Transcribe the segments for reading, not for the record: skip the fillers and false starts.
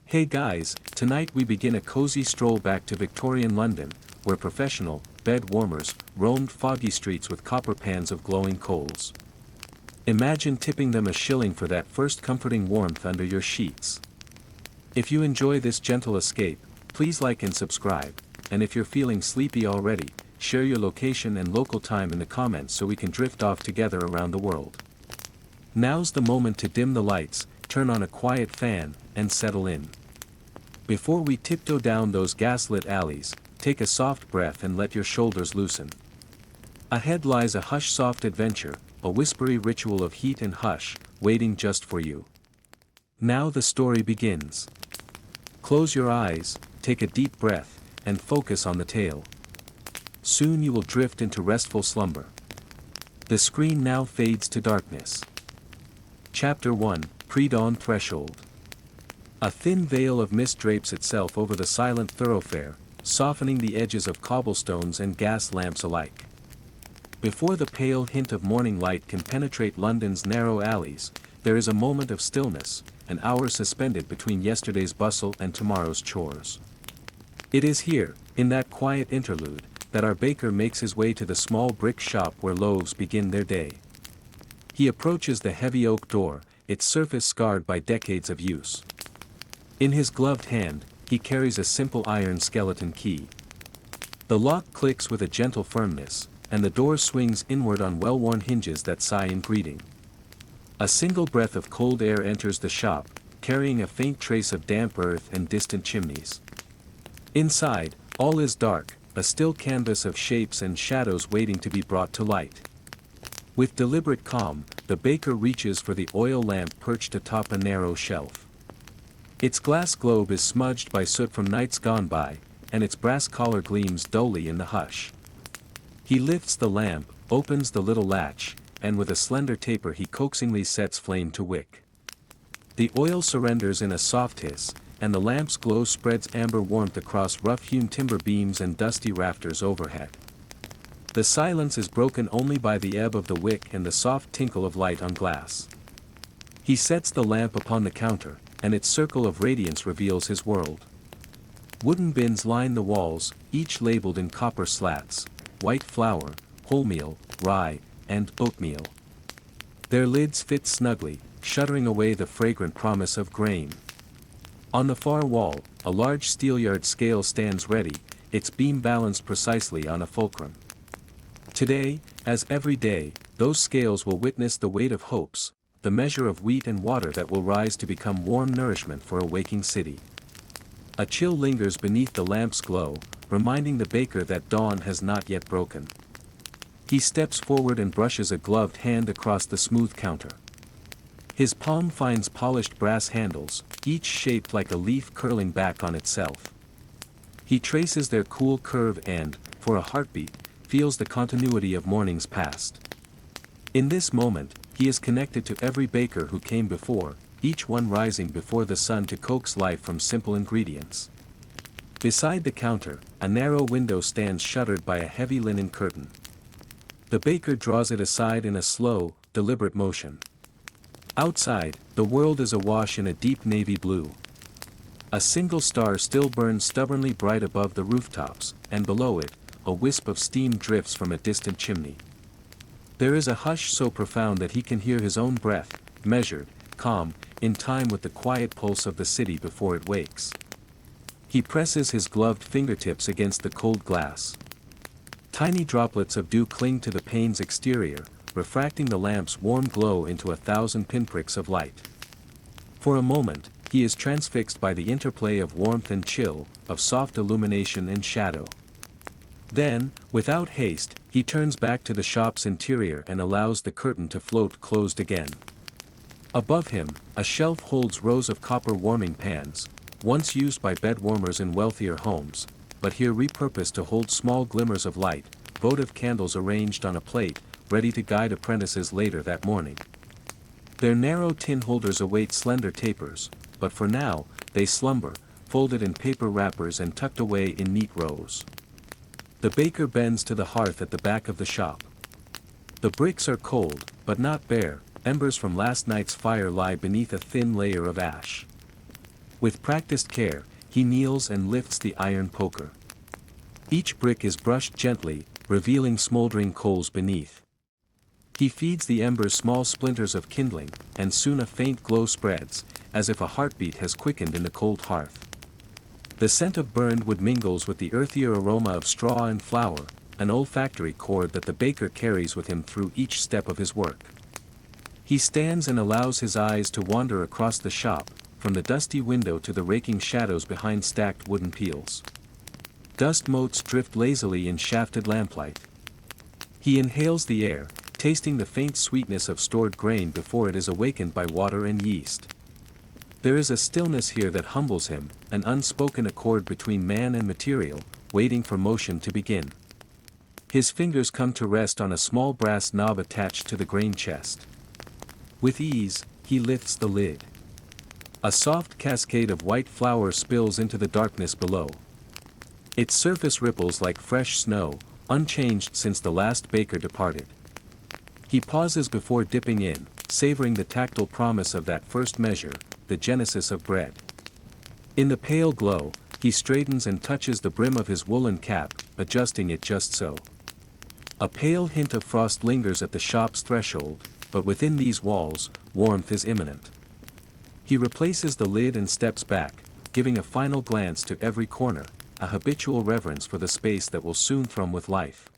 Hey guys, tonight we begin a cozy stroll back to Victorian London, where professional bed warmers roamed foggy streets with copper pans of glowing coals. Imagine tipping them a shilling for that first comforting warmth under your sheets. If you enjoy this gentle escape, please like and subscribe, and if you're feeling sleepy already, share your location and local time in the comments so we can drift off together around the world. Now's the moment to dim the lights, turn on a quiet fan, and settle in. Before we tiptoe down those gaslit alleys, take a soft breath and let your shoulders loosen. Ahead lies a hush-soft adventure, a whispery ritual of heat and hush, waiting just for you. Now the story begins. Close your eyes, take a deep breath, and focus on the tale. Soon you will drift into restful slumber. The screen now fades to darkness. Chapter 1, Pre-Dawn Threshold. A thin veil of mist drapes itself over the silent thoroughfare, softening the edges of cobblestones and gas lamps alike. Before the pale hint of morning light can penetrate London's narrow alleys, there is a moment of stillness, an hour suspended between yesterday's bustle and tomorrow's chores. It is here, in that quiet interlude, that our baker makes his way to the small brick shop where loaves begin their day. He approaches the heavy oak door, its surface scarred by decades of use. In his gloved hand, he carries a simple iron skeleton key. The lock clicks with a gentle firmness, and the door swings inward on well-worn hinges that sigh in greeting. A single breath of cold air enters the shop, carrying a faint trace of damp earth and distant chimneys. Inside, all is dark, a still canvas of shapes and shadows waiting to be brought to light. With deliberate calm, the baker reaches for the oil lamp perched atop a narrow shelf. Its glass globe is smudged by soot from nights gone by, and its brass collar gleams dully in the hush. He lifts the lamp, opens the little latch, and with a slender taper he coaxingly sets flame to wick. The oil surrenders in a soft hiss, and the lamp's glow spreads amber warmth across rough-hewn timber beams and dusty rafters overhead. The silence is broken only by the ebb of the wick and the soft tinkle of light on glass. He sets the lamp upon the counter, and its circle of radiance reveals his world. Wooden bins line the walls, each labeled in copper slats: white flour, wholemeal, rye, and oatmeal. Their lids fit snugly, shuttering away the fragrant promise of grain. On the far wall, a large steelyard scale stands ready, its beam balanced precisely on a fulcrum. Today, as every day, those scales will witness the weight of hopes, the measure of wheat and water that will rise to become warm nourishment for a waking city. A chill lingers beneath the lamp's glow, reminding the baker that dawn has not yet broken. He steps forward and brushes a gloved hand across the smooth counter. His palm finds polished brass handles, each shaped like a leaf curling back on itself. He traces their cool curve and, for a heartbeat, feels the continuity of mornings past. In this moment, he is connected to every baker who came before, each one rising before the sun to coax life from simple ingredients. Beside the counter, a narrow window stands shuttered by a heavy linen curtain. The baker draws it aside in a slow, deliberate motion. Outside, the world is awash in a deep navy blue. A single star still burns stubbornly bright above the rooftops, and below it, a wisp of steam drifts from a distant chimney. There is a hush so profound that he can hear his own breath, measured, calm, in time with the quiet pulse of the city before it wakes. He presses his gloved fingertips against the cold glass. Tiny droplets of dew cling to the pane's exterior, refracting the lamp's warm glow into 1,000 pinpricks of light. For a moment, he is transfixed by the interplay of warmth and chill, of soft illumination and shadow. Then, without haste, he turns back to the shop's interior and allows the curtain to float closed again. Above him, a shelf holds rows of copper warming pans, once used by bed warmers in wealthier homes, but here repurposed to hold small glimmers of light, votive candles arranged on a plate, ready to guide apprentices later that morning. Their narrow tin holders await slender tapers, but for now, they slumber, folded in paper wrappers and tucked away in neat rows. The baker bends to the hearth at the back of the shop. The bricks are cold, but not bare, embers from last night's fire lie beneath a thin layer of ash. With practiced care, he kneels and lifts the iron poker. Each brick is brushed gently, revealing smoldering coals beneath. He feeds the embers small splinters of kindling, and soon a faint glow spreads, as if a heartbeat has quickened in the cold hearth. The scent of burned wood mingles with the earthier aroma of straw and flour, an olfactory cord that the baker carries with him through each step of his work. He stands and allows his eyes to wander across the shop, from the dusty window to the raking shadows behind stacked wooden peels. Dust motes drift lazily in shafted lamplight. He inhales the air, tasting the faint sweetness of stored grain before it is awakened by water and yeast. There is a stillness here that humbles him, an unspoken accord between man and material, waiting for motion to begin. His fingers come to rest on a small brass knob attached to the grain chest. With ease, he lifts the lid. A soft cascade of white flour spills into the darkness below. Its surface ripples like fresh snow, unchanged since the last baker departed. He pauses before dipping in, savoring the tactile promise of that first measure, the genesis of bread. In the pale glow, he straightens and touches the brim of his woolen cap, adjusting it just so. A pale hint of frost lingers at the shop's threshold, but within these walls, warmth is imminent. He replaces the lid and steps back, giving a final glance to every corner, a habitual reverence for the space that will soon thrum with life.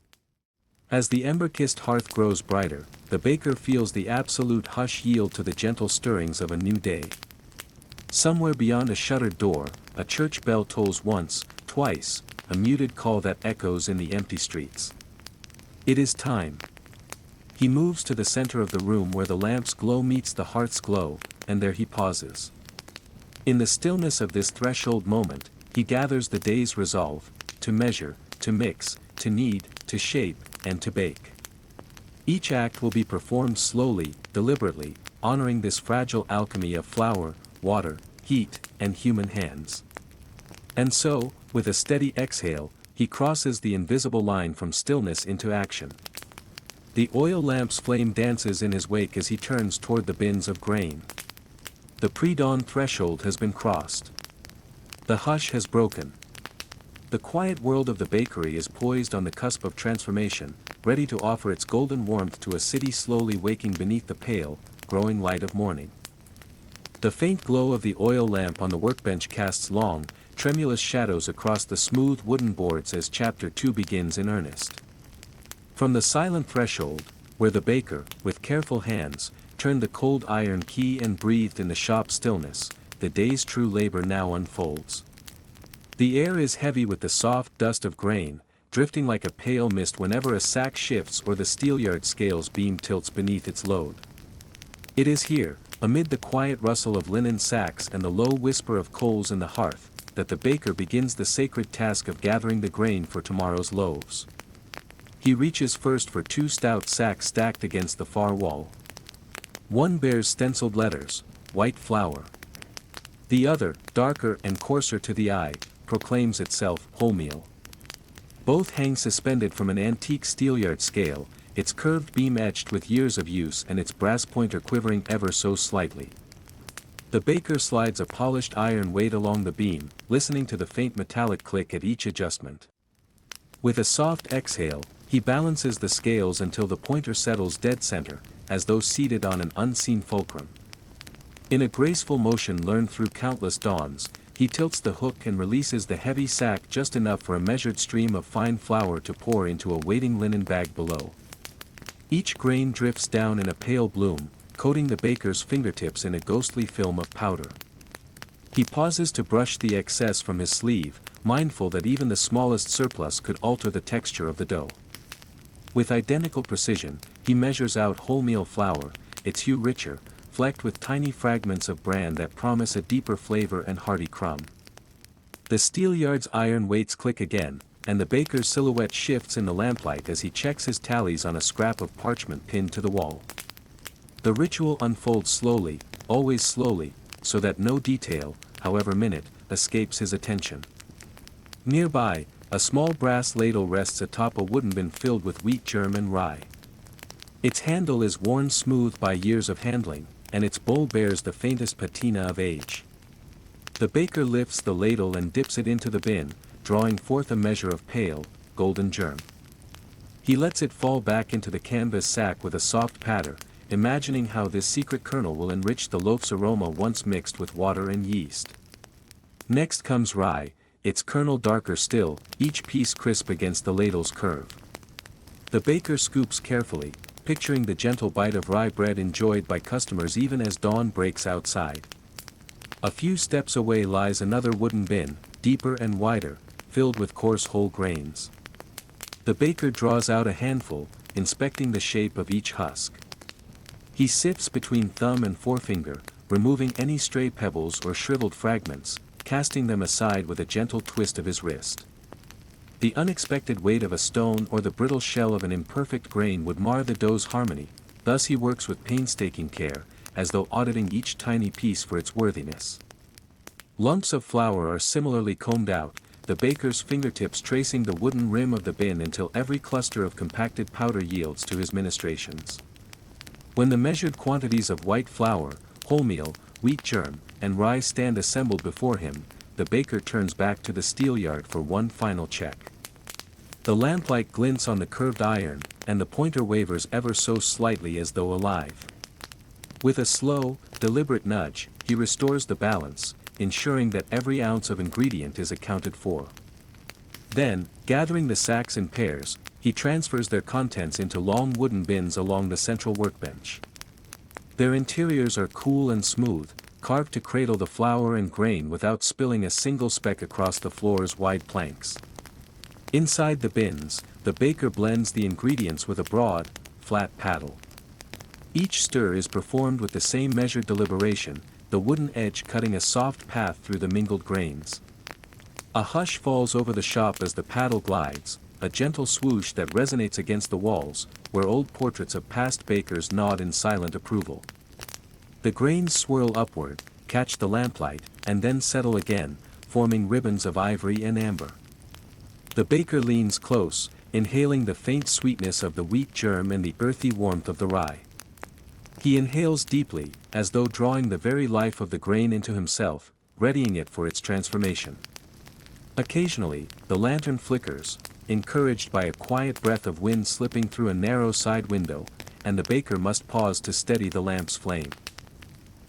As the ember-kissed hearth grows brighter, the baker feels the absolute hush yield to the gentle stirrings of a new day. Somewhere beyond a shuttered door, a church bell tolls once, twice, a muted call that echoes in the empty streets. It is time. He moves to the center of the room where the lamp's glow meets the hearth's glow, and there he pauses. In the stillness of this threshold moment, he gathers the day's resolve, to measure, to mix, to knead, to shape, and to bake. Each act will be performed slowly, deliberately, honoring this fragile alchemy of flour, water, heat, and human hands. And so, with a steady exhale, he crosses the invisible line from stillness into action. The oil lamp's flame dances in his wake as he turns toward the bins of grain. The pre-dawn threshold has been crossed. The hush has broken. The quiet world of the bakery is poised on the cusp of transformation, ready to offer its golden warmth to a city slowly waking beneath the pale, growing light of morning. The faint glow of the oil lamp on the workbench casts long, tremulous shadows across the smooth wooden boards as Chapter 2 begins in earnest. From the silent threshold, where the baker, with careful hands, turned the cold iron key and breathed in the shop stillness, the day's true labor now unfolds. The air is heavy with the soft dust of grain, drifting like a pale mist whenever a sack shifts or the steelyard scales beam tilts beneath its load. It is here, amid the quiet rustle of linen sacks and the low whisper of coals in the hearth, that the baker begins the sacred task of gathering the grain for tomorrow's loaves. He reaches first for 2 stout sacks stacked against the far wall. One bears stenciled letters, white flour. The other, darker and coarser to the eye, proclaims itself wholemeal. Both hang suspended from an antique steelyard scale, its curved beam etched with years of use and its brass pointer quivering ever so slightly. The baker slides a polished iron weight along the beam, listening to the faint metallic click at each adjustment. With a soft exhale, he balances the scales until the pointer settles dead center, as though seated on an unseen fulcrum. In a graceful motion learned through countless dawns, he tilts the hook and releases the heavy sack just enough for a measured stream of fine flour to pour into a waiting linen bag below. Each grain drifts down in a pale bloom, coating the baker's fingertips in a ghostly film of powder. He pauses to brush the excess from his sleeve, mindful that even the smallest surplus could alter the texture of the dough. With identical precision, he measures out wholemeal flour, its hue richer, flecked with tiny fragments of bran that promise a deeper flavor and hearty crumb. The steelyard's iron weights click again, and the baker's silhouette shifts in the lamplight as he checks his tallies on a scrap of parchment pinned to the wall. The ritual unfolds slowly, always slowly, so that no detail, however minute, escapes his attention. Nearby, a small brass ladle rests atop a wooden bin filled with wheat germ and rye. Its handle is worn smooth by years of handling, and its bowl bears the faintest patina of age. The baker lifts the ladle and dips it into the bin, drawing forth a measure of pale, golden germ. He lets it fall back into the canvas sack with a soft patter, imagining how this secret kernel will enrich the loaf's aroma once mixed with water and yeast. Next comes rye, its kernel darker still, each piece crisp against the ladle's curve. The baker scoops carefully, picturing the gentle bite of rye bread enjoyed by customers even as dawn breaks outside. A few steps away lies another wooden bin, deeper and wider, filled with coarse whole grains. The baker draws out a handful, inspecting the shape of each husk. He sifts between thumb and forefinger, removing any stray pebbles or shriveled fragments, casting them aside with a gentle twist of his wrist. The unexpected weight of a stone or the brittle shell of an imperfect grain would mar the dough's harmony, thus he works with painstaking care, as though auditing each tiny piece for its worthiness. Lumps of flour are similarly combed out, the baker's fingertips tracing the wooden rim of the bin until every cluster of compacted powder yields to his ministrations. When the measured quantities of white flour, wholemeal, wheat germ, and rye stand assembled before him, the baker turns back to the steelyard for one final check. The lamplight glints on the curved iron, and the pointer wavers ever so slightly as though alive. With a slow, deliberate nudge, he restores the balance, ensuring that every ounce of ingredient is accounted for. Then, gathering the sacks in pairs, he transfers their contents into long wooden bins along the central workbench. Their interiors are cool and smooth, carved to cradle the flour and grain without spilling a single speck across the floor's wide planks. Inside the bins, the baker blends the ingredients with a broad, flat paddle. Each stir is performed with the same measured deliberation, the wooden edge cutting a soft path through the mingled grains. A hush falls over the shop as the paddle glides, a gentle swoosh that resonates against the walls, where old portraits of past bakers nod in silent approval. The grains swirl upward, catch the lamplight, and then settle again, forming ribbons of ivory and amber. The baker leans close, inhaling the faint sweetness of the wheat germ and the earthy warmth of the rye. He inhales deeply, as though drawing the very life of the grain into himself, readying it for its transformation. Occasionally, the lantern flickers, encouraged by a quiet breath of wind slipping through a narrow side window, and the baker must pause to steady the lamp's flame.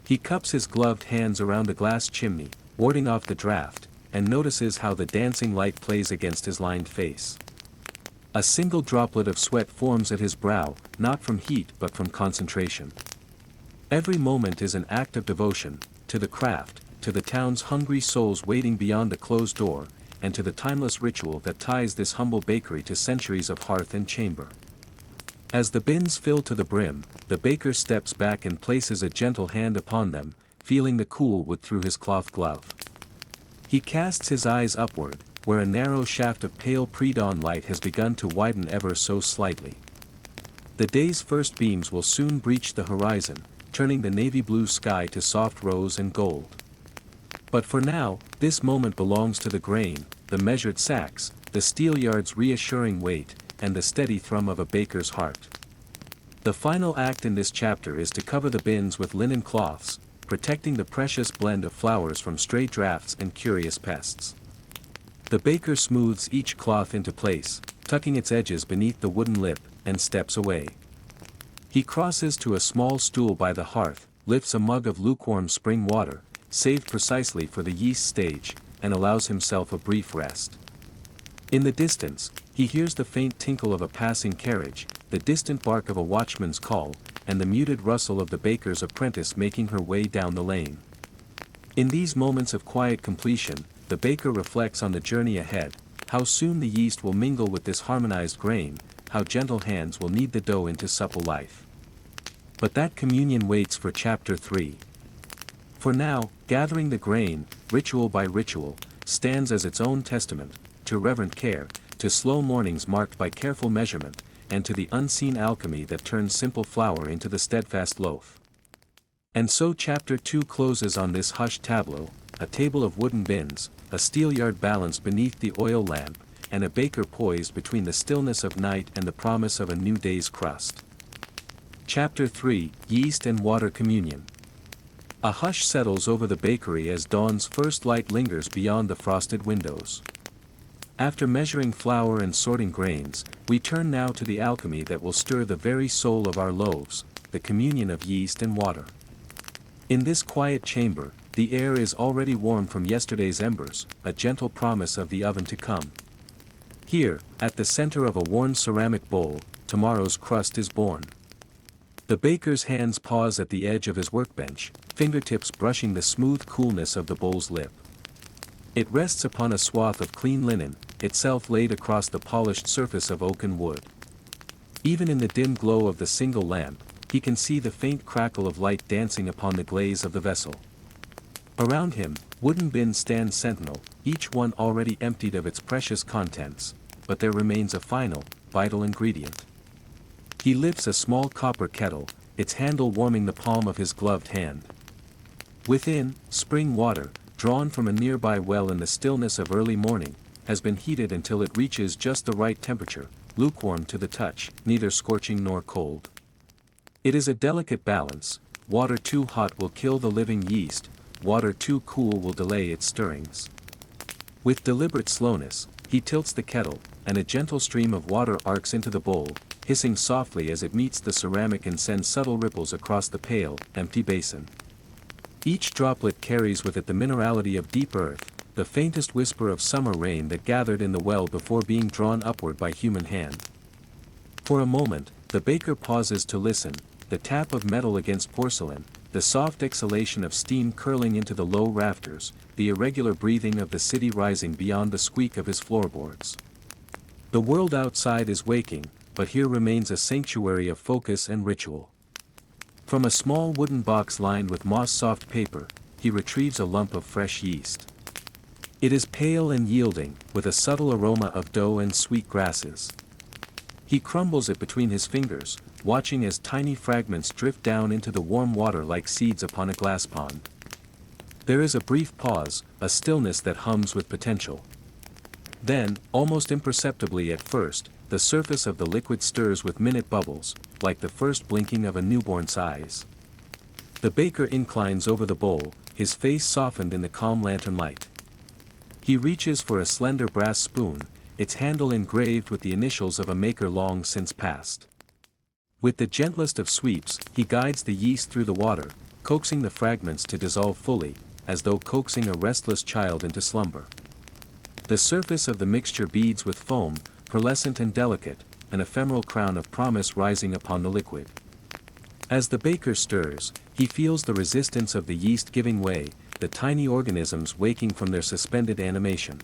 He cups his gloved hands around the glass chimney, warding off the draft, and notices how the dancing light plays against his lined face. A single droplet of sweat forms at his brow, not from heat but from concentration. Every moment is an act of devotion, to the craft, to the town's hungry souls waiting beyond the closed door, and to the timeless ritual that ties this humble bakery to centuries of hearth and chamber. As the bins fill to the brim, the baker steps back and places a gentle hand upon them, feeling the cool wood through his cloth glove. He casts his eyes upward, where a narrow shaft of pale pre-dawn light has begun to widen ever so slightly. The day's first beams will soon breach the horizon, turning the navy blue sky to soft rose and gold. But for now, this moment belongs to the grain, the measured sacks, the steelyard's reassuring weight, and the steady thrum of a baker's heart. The final act in this chapter is to cover the bins with linen cloths, protecting the precious blend of flours from stray drafts and curious pests. The baker smooths each cloth into place, tucking its edges beneath the wooden lip, and steps away. He crosses to a small stool by the hearth, lifts a mug of lukewarm spring water, saved precisely for the yeast stage, and allows himself a brief rest. In the distance, he hears the faint tinkle of a passing carriage, the distant bark of a watchman's call, and the muted rustle of the baker's apprentice making her way down the lane. In these moments of quiet completion, the baker reflects on the journey ahead, how soon the yeast will mingle with this harmonized grain, how gentle hands will knead the dough into supple life. But that communion waits for chapter 3. For now, gathering the grain, ritual by ritual, stands as its own testament, to reverent care, to slow mornings marked by careful measurement, and to the unseen alchemy that turns simple flour into the steadfast loaf. And so chapter 2 closes on this hushed tableau, a table of wooden bins, a steelyard balanced beneath the oil lamp, and a baker poised between the stillness of night and the promise of a new day's crust. Chapter 3, Yeast and Water Communion. A hush settles over the bakery as dawn's first light lingers beyond the frosted windows. After measuring flour and sorting grains, we turn now to the alchemy that will stir the very soul of our loaves, the communion of yeast and water. In this quiet chamber, the air is already warm from yesterday's embers, a gentle promise of the oven to come. Here, at the center of a worn ceramic bowl, tomorrow's crust is born. The baker's hands pause at the edge of his workbench, fingertips brushing the smooth coolness of the bowl's lip. It rests upon a swath of clean linen, itself laid across the polished surface of oaken wood. Even in the dim glow of the single lamp, he can see the faint crackle of light dancing upon the glaze of the vessel. Around him, wooden bins stand sentinel, each one already emptied of its precious contents, but there remains a final, vital ingredient. He lifts a small copper kettle, its handle warming the palm of his gloved hand. Within, spring water, drawn from a nearby well in the stillness of early morning, has been heated until it reaches just the right temperature, lukewarm to the touch, neither scorching nor cold. It is a delicate balance. Water too hot will kill the living yeast, water too cool will delay its stirrings. With deliberate slowness, he tilts the kettle, and a gentle stream of water arcs into the bowl, hissing softly as it meets the ceramic and sends subtle ripples across the pale, empty basin. Each droplet carries with it the minerality of deep earth, the faintest whisper of summer rain that gathered in the well before being drawn upward by human hand. For a moment, the baker pauses to listen, the tap of metal against porcelain, the soft exhalation of steam curling into the low rafters, the irregular breathing of the city rising beyond the squeak of his floorboards. The world outside is waking, but here remains a sanctuary of focus and ritual. From a small wooden box lined with moss-soft paper, he retrieves a lump of fresh yeast. It is pale and yielding, with a subtle aroma of dough and sweet grasses. He crumbles it between his fingers, watching as tiny fragments drift down into the warm water like seeds upon a glass pond. There is a brief pause, a stillness that hums with potential. Then, almost imperceptibly at first, the surface of the liquid stirs with minute bubbles, like the first blinking of a newborn's eyes. The baker inclines over the bowl, his face softened in the calm lantern light. He reaches for a slender brass spoon, its handle engraved with the initials of a maker long since passed. With the gentlest of sweeps, he guides the yeast through the water, coaxing the fragments to dissolve fully, as though coaxing a restless child into slumber. The surface of the mixture beads with foam, pearlescent and delicate, an ephemeral crown of promise rising upon the liquid. As the baker stirs, he feels the resistance of the yeast giving way, the tiny organisms waking from their suspended animation.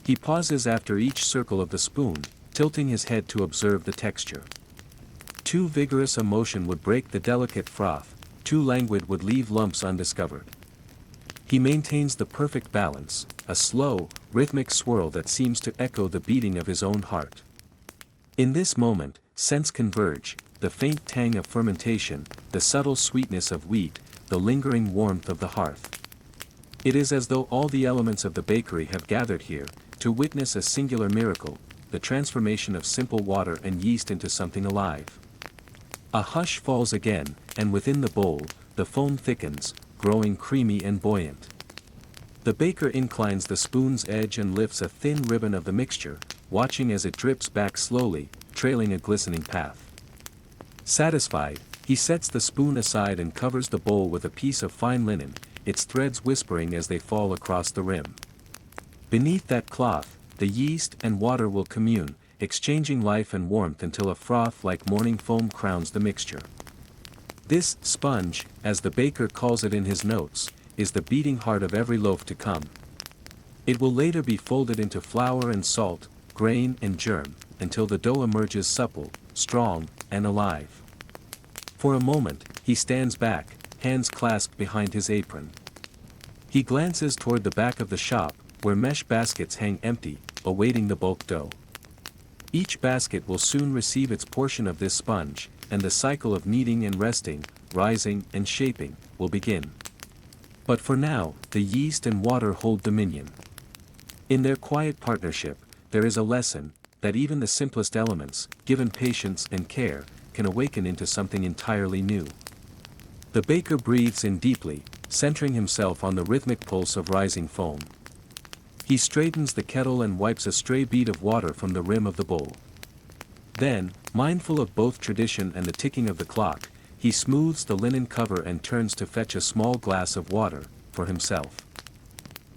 He pauses after each circle of the spoon, tilting his head to observe the texture. Too vigorous a motion would break the delicate froth, too languid would leave lumps undiscovered. He maintains the perfect balance, a slow, rhythmic swirl that seems to echo the beating of his own heart. In this moment, scents converge, the faint tang of fermentation, the subtle sweetness of wheat, the lingering warmth of the hearth. It is as though all the elements of the bakery have gathered here, to witness a singular miracle, the transformation of simple water and yeast into something alive. A hush falls again, and within the bowl, the foam thickens, growing creamy and buoyant. The baker inclines the spoon's edge and lifts a thin ribbon of the mixture, watching as it drips back slowly, trailing a glistening path. Satisfied, he sets the spoon aside and covers the bowl with a piece of fine linen, its threads whispering as they fall across the rim. Beneath that cloth, the yeast and water will commune, exchanging life and warmth until a froth like morning foam crowns the mixture. This sponge, as the baker calls it in his notes, is the beating heart of every loaf to come. It will later be folded into flour and salt, grain and germ, until the dough emerges supple, strong, and alive. For a moment, he stands back, hands clasped behind his apron. He glances toward the back of the shop, where mesh baskets hang empty, awaiting the bulk dough. Each basket will soon receive its portion of this sponge, and the cycle of kneading and resting, rising and shaping, will begin. But for now, the yeast and water hold dominion. In their quiet partnership, there is a lesson, that even the simplest elements, given patience and care, can awaken into something entirely new. The baker breathes in deeply, centering himself on the rhythmic pulse of rising foam. He straightens the kettle and wipes a stray bead of water from the rim of the bowl. Then, mindful of both tradition and the ticking of the clock, he smooths the linen cover and turns to fetch a small glass of water, for himself.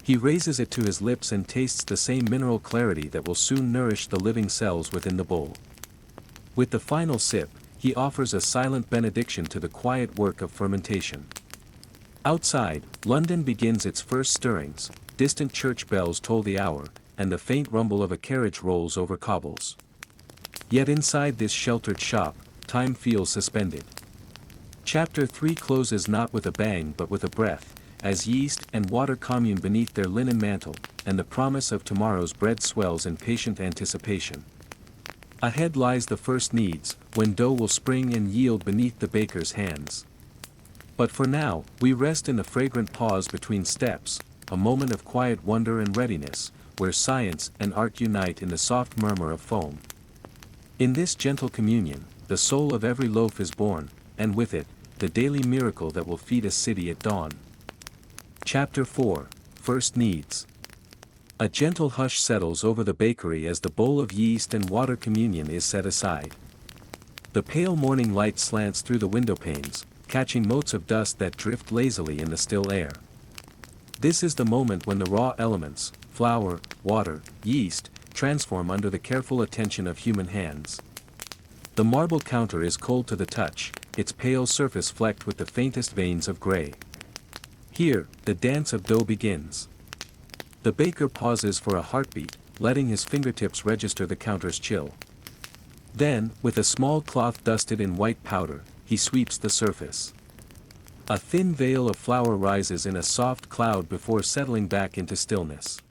He raises it to his lips and tastes the same mineral clarity that will soon nourish the living cells within the bowl. With the final sip, he offers a silent benediction to the quiet work of fermentation. Outside, London begins its first stirrings, distant church bells toll the hour, and the faint rumble of a carriage rolls over cobbles. Yet inside this sheltered shop, time feels suspended. Chapter 3 closes not with a bang but with a breath, as yeast and water commune beneath their linen mantle, and the promise of tomorrow's bread swells in patient anticipation. Ahead lies the first needs, when dough will spring and yield beneath the baker's hands. But for now, we rest in the fragrant pause between steps, a moment of quiet wonder and readiness, where science and art unite in the soft murmur of foam. In this gentle communion, the soul of every loaf is born, and with it, the daily miracle that will feed a city at dawn. Chapter 4, First Needs. A gentle hush settles over the bakery as the bowl of yeast and water communion is set aside. The pale morning light slants through the window panes, catching motes of dust that drift lazily in the still air. This is the moment when the raw elements, flour, water, yeast, transform under the careful attention of human hands. The marble counter is cold to the touch, its pale surface flecked with the faintest veins of gray. Here, the dance of dough begins. The baker pauses for a heartbeat, letting his fingertips register the counter's chill. Then, with a small cloth dusted in white powder, he sweeps the surface. A thin veil of flour rises in a soft cloud before settling back into stillness.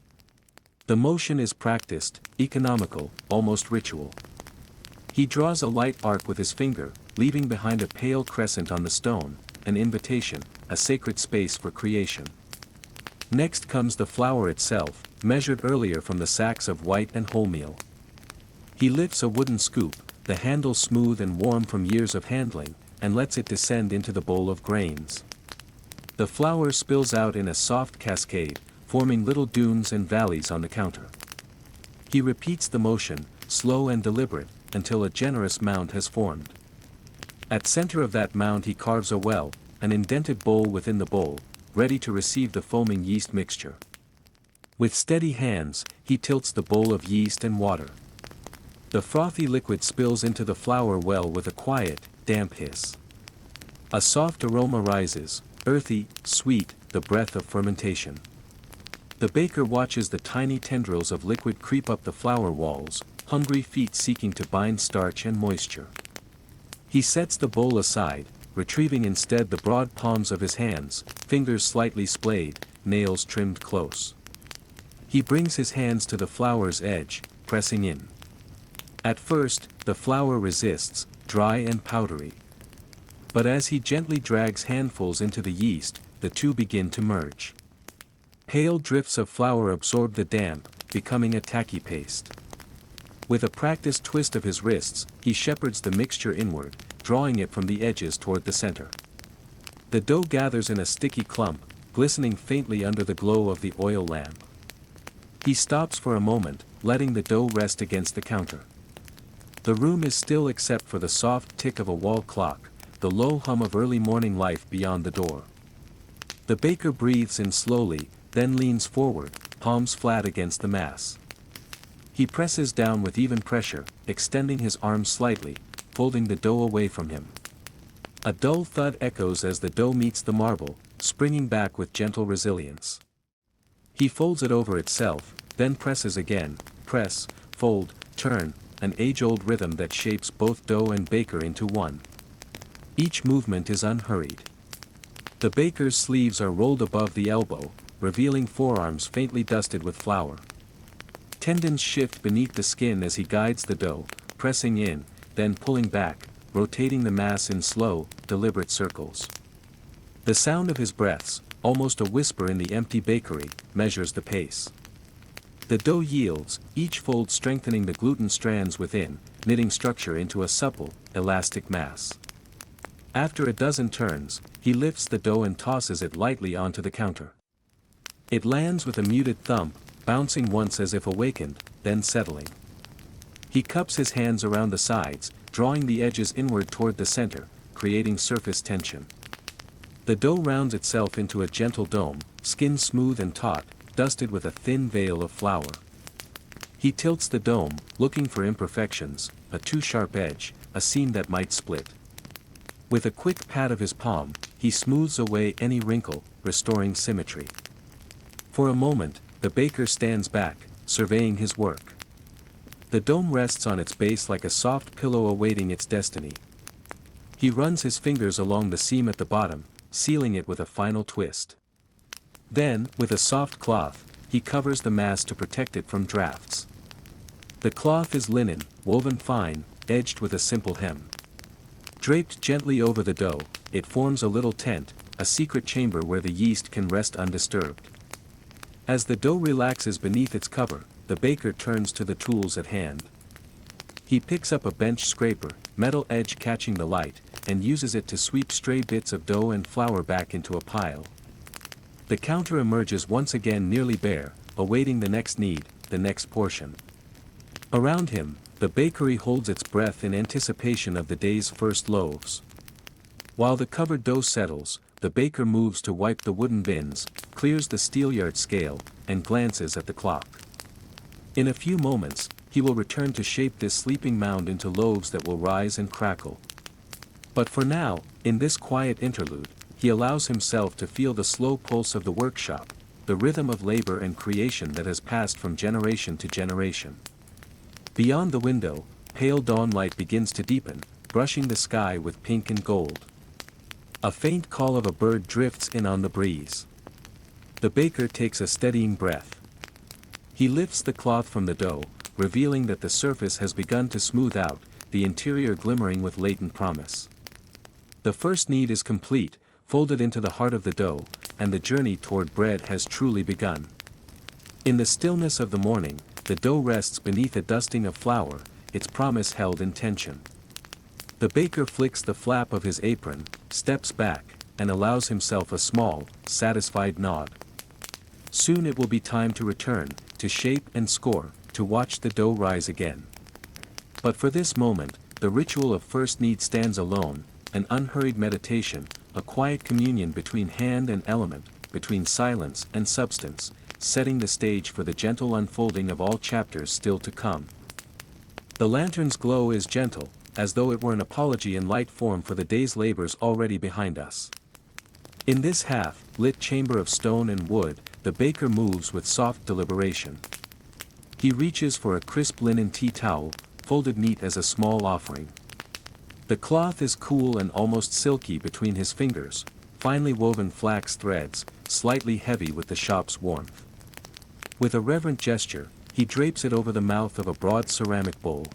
The motion is practiced, economical, almost ritual. He draws a light arc with his finger, leaving behind a pale crescent on the stone, an invitation, a sacred space for creation. Next comes the flour itself, measured earlier from the sacks of white and wholemeal. He lifts a wooden scoop, the handle smooth and warm from years of handling, and lets it descend into the bowl of grains. The flour spills out in a soft cascade, forming little dunes and valleys on the counter. He repeats the motion, slow and deliberate, until a generous mound has formed. At center of that mound he carves a well, an indented bowl within the bowl, ready to receive the foaming yeast mixture. With steady hands, he tilts the bowl of yeast and water. The frothy liquid spills into the flour well with a quiet, damp hiss. A soft aroma rises, earthy, sweet, the breath of fermentation. The baker watches the tiny tendrils of liquid creep up the flour walls, hungry feet seeking to bind starch and moisture. He sets the bowl aside, retrieving instead the broad palms of his hands, fingers slightly splayed, nails trimmed close. He brings his hands to the flour's edge, pressing in. At first, the flour resists, dry and powdery. But as he gently drags handfuls into the yeast, the two begin to merge. Pale drifts of flour absorb the damp, becoming a tacky paste. With a practiced twist of his wrists, he shepherds the mixture inward, drawing it from the edges toward the center. The dough gathers in a sticky clump, glistening faintly under the glow of the oil lamp. He stops for a moment, letting the dough rest against the counter. The room is still except for the soft tick of a wall clock, the low hum of early morning life beyond the door. The baker breathes in slowly, then leans forward, palms flat against the mass. He presses down with even pressure, extending his arms slightly, folding the dough away from him. A dull thud echoes as the dough meets the marble, springing back with gentle resilience. He folds it over itself, then presses again, press, fold, turn, an age-old rhythm that shapes both dough and baker into one. Each movement is unhurried. The baker's sleeves are rolled above the elbow, revealing forearms faintly dusted with flour. Tendons shift beneath the skin as he guides the dough, pressing in, then pulling back, rotating the mass in slow, deliberate circles. The sound of his breaths, almost a whisper in the empty bakery, measures the pace. The dough yields, each fold strengthening the gluten strands within, knitting structure into a supple, elastic mass. After a dozen turns, he lifts the dough and tosses it lightly onto the counter. It lands with a muted thump, bouncing once as if awakened, then settling. He cups his hands around the sides, drawing the edges inward toward the center, creating surface tension. The dough rounds itself into a gentle dome, skin smooth and taut, dusted with a thin veil of flour. He tilts the dome, looking for imperfections, a too sharp edge, a seam that might split. With a quick pat of his palm, he smooths away any wrinkle, restoring symmetry. For a moment, the baker stands back, surveying his work. The dome rests on its base like a soft pillow awaiting its destiny. He runs his fingers along the seam at the bottom, sealing it with a final twist. Then, with a soft cloth, he covers the mass to protect it from drafts. The cloth is linen, woven fine, edged with a simple hem. Draped gently over the dough, it forms a little tent, a secret chamber where the yeast can rest undisturbed. As the dough relaxes beneath its cover, the baker turns to the tools at hand. He picks up a bench scraper, metal edge catching the light, and uses it to sweep stray bits of dough and flour back into a pile. The counter emerges once again nearly bare, awaiting the next need, the next portion. Around him, the bakery holds its breath in anticipation of the day's first loaves. While the covered dough settles, the baker moves to wipe the wooden bins, clears the steelyard scale, and glances at the clock. In a few moments, he will return to shape this sleeping mound into loaves that will rise and crackle. But for now, in this quiet interlude, he allows himself to feel the slow pulse of the workshop, the rhythm of labor and creation that has passed from generation to generation. Beyond the window, pale dawn light begins to deepen, brushing the sky with pink and gold. A faint call of a bird drifts in on the breeze. The baker takes a steadying breath. He lifts the cloth from the dough, revealing that the surface has begun to smooth out, the interior glimmering with latent promise. The first knead is complete, folded into the heart of the dough, and the journey toward bread has truly begun. In the stillness of the morning, the dough rests beneath a dusting of flour, its promise held in tension. The baker flicks the flap of his apron, steps back, and allows himself a small, satisfied nod. Soon it will be time to return, to shape and score, to watch the dough rise again. But for this moment, the ritual of first knead stands alone, an unhurried meditation, a quiet communion between hand and element, between silence and substance, setting the stage for the gentle unfolding of all chapters still to come. The lantern's glow is gentle, as though it were an apology in light form for the day's labors already behind us. In this half-lit chamber of stone and wood, the baker moves with soft deliberation. He reaches for a crisp linen tea towel, folded neat as a small offering. The cloth is cool and almost silky between his fingers, finely woven flax threads, slightly heavy with the shop's warmth. With a reverent gesture, he drapes it over the mouth of a broad ceramic bowl.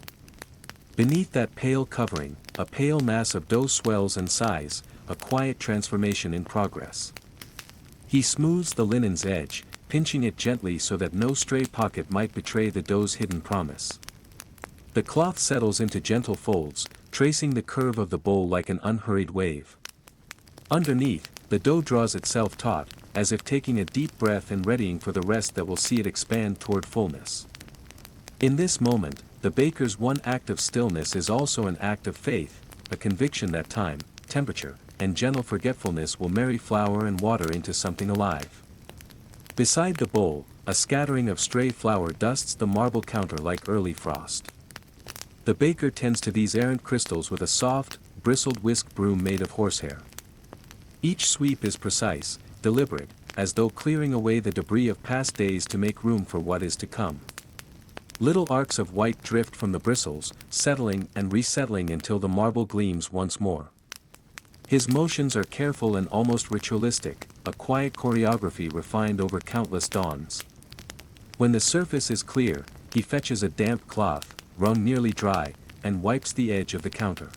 Beneath that pale covering, a pale mass of dough swells and sighs, a quiet transformation in progress. He smooths the linen's edge, pinching it gently so that no stray pocket might betray the dough's hidden promise. The cloth settles into gentle folds, tracing the curve of the bowl like an unhurried wave. Underneath, the dough draws itself taut, as if taking a deep breath and readying for the rest that will see it expand toward fullness. In this moment, the baker's one act of stillness is also an act of faith, a conviction that time, temperature, and gentle forgetfulness will marry flour and water into something alive. Beside the bowl, a scattering of stray flour dusts the marble counter like early frost. The baker tends to these errant crystals with a soft, bristled whisk broom made of horsehair. Each sweep is precise, deliberate, as though clearing away the debris of past days to make room for what is to come. Little arcs of white drift from the bristles, settling and resettling until the marble gleams once more. His motions are careful and almost ritualistic, a quiet choreography refined over countless dawns. When the surface is clear, he fetches a damp cloth, wrung nearly dry, and wipes the edge of the counter.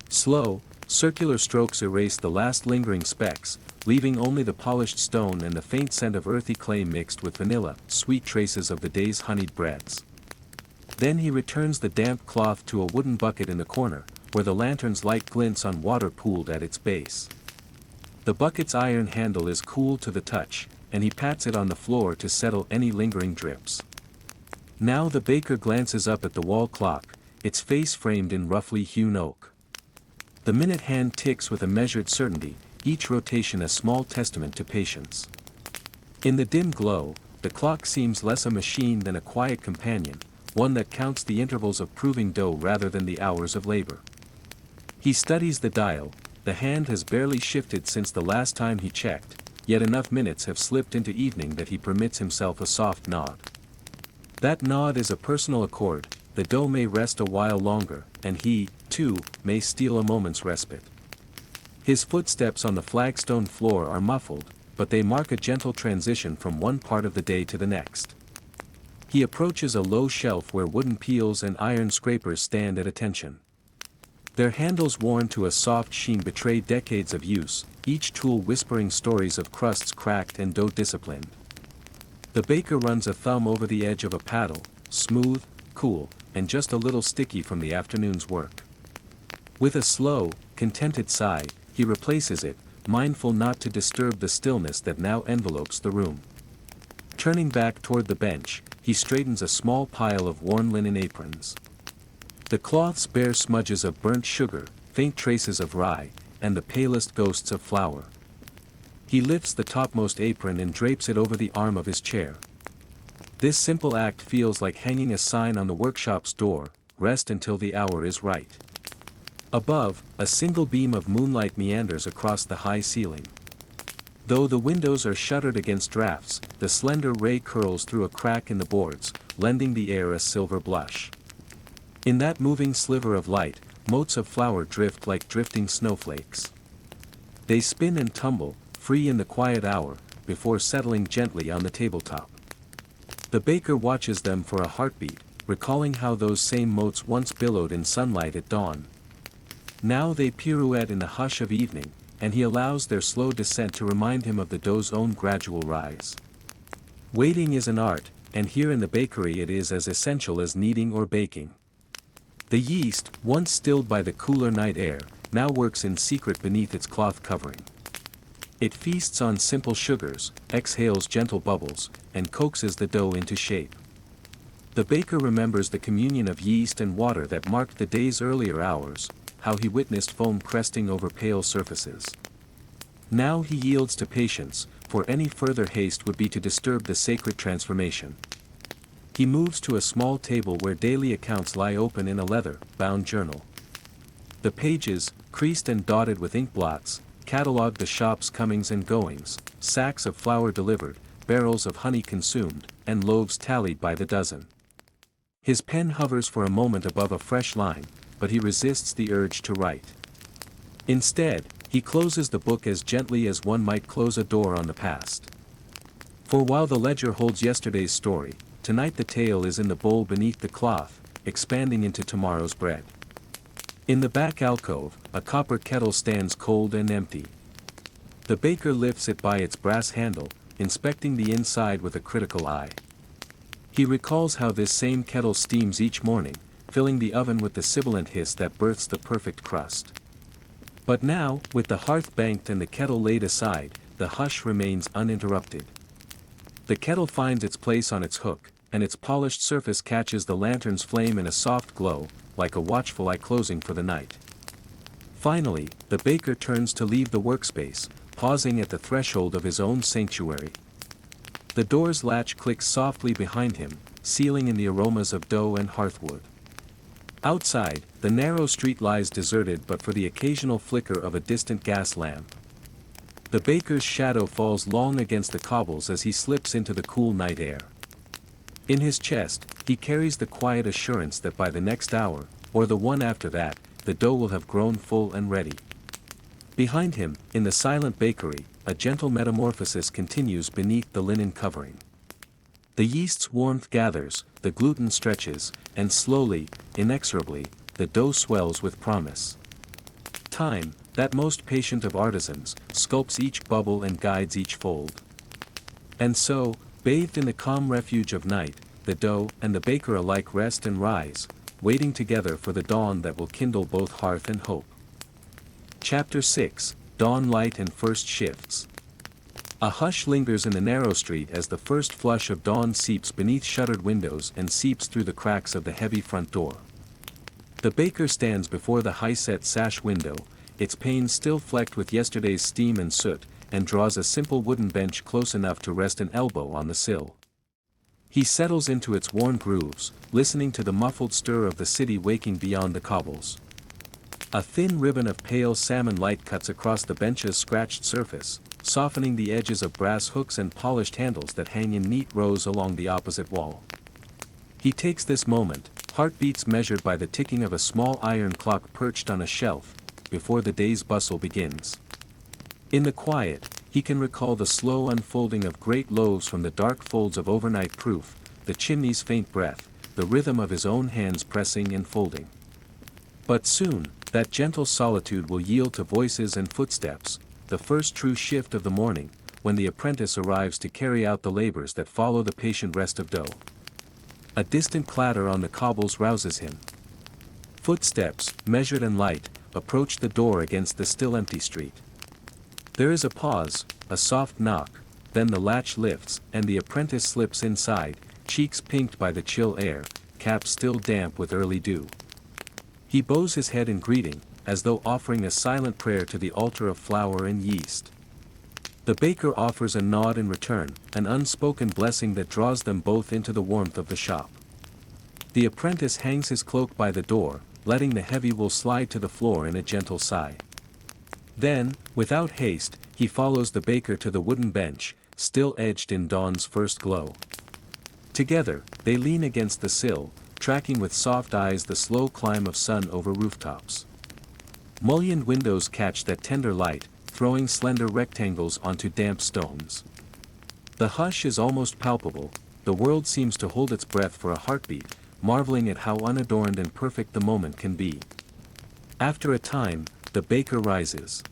Slow, circular strokes erase the last lingering specks, leaving only the polished stone and the faint scent of earthy clay mixed with vanilla, sweet traces of the day's honeyed breads. Then he returns the damp cloth to a wooden bucket in the corner, where the lantern's light glints on water pooled at its base. The bucket's iron handle is cool to the touch, and he pats it on the floor to settle any lingering drips. Now the baker glances up at the wall clock, its face framed in roughly hewn oak. The minute hand ticks with a measured certainty, each rotation a small testament to patience. In the dim glow, the clock seems less a machine than a quiet companion, one that counts the intervals of proving dough rather than the hours of labor. He studies the dial. The hand has barely shifted since the last time he checked, yet enough minutes have slipped into evening that he permits himself a soft nod. That nod is a personal accord. The dough may rest a while longer, and he, too, may steal a moment's respite. His footsteps on the flagstone floor are muffled, but they mark a gentle transition from one part of the day to the next. He approaches a low shelf where wooden peels and iron scrapers stand at attention. Their handles worn to a soft sheen betray decades of use, each tool whispering stories of crusts cracked and dough disciplined. The baker runs a thumb over the edge of a paddle, smooth, cool, and just a little sticky from the afternoon's work. With a slow, contented sigh, he replaces it, mindful not to disturb the stillness that now envelopes the room. Turning back toward the bench, he straightens a small pile of worn linen aprons. The cloths bear smudges of burnt sugar, faint traces of rye, and the palest ghosts of flour. He lifts the topmost apron and drapes it over the arm of his chair. This simple act feels like hanging a sign on the workshop's door, "Rest until the hour is right." Above, a single beam of moonlight meanders across the high ceiling. Though the windows are shuttered against drafts, the slender ray curls through a crack in the boards, lending the air a silver blush. In that moving sliver of light, motes of flour drift like drifting snowflakes. They spin and tumble, free in the quiet hour, before settling gently on the tabletop. The baker watches them for a heartbeat, recalling how those same motes once billowed in sunlight at dawn. Now they pirouette in the hush of evening, and he allows their slow descent to remind him of the dough's own gradual rise. Waiting is an art, and here in the bakery it is as essential as kneading or baking. The yeast, once stilled by the cooler night air, now works in secret beneath its cloth covering. It feasts on simple sugars, exhales gentle bubbles, and coaxes the dough into shape. The baker remembers the communion of yeast and water that marked the day's earlier hours, how he witnessed foam cresting over pale surfaces. Now he yields to patience, for any further haste would be to disturb the sacred transformation. He moves to a small table where daily accounts lie open in a leather-bound journal. The pages, creased and dotted with ink blots, catalog the shop's comings and goings, sacks of flour delivered, barrels of honey consumed, and loaves tallied by the dozen. His pen hovers for a moment above a fresh line, but he resists the urge to write. Instead, he closes the book as gently as one might close a door on the past. For while the ledger holds yesterday's story, tonight the tale is in the bowl beneath the cloth, expanding into tomorrow's bread. In the back alcove, a copper kettle stands cold and empty. The baker lifts it by its brass handle, inspecting the inside with a critical eye. He recalls how this same kettle steams each morning, filling the oven with the sibilant hiss that births the perfect crust. But now, with the hearth banked and the kettle laid aside, the hush remains uninterrupted. The kettle finds its place on its hook, and its polished surface catches the lantern's flame in a soft glow, like a watchful eye closing for the night. Finally, the baker turns to leave the workspace, pausing at the threshold of his own sanctuary. The door's latch clicks softly behind him, sealing in the aromas of dough and hearthwood. Outside, the narrow street lies deserted but for the occasional flicker of a distant gas lamp. The baker's shadow falls long against the cobbles as he slips into the cool night air. In his chest, he carries the quiet assurance that by the next hour, or the one after that, the dough will have grown full and ready. Behind him, in the silent bakery, a gentle metamorphosis continues beneath the linen covering. The yeast's warmth gathers, the gluten stretches, and slowly, inexorably, the dough swells with promise. Time, that most patient of artisans, sculpts each bubble and guides each fold. And so, bathed in the calm refuge of night, the dough and the baker alike rest and rise, waiting together for the dawn that will kindle both hearth and hope. Chapter 6, Dawn Light and First Shifts. A hush lingers in the narrow street as the first flush of dawn seeps beneath shuttered windows and seeps through the cracks of the heavy front door. The baker stands before the high-set sash window, its panes still flecked with yesterday's steam and soot, and draws a simple wooden bench close enough to rest an elbow on the sill. He settles into its worn grooves, listening to the muffled stir of the city waking beyond the cobbles. A thin ribbon of pale salmon light cuts across the bench's scratched surface, softening the edges of brass hooks and polished handles that hang in neat rows along the opposite wall. He takes this moment, heartbeats measured by the ticking of a small iron clock perched on a shelf, before the day's bustle begins. In the quiet, he can recall the slow unfolding of great loaves from the dark folds of overnight proof, the chimney's faint breath, the rhythm of his own hands pressing and folding. But soon, that gentle solitude will yield to voices and footsteps, the first true shift of the morning, when the apprentice arrives to carry out the labors that follow the patient rest of dough. A distant clatter on the cobbles rouses him. Footsteps, measured and light, approach the door against the still empty street. There is a pause, a soft knock, then the latch lifts and the apprentice slips inside, cheeks pinked by the chill air, cap still damp with early dew. He bows his head in greeting, as though offering a silent prayer to the altar of flour and yeast. The baker offers a nod in return, an unspoken blessing that draws them both into the warmth of the shop. The apprentice hangs his cloak by the door, letting the heavy wool slide to the floor in a gentle sigh. Then, without haste, he follows the baker to the wooden bench, still edged in dawn's first glow. Together, they lean against the sill, tracking with soft eyes the slow climb of sun over rooftops. Mullioned windows catch that tender light, throwing slender rectangles onto damp stones. The hush is almost palpable, the world seems to hold its breath for a heartbeat, marveling at how unadorned and perfect the moment can be. After a time, the baker rises.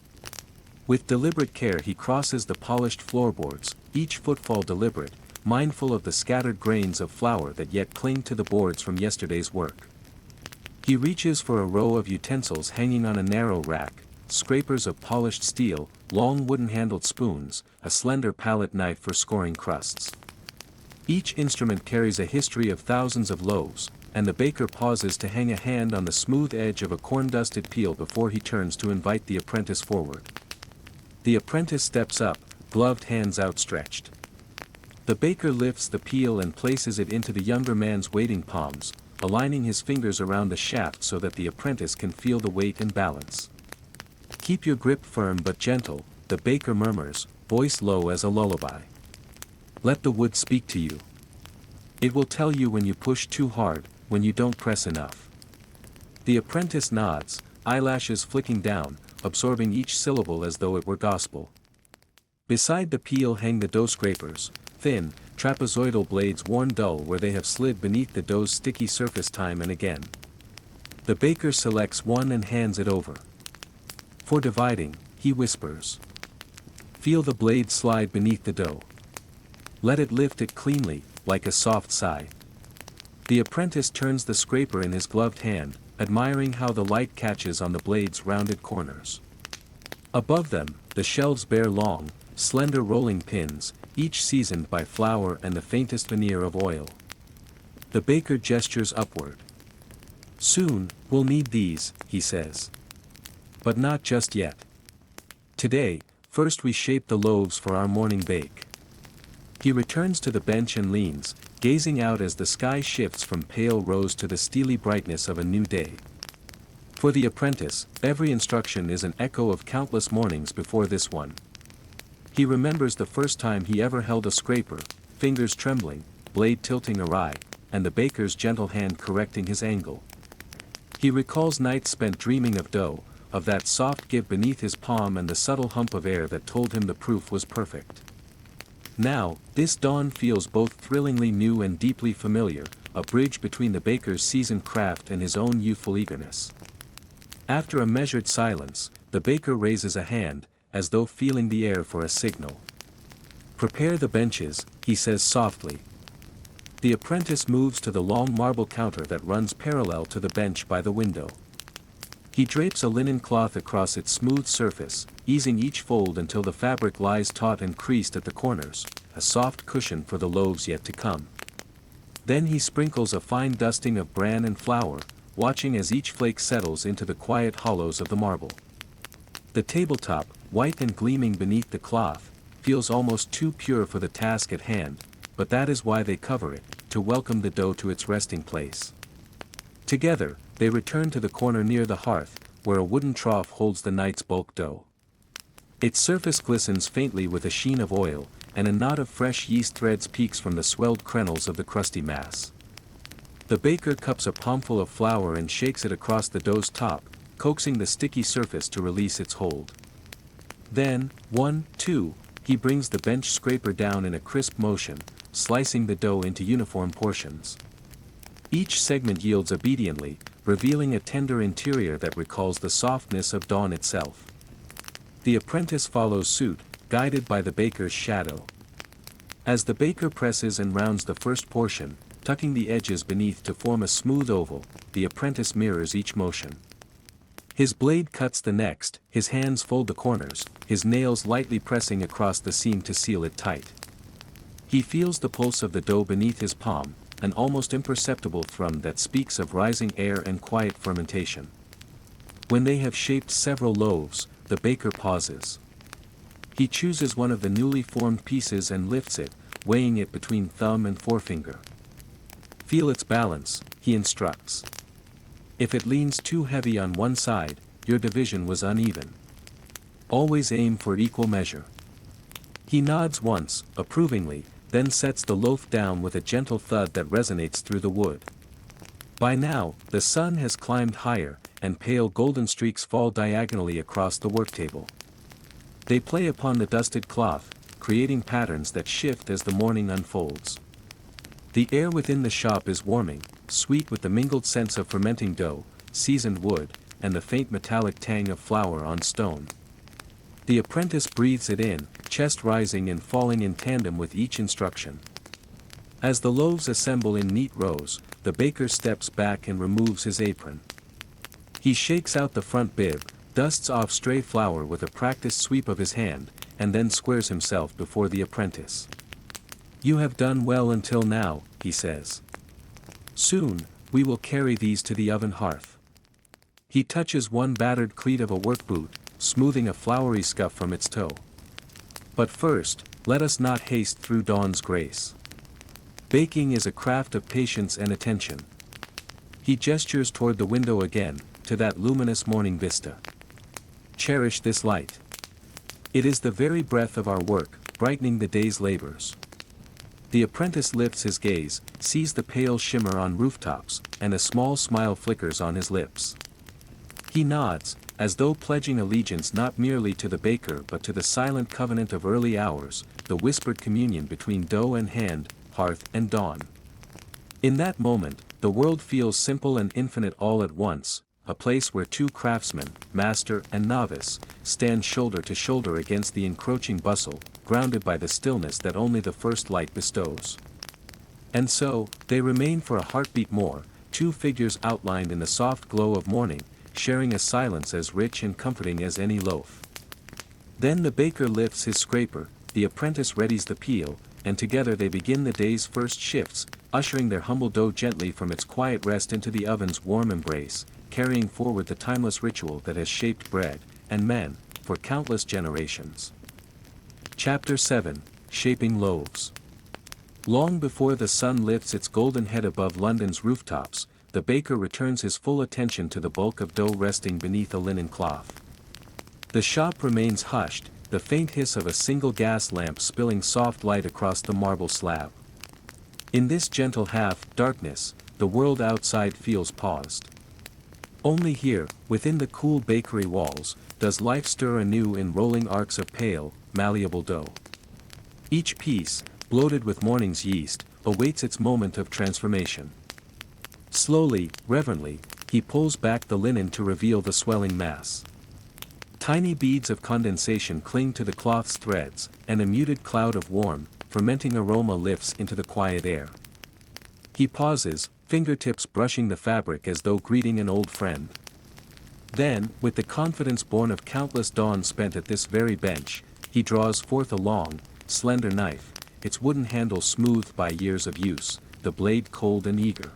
With deliberate care he crosses the polished floorboards, each footfall deliberate, mindful of the scattered grains of flour that yet cling to the boards from yesterday's work. He reaches for a row of utensils hanging on a narrow rack, scrapers of polished steel, long wooden-handled spoons, a slender palette knife for scoring crusts. Each instrument carries a history of thousands of loaves, and the baker pauses to hang a hand on the smooth edge of a corn-dusted peel before he turns to invite the apprentice forward. The apprentice steps up, gloved hands outstretched. The baker lifts the peel and places it into the younger man's waiting palms, aligning his fingers around the shaft so that the apprentice can feel the weight and balance. "Keep your grip firm but gentle," the baker murmurs, voice low as a lullaby. "Let the wood speak to you. It will tell you when you push too hard, when you don't press enough." The apprentice nods, eyelashes flicking down, absorbing each syllable as though it were gospel. Beside the peel hang the dough scrapers, thin, trapezoidal blades worn dull where they have slid beneath the dough's sticky surface time and again. The baker selects one and hands it over. For dividing, he whispers. Feel the blade slide beneath the dough. Let it lift it cleanly, like a soft sigh. The apprentice turns the scraper in his gloved hand, admiring how the light catches on the blade's rounded corners. Above them, the shelves bear long, slender rolling pins, each seasoned by flour and the faintest veneer of oil. The baker gestures upward. "Soon, we'll need these," he says. "But not just yet. Today, first we shape the loaves for our morning bake." He returns to the bench and leans, gazing out as the sky shifts from pale rose to the steely brightness of a new day. For the apprentice, every instruction is an echo of countless mornings before this one. He remembers the first time he ever held a scraper, fingers trembling, blade tilting awry, and the baker's gentle hand correcting his angle. He recalls nights spent dreaming of dough, of that soft give beneath his palm and the subtle hump of air that told him the proof was perfect. Now, this dawn feels both thrillingly new and deeply familiar, a bridge between the baker's seasoned craft and his own youthful eagerness. After a measured silence, the baker raises a hand, as though feeling the air for a signal. "Prepare the benches," he says softly. The apprentice moves to the long marble counter that runs parallel to the bench by the window. He drapes a linen cloth across its smooth surface, easing each fold until the fabric lies taut and creased at the corners, a soft cushion for the loaves yet to come. Then he sprinkles a fine dusting of bran and flour, watching as each flake settles into the quiet hollows of the marble. The tabletop, white and gleaming beneath the cloth, feels almost too pure for the task at hand, but that is why they cover it, to welcome the dough to its resting place. Together, they return to the corner near the hearth, where a wooden trough holds the night's bulk dough. Its surface glistens faintly with a sheen of oil, and a knot of fresh yeast threads peeks from the swelled kernels of the crusty mass. The baker cups a palmful of flour and shakes it across the dough's top, coaxing the sticky surface to release its hold. Then, 1, 2, he brings the bench scraper down in a crisp motion, slicing the dough into uniform portions. Each segment yields obediently, revealing a tender interior that recalls the softness of dawn itself. The apprentice follows suit, guided by the baker's shadow. As the baker presses and rounds the first portion, tucking the edges beneath to form a smooth oval, the apprentice mirrors each motion. His blade cuts the next, his hands fold the corners, his nails lightly pressing across the seam to seal it tight. He feels the pulse of the dough beneath his palm, an almost imperceptible thrum that speaks of rising air and quiet fermentation. When they have shaped several loaves, the baker pauses. He chooses one of the newly formed pieces and lifts it, weighing it between thumb and forefinger. Feel its balance, he instructs. If it leans too heavy on one side, your division was uneven. Always aim for equal measure. He nods once, approvingly, then sets the loaf down with a gentle thud that resonates through the wood. By now, the sun has climbed higher, and pale golden streaks fall diagonally across the worktable. They play upon the dusted cloth, creating patterns that shift as the morning unfolds. The air within the shop is warming, sweet with the mingled scents of fermenting dough, seasoned wood, and the faint metallic tang of flour on stone. The apprentice breathes it in, chest rising and falling in tandem with each instruction. As the loaves assemble in neat rows, the baker steps back and removes his apron. He shakes out the front bib, dusts off stray flour with a practiced sweep of his hand, and then squares himself before the apprentice. "You have done well until now," he says. "Soon, we will carry these to the oven hearth." He touches one battered cleat of a work boot, smoothing a floury scuff from its toe. "But first, let us not haste through dawn's grace. Baking is a craft of patience and attention." He gestures toward the window again, to that luminous morning vista. "Cherish this light. It is the very breath of our work, brightening the day's labors." The apprentice lifts his gaze, sees the pale shimmer on rooftops, and a small smile flickers on his lips. He nods, as though pledging allegiance not merely to the baker but to the silent covenant of early hours, the whispered communion between dough and hand, hearth and dawn. In that moment, the world feels simple and infinite all at once, a place where two craftsmen, master and novice, stand shoulder to shoulder against the encroaching bustle, grounded by the stillness that only the first light bestows. And so, they remain for a heartbeat more, two figures outlined in the soft glow of morning, sharing a silence as rich and comforting as any loaf. Then the baker lifts his scraper, the apprentice readies the peel, and together they begin the day's first shifts, ushering their humble dough gently from its quiet rest into the oven's warm embrace, carrying forward the timeless ritual that has shaped bread and men for countless generations. Chapter 7: Shaping Loaves. Long before the sun lifts its golden head above London's rooftops, the baker returns his full attention to the bulk of dough resting beneath a linen cloth. The shop remains hushed, the faint hiss of a single gas lamp spilling soft light across the marble slab. In this gentle half-darkness, the world outside feels paused. Only here, within the cool bakery walls, does life stir anew in rolling arcs of pale, malleable dough. Each piece, bloated with morning's yeast, awaits its moment of transformation. Slowly, reverently, he pulls back the linen to reveal the swelling mass. Tiny beads of condensation cling to the cloth's threads, and a muted cloud of warm, fermenting aroma lifts into the quiet air. He pauses, fingertips brushing the fabric as though greeting an old friend. Then, with the confidence born of countless dawns spent at this very bench, he draws forth a long, slender knife, its wooden handle smoothed by years of use, the blade cold and eager.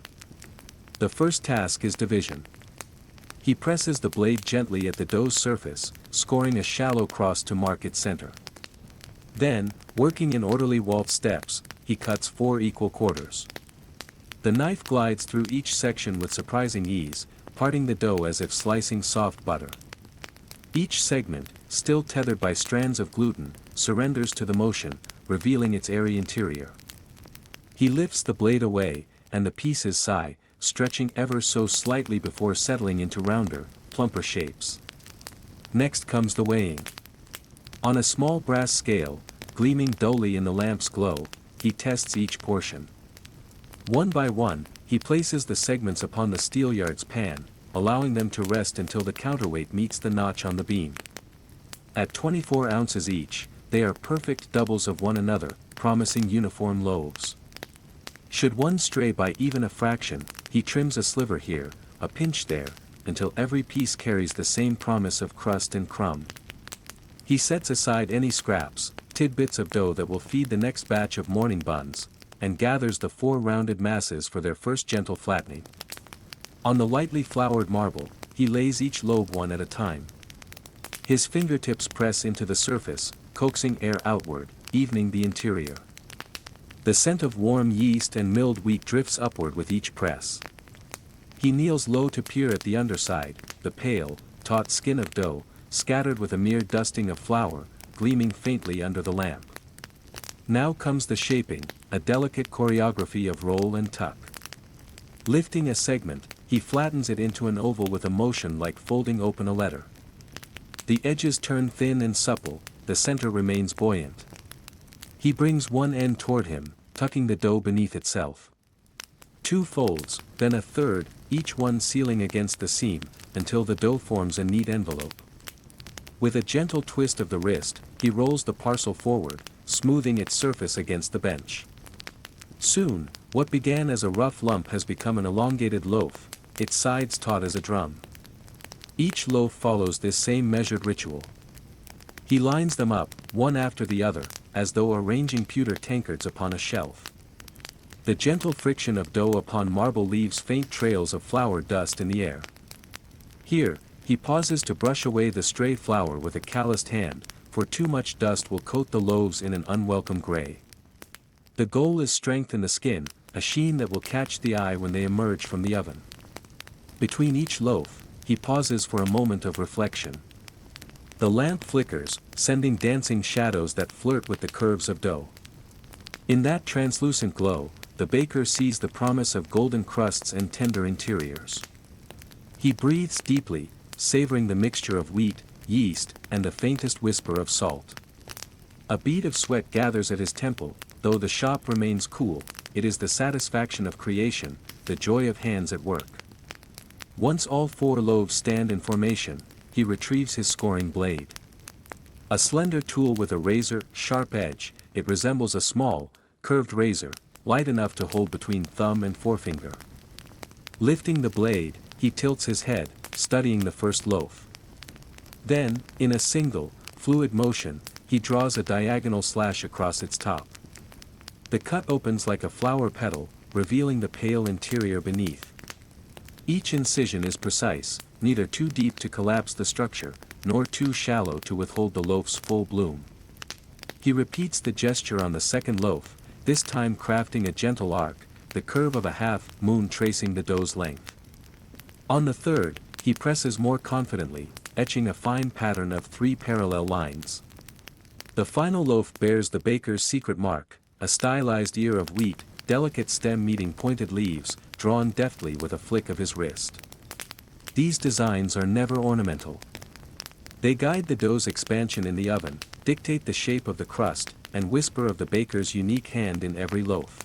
The first task is division. He presses the blade gently at the dough's surface, scoring a shallow cross to mark its center. Then, working in orderly waltz steps, he cuts 4 equal quarters. The knife glides through each section with surprising ease, parting the dough as if slicing soft butter. Each segment, still tethered by strands of gluten, surrenders to the motion, revealing its airy interior. He lifts the blade away, and the pieces sigh, stretching ever so slightly before settling into rounder, plumper shapes. Next comes the weighing. On a small brass scale, gleaming dully in the lamp's glow, he tests each portion. One by one, he places the segments upon the steelyard's pan, allowing them to rest until the counterweight meets the notch on the beam. At 24 ounces each, they are perfect doubles of one another, promising uniform loaves. Should one stray by even a fraction, he trims a sliver here, a pinch there, until every piece carries the same promise of crust and crumb. He sets aside any scraps, tidbits of dough that will feed the next batch of morning buns, and gathers the 4 rounded masses for their first gentle flattening. On the lightly floured marble, he lays each loaf one at a time. His fingertips press into the surface, coaxing air outward, evening the interior. The scent of warm yeast and milled wheat drifts upward with each press. He kneels low to peer at the underside, the pale, taut skin of dough, scattered with a mere dusting of flour, gleaming faintly under the lamp. Now comes the shaping, a delicate choreography of roll and tuck. Lifting a segment, he flattens it into an oval with a motion like folding open a letter. The edges turn thin and supple, the center remains buoyant. He brings one end toward him, tucking the dough beneath itself. 2 folds, then a third, each one sealing against the seam, until the dough forms a neat envelope. With a gentle twist of the wrist, he rolls the parcel forward, smoothing its surface against the bench. Soon, what began as a rough lump has become an elongated loaf, its sides taut as a drum. Each loaf follows this same measured ritual. He lines them up, one after the other, as though arranging pewter tankards upon a shelf. The gentle friction of dough upon marble leaves faint trails of flour dust in the air. Here, he pauses to brush away the stray flour with a calloused hand, for too much dust will coat the loaves in an unwelcome gray. The goal is strength in the skin, a sheen that will catch the eye when they emerge from the oven. Between each loaf, he pauses for a moment of reflection. The lamp flickers, sending dancing shadows that flirt with the curves of dough. In that translucent glow, the baker sees the promise of golden crusts and tender interiors. He breathes deeply, savoring the mixture of wheat, yeast, and the faintest whisper of salt. A bead of sweat gathers at his temple, though the shop remains cool, it is the satisfaction of creation, the joy of hands at work. Once all 4 loaves stand in formation, he retrieves his scoring blade. A slender tool with a razor-sharp edge, it resembles a small, curved razor, light enough to hold between thumb and forefinger. Lifting the blade, he tilts his head, studying the first loaf. Then, in a single, fluid motion, he draws a diagonal slash across its top. The cut opens like a flower petal, revealing the pale interior beneath. Each incision is precise, neither too deep to collapse the structure, nor too shallow to withhold the loaf's full bloom. He repeats the gesture on the second loaf, this time crafting a gentle arc, the curve of a half-moon tracing the dough's length. On the third, he presses more confidently, etching a fine pattern of 3 parallel lines. The final loaf bears the baker's secret mark, a stylized ear of wheat, delicate stem meeting pointed leaves, drawn deftly with a flick of his wrist. These designs are never ornamental. They guide the dough's expansion in the oven, dictate the shape of the crust, and whisper of the baker's unique hand in every loaf.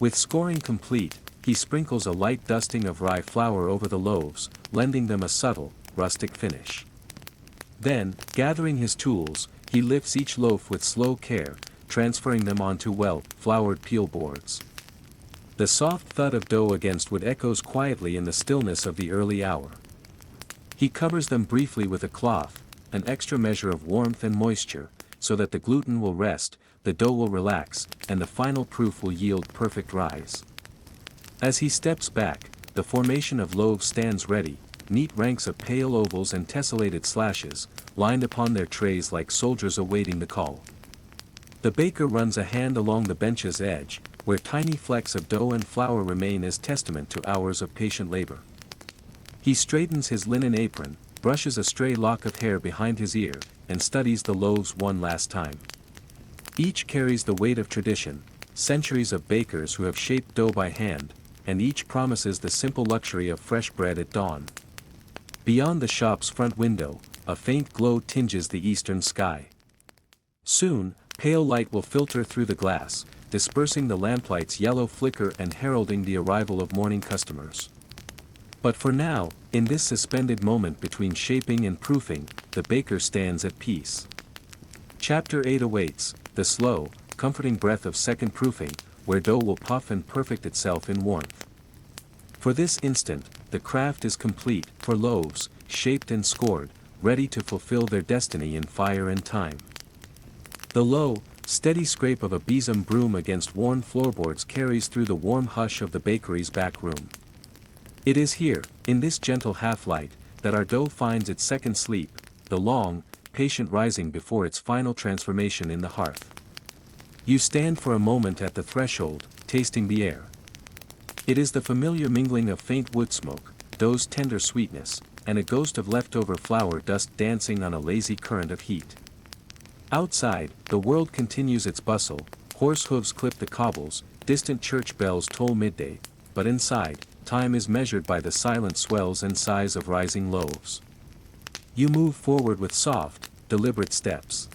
With scoring complete, he sprinkles a light dusting of rye flour over the loaves, lending them a subtle, rustic finish. Then, gathering his tools, he lifts each loaf with slow care, transferring them onto well-floured peel boards. The soft thud of dough against wood echoes quietly in the stillness of the early hour. He covers them briefly with a cloth, an extra measure of warmth and moisture, so that the gluten will rest, the dough will relax, and the final proof will yield perfect rise. As he steps back, the formation of loaves stands ready, neat ranks of pale ovals and tessellated slashes, lined upon their trays like soldiers awaiting the call. The baker runs a hand along the bench's edge, where tiny flecks of dough and flour remain as testament to hours of patient labor. He straightens his linen apron, brushes a stray lock of hair behind his ear, and studies the loaves one last time. Each carries the weight of tradition, centuries of bakers who have shaped dough by hand, and each promises the simple luxury of fresh bread at dawn. Beyond the shop's front window, a faint glow tinges the eastern sky. Soon, pale light will filter through the glass, dispersing the lamplight's yellow flicker and heralding the arrival of morning customers. But for now, in this suspended moment between shaping and proofing, the baker stands at peace. Chapter 8 awaits, the slow, comforting breath of second proofing, where dough will puff and perfect itself in warmth. For this instant, the craft is complete, for loaves, shaped and scored, ready to fulfill their destiny in fire and time. The low, steady scrape of a besom broom against worn floorboards carries through the warm hush of the bakery's back room. It is here, in this gentle half-light, that our dough finds its second sleep, the long, patient rising before its final transformation in the hearth. You stand for a moment at the threshold, tasting the air. It is the familiar mingling of faint wood smoke, dough's tender sweetness, and a ghost of leftover flour dust dancing on a lazy current of heat. Outside, the world continues its bustle, horse hooves clip the cobbles, distant church bells toll midday, but inside, time is measured by the silent swells and sighs of rising loaves. You move forward with soft, deliberate steps.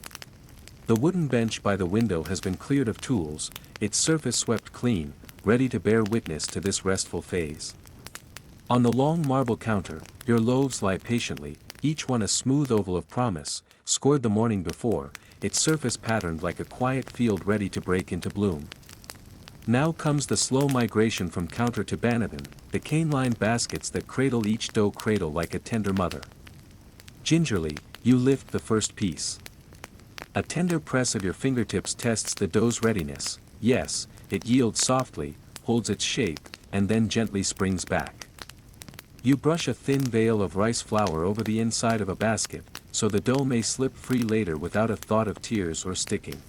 The wooden bench by the window has been cleared of tools, its surface swept clean, ready to bear witness to this restful phase. On the long marble counter, your loaves lie patiently, each one a smooth oval of promise, scored the morning before, its surface patterned like a quiet field ready to break into bloom. Now comes the slow migration from counter to banneton, the cane-lined baskets that cradle each dough cradle like a tender mother. Gingerly, you lift the first piece. A tender press of your fingertips tests the dough's readiness. Yes, it yields softly, holds its shape, and then gently springs back. You brush a thin veil of rice flour over the inside of a basket, so the dough may slip free later without a thought of tears or sticking.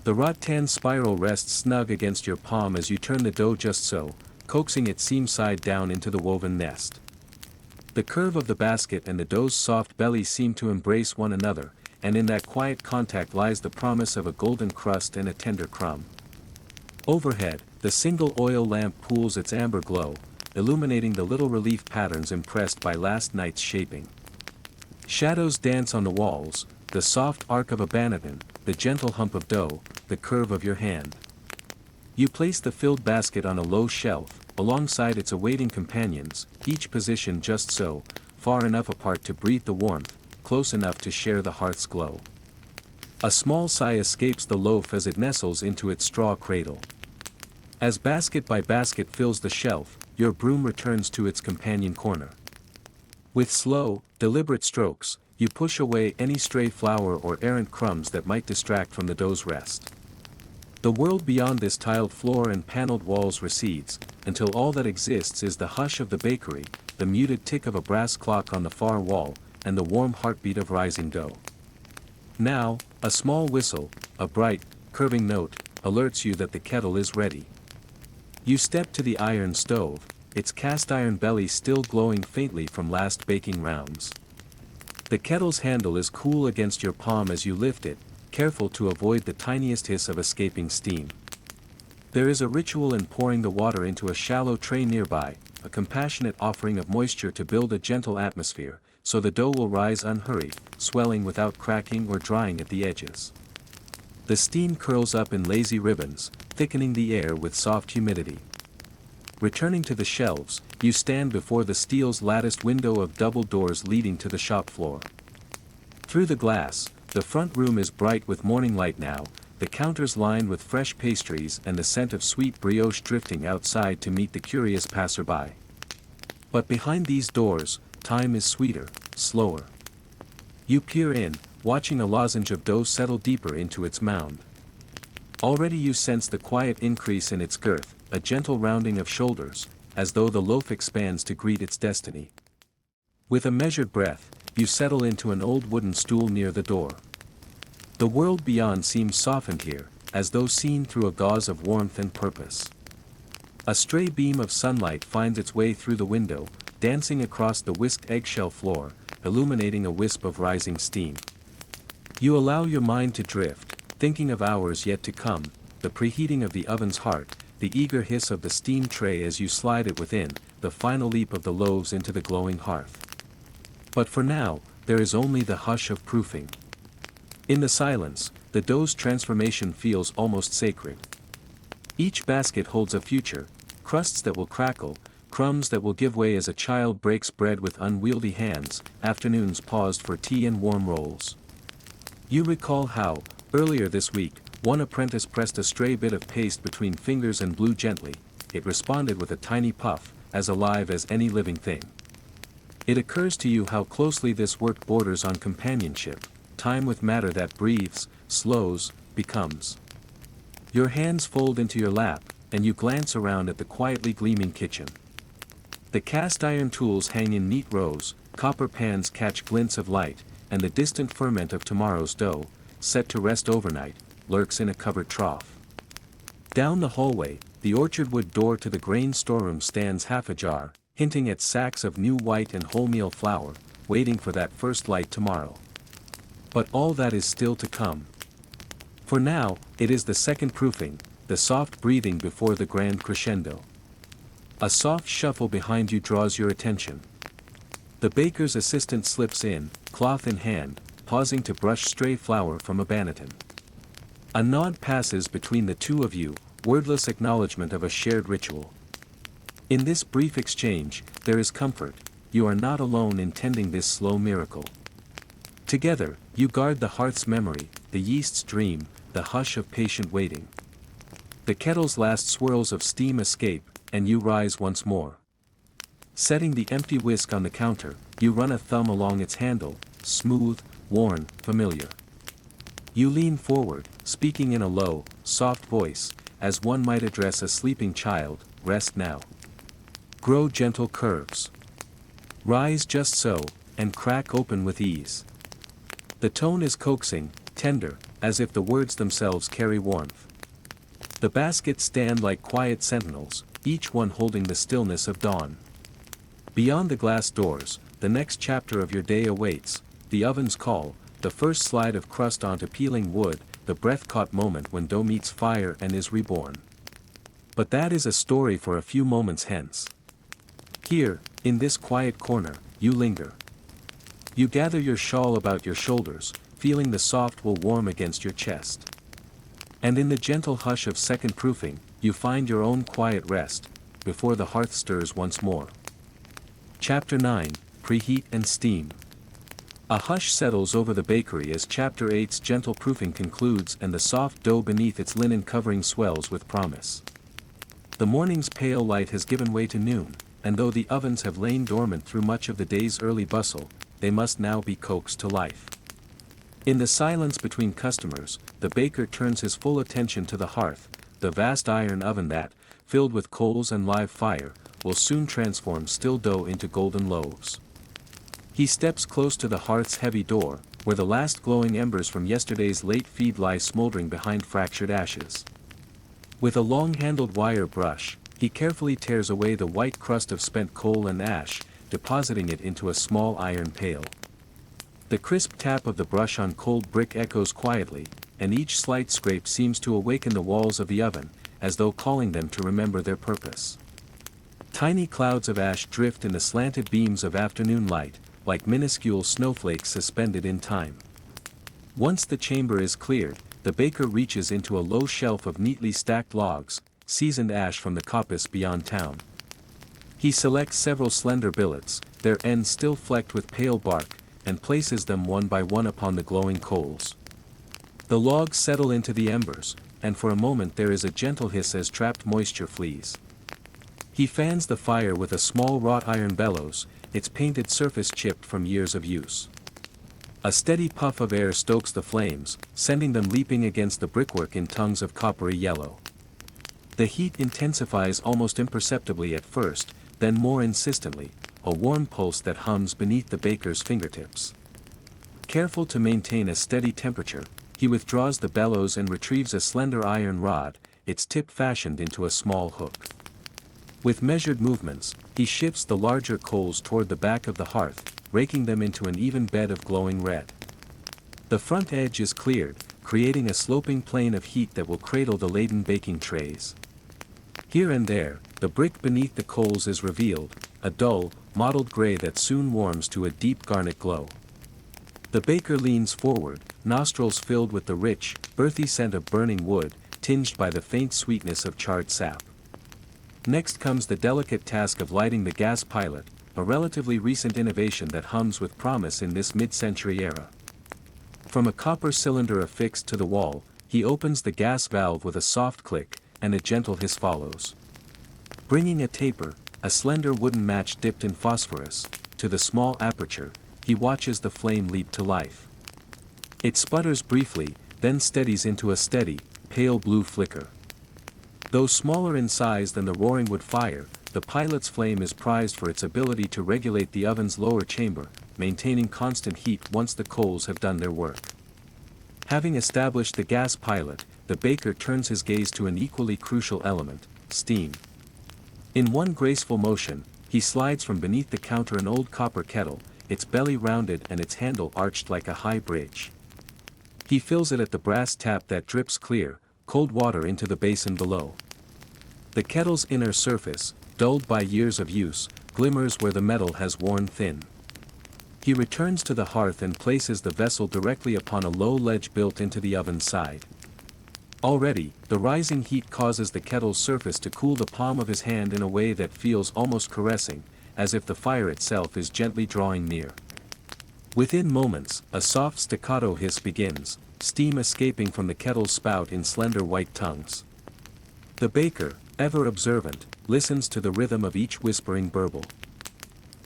The rattan spiral rests snug against your palm as you turn the dough just so, coaxing it seam side down into the woven nest. The curve of the basket and the dough's soft belly seem to embrace one another, and in that quiet contact lies the promise of a golden crust and a tender crumb. Overhead, the single oil lamp pools its amber glow, illuminating the little relief patterns impressed by last night's shaping. Shadows dance on the walls, the soft arc of a banneton, the gentle hump of dough, the curve of your hand. You place the filled basket on a low shelf, alongside its awaiting companions, each positioned just so, far enough apart to breathe the warmth, close enough to share the hearth's glow. A small sigh escapes the loaf as it nestles into its straw cradle. As basket by basket fills the shelf, your broom returns to its companion corner. With slow, deliberate strokes, you push away any stray flour or errant crumbs that might distract from the dough's rest. The world beyond this tiled floor and paneled walls recedes, until all that exists is the hush of the bakery, the muted tick of a brass clock on the far wall, and the warm heartbeat of rising dough. Now, a small whistle, a bright, curving note, alerts you that the kettle is ready. You step to the iron stove, its cast iron belly still glowing faintly from last baking rounds. The kettle's handle is cool against your palm as you lift it, careful to avoid the tiniest hiss of escaping steam. There is a ritual in pouring the water into a shallow tray nearby, a compassionate offering of moisture to build a gentle atmosphere, so the dough will rise unhurried, swelling without cracking or drying at the edges. The steam curls up in lazy ribbons, thickening the air with soft humidity. Returning to the shelves, you stand before the steel's latticed window of double doors leading to the shop floor. Through the glass, the front room is bright with morning light now, the counters lined with fresh pastries and the scent of sweet brioche drifting outside to meet the curious passerby. But behind these doors, time is sweeter, slower. You peer in, watching a lozenge of dough settle deeper into its mound. Already you sense the quiet increase in its girth, a gentle rounding of shoulders, as though the loaf expands to greet its destiny. With a measured breath, you settle into an old wooden stool near the door. The world beyond seems softened here, as though seen through a gauze of warmth and purpose. A stray beam of sunlight finds its way through the window, dancing across the whisked eggshell floor, illuminating a wisp of rising steam. You allow your mind to drift, thinking of hours yet to come, the preheating of the oven's heart, the eager hiss of the steam tray as you slide it within, the final leap of the loaves into the glowing hearth. But for now, there is only the hush of proofing. In the silence, the dough's transformation feels almost sacred. Each basket holds a future, crusts that will crackle, crumbs that will give way as a child breaks bread with unwieldy hands, afternoons paused for tea and warm rolls. You recall how, earlier this week, one apprentice pressed a stray bit of paste between fingers and blew gently. It responded with a tiny puff, as alive as any living thing. It occurs to you how closely this work borders on companionship, time with matter that breathes, slows, becomes. Your hands fold into your lap, and you glance around at the quietly gleaming kitchen. The cast iron tools hang in neat rows, copper pans catch glints of light, and the distant ferment of tomorrow's dough, set to rest overnight, lurks in a cupboard trough. Down the hallway, the orchardwood door to the grain storeroom stands half ajar, hinting at sacks of new white and wholemeal flour, waiting for that first light tomorrow. But all that is still to come. For now, it is the second proofing, the soft breathing before the grand crescendo. A soft shuffle behind you draws your attention. The baker's assistant slips in, cloth in hand, pausing to brush stray flour from a banneton. A nod passes between the two of you, wordless acknowledgement of a shared ritual. In this brief exchange, there is comfort. You are not alone in tending this slow miracle. Together, you guard the hearth's memory, the yeast's dream, the hush of patient waiting. The kettle's last swirls of steam escape, and you rise once more. Setting the empty whisk on the counter, you run a thumb along its handle, smooth, worn, familiar. You lean forward, speaking in a low, soft voice, as one might address a sleeping child, rest now. Grow gentle curves. Rise just so, and crack open with ease. The tone is coaxing, tender, as if the words themselves carry warmth. The baskets stand like quiet sentinels, each one holding the stillness of dawn. Beyond the glass doors, the next chapter of your day awaits, the oven's call, the first slide of crust onto peeling wood, the breath-caught moment when dough meets fire and is reborn. But that is a story for a few moments hence. Here, in this quiet corner, you linger. You gather your shawl about your shoulders, feeling the soft wool warm against your chest. And in the gentle hush of second proofing, you find your own quiet rest, before the hearth stirs once more. Chapter 9, Preheat and Steam. A hush settles over the bakery as Chapter 8's gentle proofing concludes and the soft dough beneath its linen covering swells with promise. The morning's pale light has given way to noon, and though the ovens have lain dormant through much of the day's early bustle, they must now be coaxed to life. In the silence between customers, the baker turns his full attention to the hearth, the vast iron oven that, filled with coals and live fire, will soon transform still dough into golden loaves. He steps close to the hearth's heavy door, where the last glowing embers from yesterday's late feed lie smoldering behind fractured ashes. With a long-handled wire brush, he carefully tears away the white crust of spent coal and ash, depositing it into a small iron pail. The crisp tap of the brush on cold brick echoes quietly, and each slight scrape seems to awaken the walls of the oven, as though calling them to remember their purpose. Tiny clouds of ash drift in the slanted beams of afternoon light, like minuscule snowflakes suspended in time. Once the chamber is cleared, the baker reaches into a low shelf of neatly stacked logs, seasoned ash from the coppice beyond town. He selects several slender billets, their ends still flecked with pale bark, and places them one by one upon the glowing coals. The logs settle into the embers, and for a moment there is a gentle hiss as trapped moisture flees. He fans the fire with a small wrought iron bellows, its painted surface chipped from years of use. A steady puff of air stokes the flames, sending them leaping against the brickwork in tongues of coppery yellow. The heat intensifies almost imperceptibly at first, then more insistently, a warm pulse that hums beneath the baker's fingertips. Careful to maintain a steady temperature, he withdraws the bellows and retrieves a slender iron rod, its tip fashioned into a small hook. With measured movements, he shifts the larger coals toward the back of the hearth, raking them into an even bed of glowing red. The front edge is cleared, creating a sloping plane of heat that will cradle the laden baking trays. Here and there, the brick beneath the coals is revealed, a dull, mottled gray that soon warms to a deep garnet glow. The baker leans forward, nostrils filled with the rich, earthy scent of burning wood, tinged by the faint sweetness of charred sap. Next comes the delicate task of lighting the gas pilot, a relatively recent innovation that hums with promise in this mid-century era. From a copper cylinder affixed to the wall, he opens the gas valve with a soft click, and a gentle hiss follows. Bringing a taper, a slender wooden match dipped in phosphorus, to the small aperture, he watches the flame leap to life. It sputters briefly, then steadies into a steady, pale blue flicker. Though smaller in size than the roaring wood fire, the pilot's flame is prized for its ability to regulate the oven's lower chamber, maintaining constant heat once the coals have done their work. Having established the gas pilot, the baker turns his gaze to an equally crucial element, steam. In one graceful motion, he slides from beneath the counter an old copper kettle, its belly rounded and its handle arched like a high bridge. He fills it at the brass tap that drips clear, cold water into the basin below. The kettle's inner surface, dulled by years of use, glimmers where the metal has worn thin. He returns to the hearth and places the vessel directly upon a low ledge built into the oven's side. Already, the rising heat causes the kettle's surface to cool the palm of his hand in a way that feels almost caressing, as if the fire itself is gently drawing near. Within moments, a soft staccato hiss begins, steam escaping from the kettle's spout in slender white tongues. The baker, ever observant, listens to the rhythm of each whispering burble.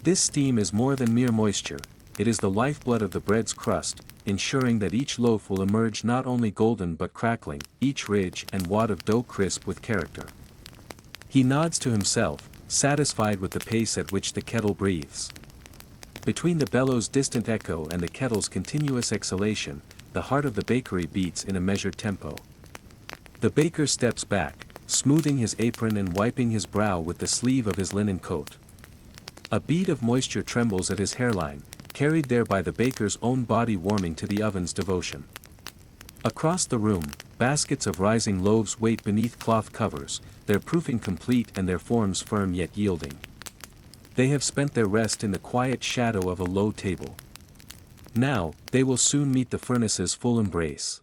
This steam is more than mere moisture, it is the lifeblood of the bread's crust, ensuring that each loaf will emerge not only golden but crackling, each ridge and wad of dough crisp with character. He nods to himself, satisfied with the pace at which the kettle breathes. Between the bellow's distant echo and the kettle's continuous exhalation, the heart of the bakery beats in a measured tempo. The baker steps back, smoothing his apron and wiping his brow with the sleeve of his linen coat. A bead of moisture trembles at his hairline, carried there by the baker's own body warming to the oven's devotion. Across the room, baskets of rising loaves wait beneath cloth covers, their proofing complete and their forms firm yet yielding. They have spent their rest in the quiet shadow of a low table. Now, they will soon meet the furnace's full embrace.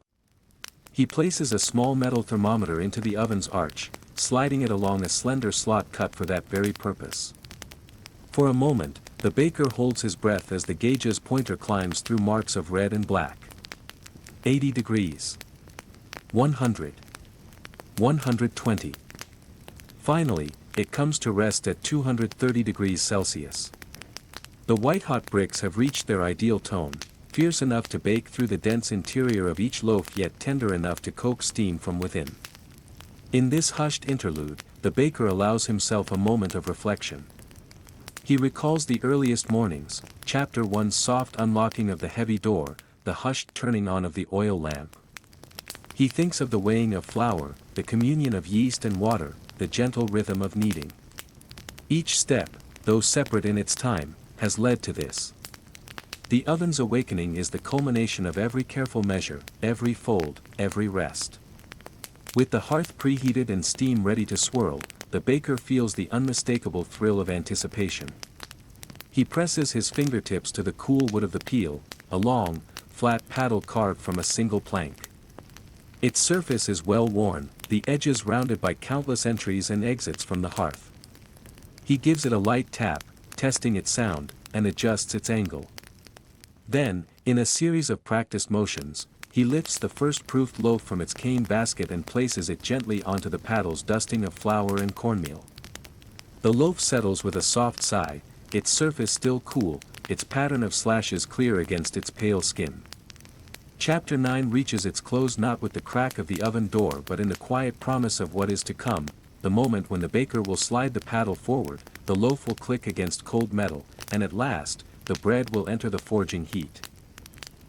He places a small metal thermometer into the oven's arch, sliding it along a slender slot cut for that very purpose. For a moment, the baker holds his breath as the gauge's pointer climbs through marks of red and black. 80 degrees. 100. 120. Finally, it comes to rest at 230 degrees Celsius. The white-hot bricks have reached their ideal tone, fierce enough to bake through the dense interior of each loaf yet tender enough to coax steam from within. In this hushed interlude, the baker allows himself a moment of reflection. He recalls the earliest mornings, Chapter 1's soft unlocking of the heavy door, the hushed turning on of the oil lamp. He thinks of the weighing of flour, the communion of yeast and water, the gentle rhythm of kneading. Each step, though separate in its time, has led to this. The oven's awakening is the culmination of every careful measure, every fold, every rest. With the hearth preheated and steam ready to swirl, the baker feels the unmistakable thrill of anticipation. He presses his fingertips to the cool wood of the peel, a long, flat paddle carved from a single plank. Its surface is well worn, the edges rounded by countless entries and exits from the hearth. He gives it a light tap, testing its sound, and adjusts its angle. Then, in a series of practiced motions, He lifts the first proofed loaf from its cane basket and places it gently onto the paddle's dusting of flour and cornmeal. The loaf settles with a soft sigh, its surface still cool, its pattern of slashes clear against its pale skin. Chapter 9 reaches its close not with the crack of the oven door but in the quiet promise of what is to come, the moment when the baker will slide the paddle forward, the loaf will click against cold metal, and at last, the bread will enter the forging heat.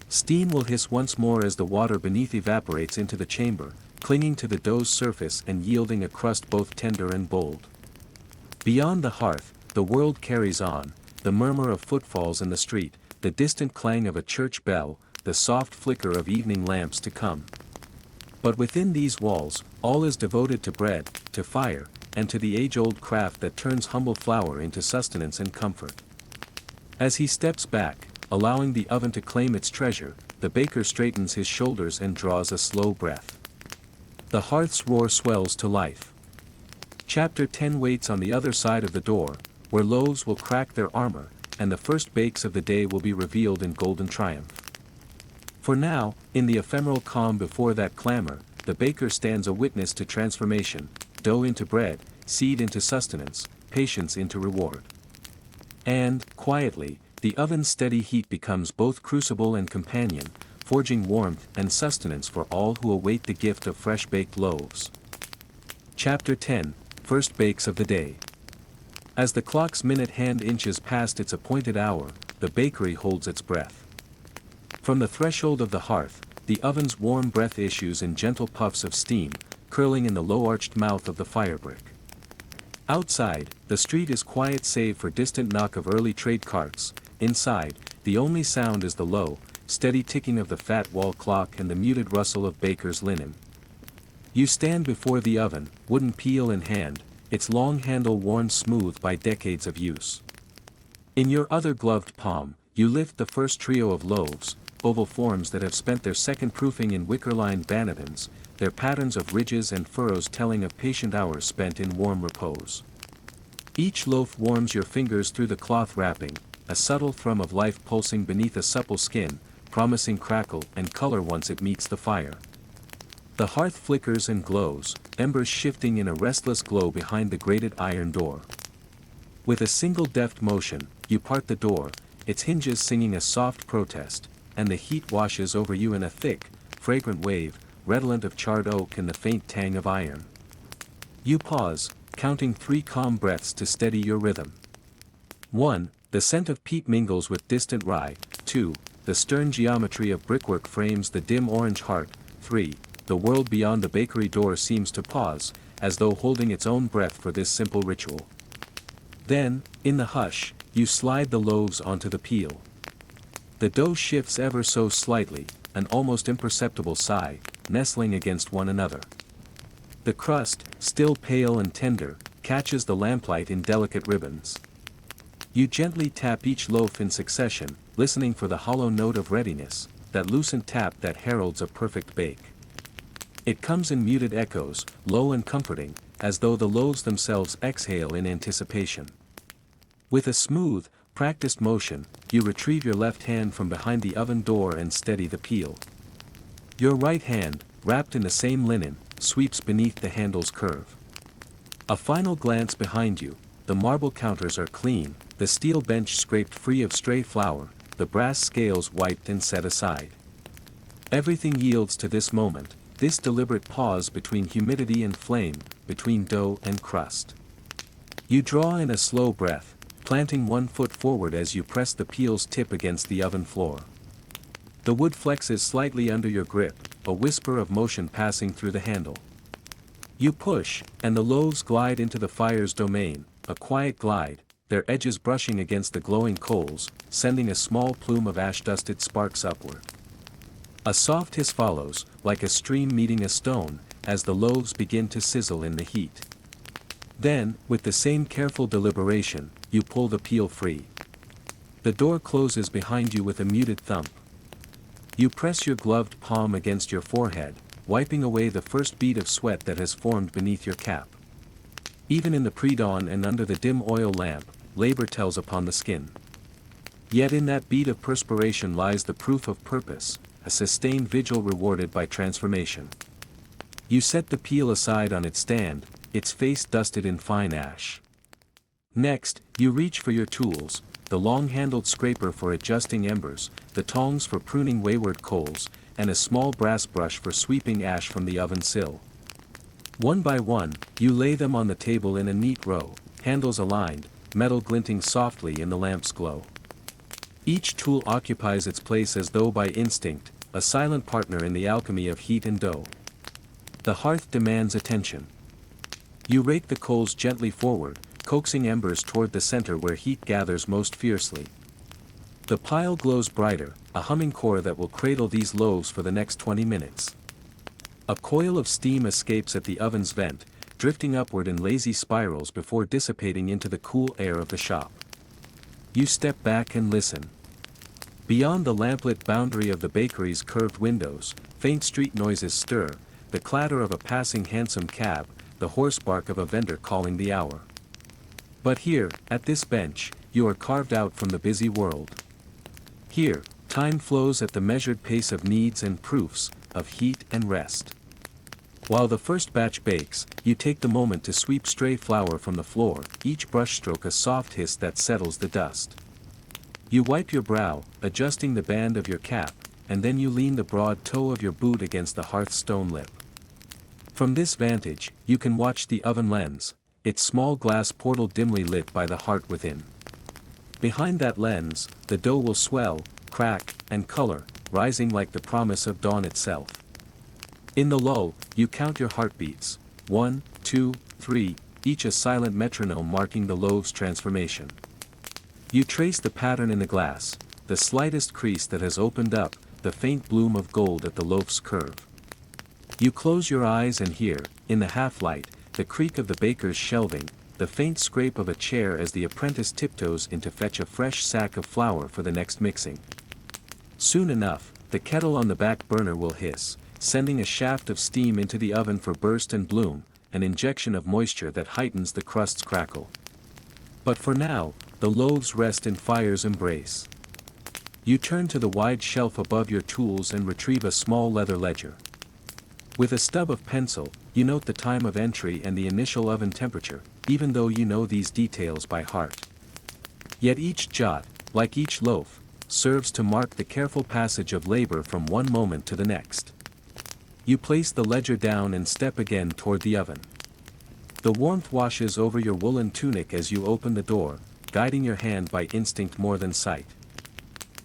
Steam will hiss once more as the water beneath evaporates into the chamber, clinging to the dough's surface and yielding a crust both tender and bold. Beyond the hearth, the world carries on, the murmur of footfalls in the street, the distant clang of a church bell, the soft flicker of evening lamps to come. But within these walls, all is devoted to bread, to fire, and to the age-old craft that turns humble flour into sustenance and comfort. As he steps back, allowing the oven to claim its treasure, the baker straightens his shoulders and draws a slow breath. The hearth's roar swells to life. Chapter 10 waits on the other side of the door, where loaves will crack their armor, and the first bakes of the day will be revealed in golden triumph. For now, in the ephemeral calm before that clamor, the baker stands a witness to transformation, dough into bread, seed into sustenance, patience into reward. And, quietly, the oven's steady heat becomes both crucible and companion, forging warmth and sustenance for all who await the gift of fresh-baked loaves. Chapter 10, First Bakes of the Day. As the clock's minute hand inches past its appointed hour, the bakery holds its breath. From the threshold of the hearth, the oven's warm breath issues in gentle puffs of steam, curling in the low-arched mouth of the firebrick. Outside, the street is quiet save for distant knock of early trade carts. Inside, the only sound is the low, steady ticking of the fat wall clock and the muted rustle of baker's linen. You stand before the oven, wooden peel in hand, its long handle worn smooth by decades of use. In your other gloved palm, you lift the first trio of loaves, oval forms that have spent their second proofing in wicker-lined bannettons, their patterns of ridges and furrows telling of patient hours spent in warm repose. Each loaf warms your fingers through the cloth wrapping, a subtle thrum of life pulsing beneath a supple skin, promising crackle and color once it meets the fire. The hearth flickers and glows, embers shifting in a restless glow behind the grated iron door. With a single deft motion, you part the door, its hinges singing a soft protest, and the heat washes over you in a thick, fragrant wave, redolent of charred oak and the faint tang of iron. You pause, counting 3 calm breaths to steady your rhythm. 1. The scent of peat mingles with distant rye. 2. The stern geometry of brickwork frames the dim orange heart. 3. The world beyond the bakery door seems to pause, as though holding its own breath for this simple ritual. Then, in the hush, you slide the loaves onto the peel. The dough shifts ever so slightly, an almost imperceptible sigh, nestling against one another. The crust, still pale and tender, catches the lamplight in delicate ribbons. You gently tap each loaf in succession, listening for the hollow note of readiness, that lucent tap that heralds a perfect bake. It comes in muted echoes, low and comforting, as though the loaves themselves exhale in anticipation. With a smooth, practiced motion, you retrieve your left hand from behind the oven door and steady the peel. Your right hand, wrapped in the same linen, sweeps beneath the handle's curve. A final glance behind you, the marble counters are clean, the steel bench scraped free of stray flour, the brass scales wiped and set aside. Everything yields to this moment, this deliberate pause between humidity and flame, between dough and crust. You draw in a slow breath, planting one foot forward as you press the peel's tip against the oven floor. The wood flexes slightly under your grip, a whisper of motion passing through the handle. You push, and the loaves glide into the fire's domain, a quiet glide, their edges brushing against the glowing coals, sending a small plume of ash-dusted sparks upward. A soft hiss follows, like a stream meeting a stone, as the loaves begin to sizzle in the heat. Then, with the same careful deliberation, you pull the peel free. The door closes behind you with a muted thump. You press your gloved palm against your forehead, wiping away the first bead of sweat that has formed beneath your cap. Even in the pre-dawn and under the dim oil lamp, labor tells upon the skin. Yet in that bead of perspiration lies the proof of purpose, a sustained vigil rewarded by transformation. You set the peel aside on its stand, its face dusted in fine ash. Next, you reach for your tools, the long-handled scraper for adjusting embers, the tongs for pruning wayward coals, and a small brass brush for sweeping ash from the oven sill. One by one, you lay them on the table in a neat row, handles aligned, metal glinting softly in the lamp's glow. Each tool occupies its place as though by instinct, a silent partner in the alchemy of heat and dough. The hearth demands attention. You rake the coals gently forward, coaxing embers toward the center where heat gathers most fiercely. The pile glows brighter, a humming core that will cradle these loaves for the next 20 minutes. A coil of steam escapes at the oven's vent, drifting upward in lazy spirals before dissipating into the cool air of the shop. You step back and listen. Beyond the lamplit boundary of the bakery's curved windows, faint street noises stir, the clatter of a passing hansom cab, the hoarse bark of a vendor calling the hour. But here, at this bench, you are carved out from the busy world. Here, time flows at the measured pace of needs and proofs, of heat and rest. While the first batch bakes, you take the moment to sweep stray flour from the floor, each brushstroke a soft hiss that settles the dust. You wipe your brow, adjusting the band of your cap, and then you lean the broad toe of your boot against the hearth's stone lip. From this vantage, you can watch the oven lens, its small glass portal dimly lit by the heart within. Behind that lens, the dough will swell, crack, and color, rising like the promise of dawn itself. In the lull, you count your heartbeats, 1, 2, 3, each a silent metronome marking the loave's transformation. You trace the pattern in the glass, the slightest crease that has opened up, the faint bloom of gold at the loaf's curve. You close your eyes and hear, in the half-light, the creak of the baker's shelving, the faint scrape of a chair as the apprentice tiptoes in to fetch a fresh sack of flour for the next mixing. Soon enough, the kettle on the back burner will hiss, sending a shaft of steam into the oven for burst and bloom, an injection of moisture that heightens the crust's crackle. But for now, the loaves rest in fire's embrace. You turn to the wide shelf above your tools and retrieve a small leather ledger. With a stub of pencil, you note the time of entry and the initial oven temperature, even though you know these details by heart. Yet each jot, like each loaf, serves to mark the careful passage of labor from one moment to the next. You place the ledger down and step again toward the oven. The warmth washes over your woolen tunic as you open the door, guiding your hand by instinct more than sight.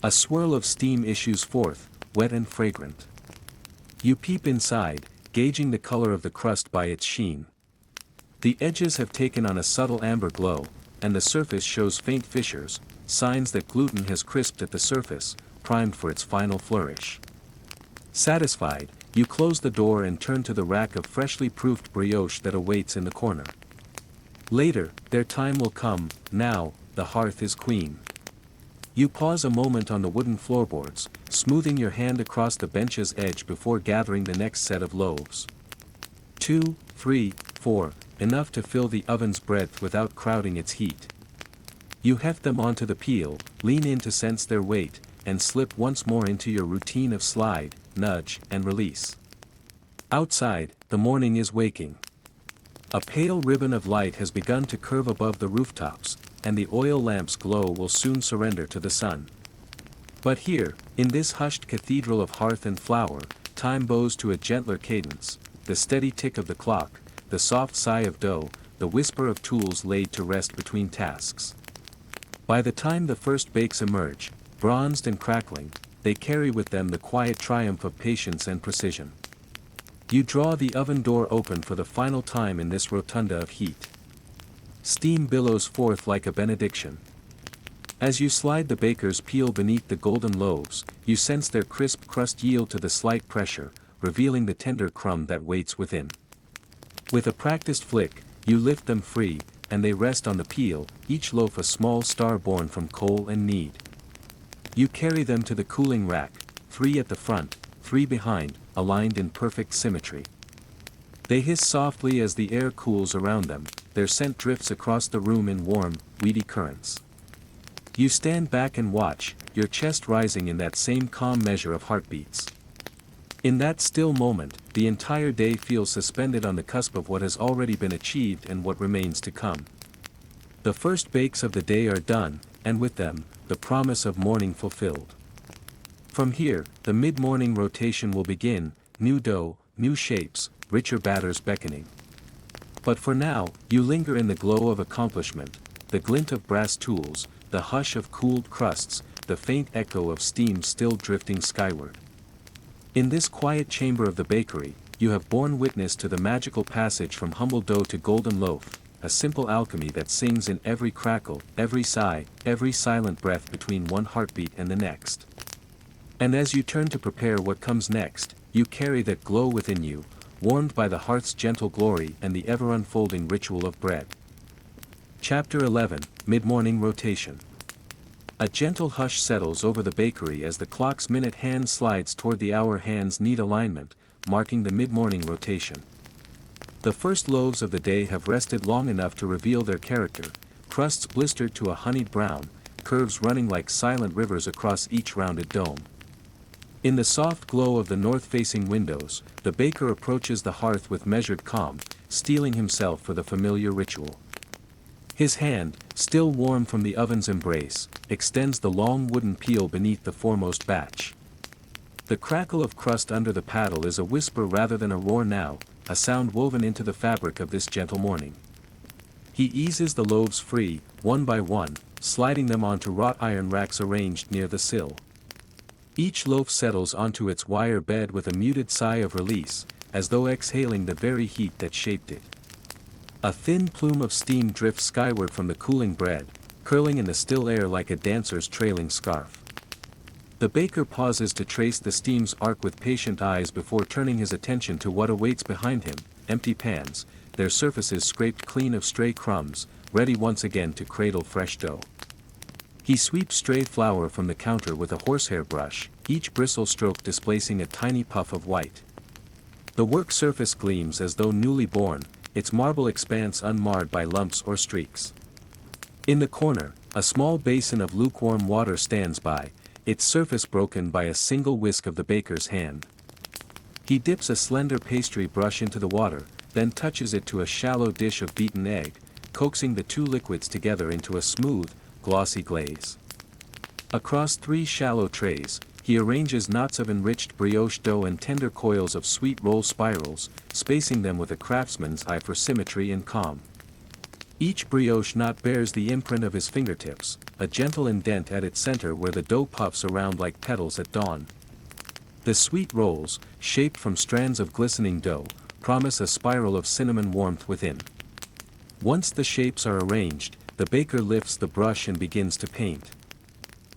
A swirl of steam issues forth, wet and fragrant. You peep inside, gauging the color of the crust by its sheen. The edges have taken on a subtle amber glow, and the surface shows faint fissures, signs that gluten has crisped at the surface, primed for its final flourish. Satisfied, you close the door and turn to the rack of freshly proofed brioche that awaits in the corner. Later, their time will come, now, the hearth is queen. You pause a moment on the wooden floorboards, smoothing your hand across the bench's edge before gathering the next set of loaves. 2, 3, 4, enough to fill the oven's breadth without crowding its heat. You heft them onto the peel, lean in to sense their weight, and slip once more into your routine of slide, nudge, and release. Outside, the morning is waking. A pale ribbon of light has begun to curve above the rooftops, and the oil lamp's glow will soon surrender to the sun. But here, in this hushed cathedral of hearth and flour, time bows to a gentler cadence, the steady tick of the clock, the soft sigh of dough, the whisper of tools laid to rest between tasks. By the time the first bakes emerge, bronzed and crackling, they carry with them the quiet triumph of patience and precision. You draw the oven door open for the final time in this rotunda of heat. Steam billows forth like a benediction. As you slide the baker's peel beneath the golden loaves, you sense their crisp crust yield to the slight pressure, revealing the tender crumb that waits within. With a practiced flick, you lift them free, and they rest on the peel, each loaf a small star born from coal and knead. You carry them to the cooling rack, 3 at the front, 3 behind, aligned in perfect symmetry. They hiss softly as the air cools around them, their scent drifts across the room in warm, weedy currents. You stand back and watch, your chest rising in that same calm measure of heartbeats. In that still moment, the entire day feels suspended on the cusp of what has already been achieved and what remains to come. The first bakes of the day are done, and with them, the promise of morning fulfilled. From here, the mid-morning rotation will begin, new dough, new shapes, richer batters beckoning. But for now, you linger in the glow of accomplishment, the glint of brass tools, the hush of cooled crusts, the faint echo of steam still drifting skyward. In this quiet chamber of the bakery, you have borne witness to the magical passage from humble dough to golden loaf, a simple alchemy that sings in every crackle, every sigh, every silent breath between one heartbeat and the next. And as you turn to prepare what comes next, you carry that glow within you, warmed by the hearth's gentle glory and the ever-unfolding ritual of bread. Chapter 11, Mid-Morning Rotation. A gentle hush settles over the bakery as the clock's minute hand slides toward the hour hand's neat alignment, marking the mid-morning rotation. The first loaves of the day have rested long enough to reveal their character, crusts blistered to a honeyed brown, curves running like silent rivers across each rounded dome. In the soft glow of the north-facing windows, the baker approaches the hearth with measured calm, steeling himself for the familiar ritual. His hand, still warm from the oven's embrace, extends the long wooden peel beneath the foremost batch. The crackle of crust under the paddle is a whisper rather than a roar now, a sound woven into the fabric of this gentle morning. He eases the loaves free, one by one, sliding them onto wrought iron racks arranged near the sill. Each loaf settles onto its wire bed with a muted sigh of release, as though exhaling the very heat that shaped it. A thin plume of steam drifts skyward from the cooling bread, curling in the still air like a dancer's trailing scarf. The baker pauses to trace the steam's arc with patient eyes before turning his attention to what awaits behind him, empty pans, their surfaces scraped clean of stray crumbs, ready once again to cradle fresh dough. He sweeps stray flour from the counter with a horsehair brush, each bristle stroke displacing a tiny puff of white. The work surface gleams as though newly born, its marble expanse unmarred by lumps or streaks. In the corner, a small basin of lukewarm water stands by, its surface broken by a single whisk of the baker's hand. He dips a slender pastry brush into the water, then touches it to a shallow dish of beaten egg, coaxing the two liquids together into a smooth, glossy glaze. Across 3 shallow trays, he arranges knots of enriched brioche dough and tender coils of sweet roll spirals, spacing them with a craftsman's eye for symmetry and calm. Each brioche knot bears the imprint of his fingertips, a gentle indent at its center where the dough puffs around like petals at dawn. The sweet rolls, shaped from strands of glistening dough, promise a spiral of cinnamon warmth within. Once the shapes are arranged, the baker lifts the brush and begins to paint.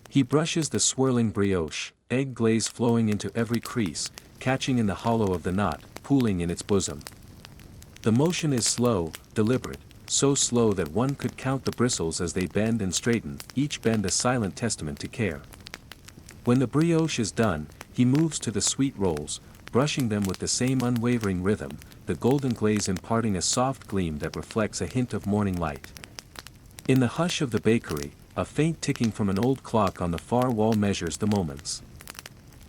He brushes the swirling brioche, egg glaze flowing into every crease, catching in the hollow of the knot, pooling in its bosom. The motion is slow, deliberate, so slow that one could count the bristles as they bend and straighten, each bend a silent testament to care. When the brioche is done, he moves to the sweet rolls, brushing them with the same unwavering rhythm, the golden glaze imparting a soft gleam that reflects a hint of morning light. In the hush of the bakery, a faint ticking from an old clock on the far wall measures the moments.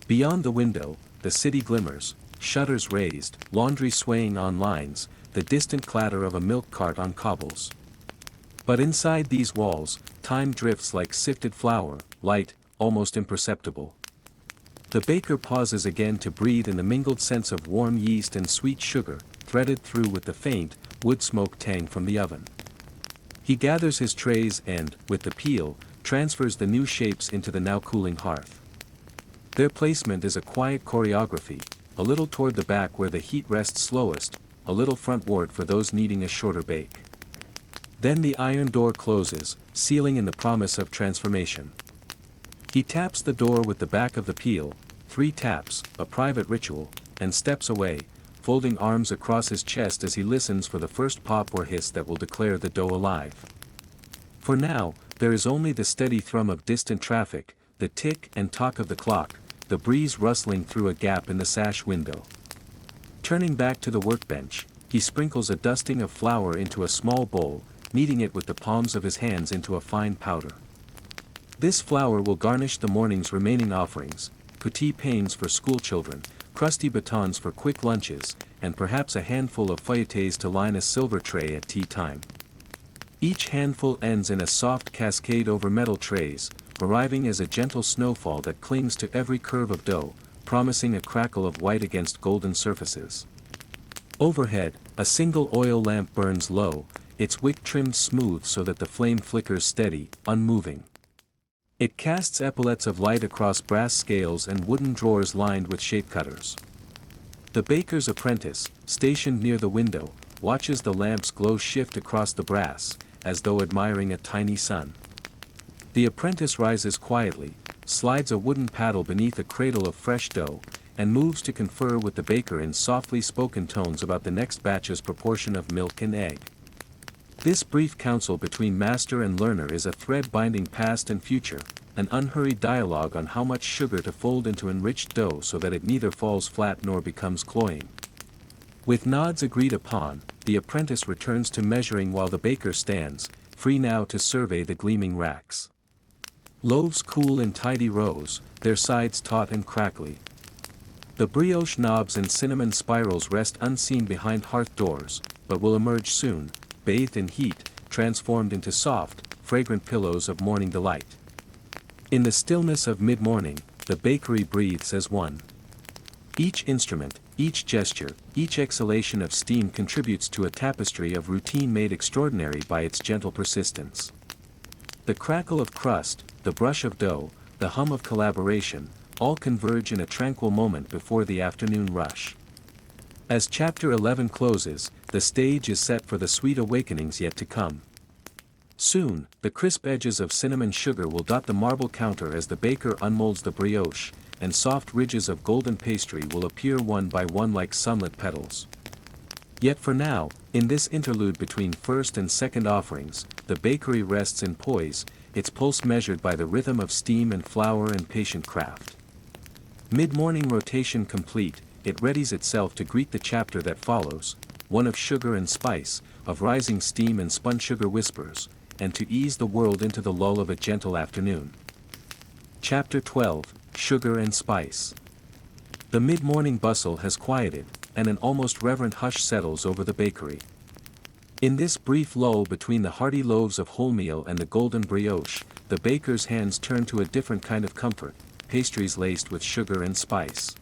Beyond the window, the city glimmers, shutters raised, laundry swaying on lines, the distant clatter of a milk cart on cobbles. But inside these walls, time drifts like sifted flour, light, almost imperceptible. The baker pauses again to breathe in the mingled sense of warm yeast and sweet sugar, threaded through with the faint, wood smoke tang from the oven. He gathers his trays and, with the peel, transfers the new shapes into the now cooling hearth. Their placement is a quiet choreography, a little toward the back where the heat rests slowest, a little frontward for those needing a shorter bake. Then the iron door closes, sealing in the promise of transformation. He taps the door with the back of the peel, 3 taps, a private ritual, and steps away, folding arms across his chest as he listens for the first pop or hiss that will declare the dough alive. For now, there is only the steady thrum of distant traffic, the tick and tock of the clock, the breeze rustling through a gap in the sash window. Turning back to the workbench, he sprinkles a dusting of flour into a small bowl, kneading it with the palms of his hands into a fine powder. This flour will garnish the morning's remaining offerings, petit pains for schoolchildren, crusty batons for quick lunches, and perhaps a handful of feuilletés to line a silver tray at tea time. Each handful ends in a soft cascade over metal trays, arriving as a gentle snowfall that clings to every curve of dough, promising a crackle of white against golden surfaces. Overhead, a single oil lamp burns low, its wick trimmed smooth so that the flame flickers steady, unmoving. It casts epaulets of light across brass scales and wooden drawers lined with shape cutters. The baker's apprentice, stationed near the window, watches the lamp's glow shift across the brass, as though admiring a tiny sun. The apprentice rises quietly, slides a wooden paddle beneath a cradle of fresh dough, and moves to confer with the baker in softly spoken tones about the next batch's proportion of milk and egg. This brief counsel between master and learner is a thread binding past and future, an unhurried dialogue on how much sugar to fold into enriched dough so that it neither falls flat nor becomes cloying. With nods agreed upon, the apprentice returns to measuring while the baker stands, free now to survey the gleaming racks. Loaves cool in tidy rows, their sides taut and crackly. The brioche knobs and cinnamon spirals rest unseen behind hearth doors, but will emerge soon, bathed in heat, transformed into soft, fragrant pillows of morning delight. In the stillness of mid-morning, the bakery breathes as one. Each instrument, each gesture, each exhalation of steam contributes to a tapestry of routine made extraordinary by its gentle persistence. The crackle of crust, the brush of dough, the hum of collaboration, all converge in a tranquil moment before the afternoon rush. As Chapter 11 closes, the stage is set for the sweet awakenings yet to come. Soon, the crisp edges of cinnamon sugar will dot the marble counter as the baker unmolds the brioche, and soft ridges of golden pastry will appear one by one like sunlit petals. Yet for now, in this interlude between first and second offerings, the bakery rests in poise, its pulse measured by the rhythm of steam and flour and patient craft. Mid-morning rotation complete, it readies itself to greet the chapter that follows, one of sugar and spice, of rising steam and spun sugar whispers, and to ease the world into the lull of a gentle afternoon. Chapter 12, Sugar and Spice. The mid-morning bustle has quieted, and an almost reverent hush settles over the bakery. In this brief lull between the hearty loaves of wholemeal and the golden brioche, the baker's hands turn to a different kind of comfort, pastries laced with sugar and spice.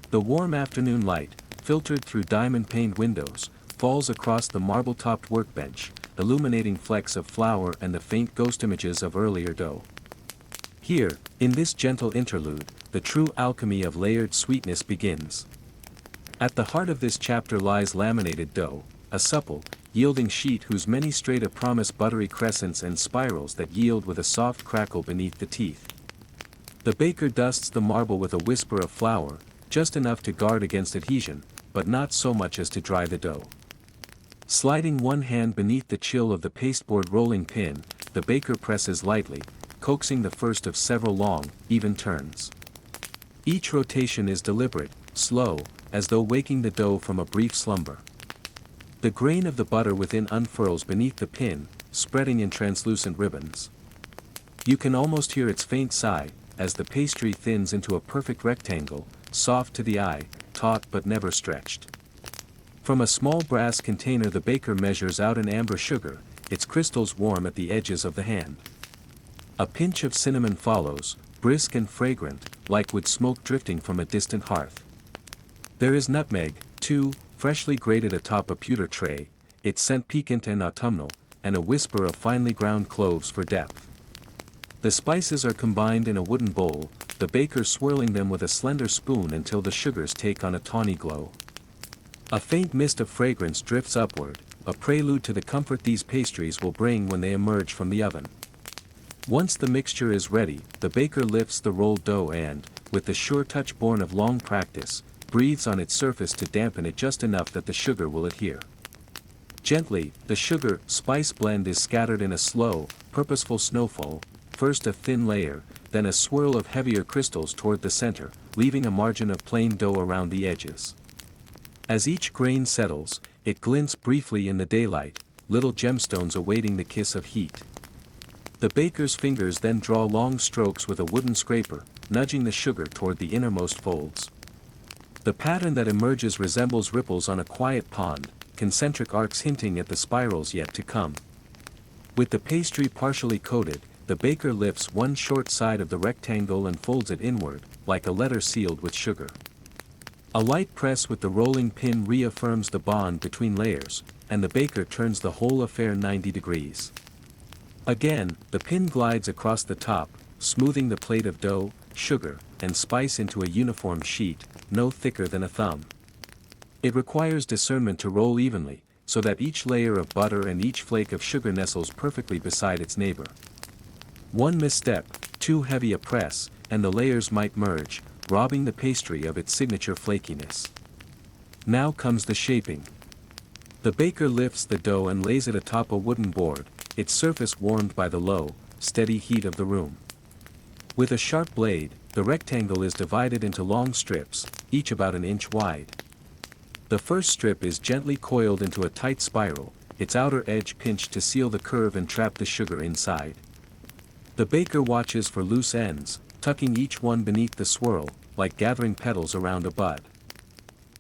The warm afternoon light, filtered through diamond-paned windows, falls across the marble-topped workbench, illuminating flecks of flour and the faint ghost images of earlier dough. Here, in this gentle interlude, the true alchemy of layered sweetness begins. At the heart of this chapter lies laminated dough, a supple, yielding sheet whose many strata promise buttery crescents and spirals that yield with a soft crackle beneath the teeth. The baker dusts the marble with a whisper of flour, just enough to guard against adhesion, but not so much as to dry the dough. Sliding one hand beneath the chill of the pasteboard rolling pin, the baker presses lightly, coaxing the first of several long, even turns. Each rotation is deliberate, slow, as though waking the dough from a brief slumber. The grain of the butter within unfurls beneath the pin, spreading in translucent ribbons. You can almost hear its faint sigh, as the pastry thins into a perfect rectangle, soft to the eye, taut but never stretched. From a small brass container the baker measures out an amber sugar, its crystals warm at the edges of the hand. A pinch of cinnamon follows, brisk and fragrant, like wood smoke drifting from a distant hearth. There is nutmeg, too, freshly grated atop a pewter tray, its scent piquant and autumnal, and a whisper of finely ground cloves for depth. The spices are combined in a wooden bowl, the baker swirling them with a slender spoon until the sugars take on a tawny glow. A faint mist of fragrance drifts upward, a prelude to the comfort these pastries will bring when they emerge from the oven. Once the mixture is ready, the baker lifts the rolled dough and, with the sure touch born of long practice, breathes on its surface to dampen it just enough that the sugar will adhere. Gently, the sugar-spice blend is scattered in a slow, purposeful snowfall, first a thin layer, then a swirl of heavier crystals toward the center, leaving a margin of plain dough around the edges. As each grain settles, it glints briefly in the daylight, little gemstones awaiting the kiss of heat. The baker's fingers then draw long strokes with a wooden scraper, nudging the sugar toward the innermost folds. The pattern that emerges resembles ripples on a quiet pond, concentric arcs hinting at the spirals yet to come. With the pastry partially coated, the baker lifts one short side of the rectangle and folds it inward, like a letter sealed with sugar. A light press with the rolling pin reaffirms the bond between layers, and the baker turns the whole affair 90 degrees. Again, the pin glides across the top, smoothing the plate of dough, sugar, and spice into a uniform sheet, no thicker than a thumb. It requires discernment to roll evenly, so that each layer of butter and each flake of sugar nestles perfectly beside its neighbor. One misstep, too heavy a press, and the layers might merge, robbing the pastry of its signature flakiness. Now comes the shaping. The baker lifts the dough and lays it atop a wooden board, its surface warmed by the low, steady heat of the room. With a sharp blade, the rectangle is divided into long strips, each about an inch wide. The first strip is gently coiled into a tight spiral, its outer edge pinched to seal the curve and trap the sugar inside. The baker watches for loose ends, tucking each one beneath the swirl, like gathering petals around a bud.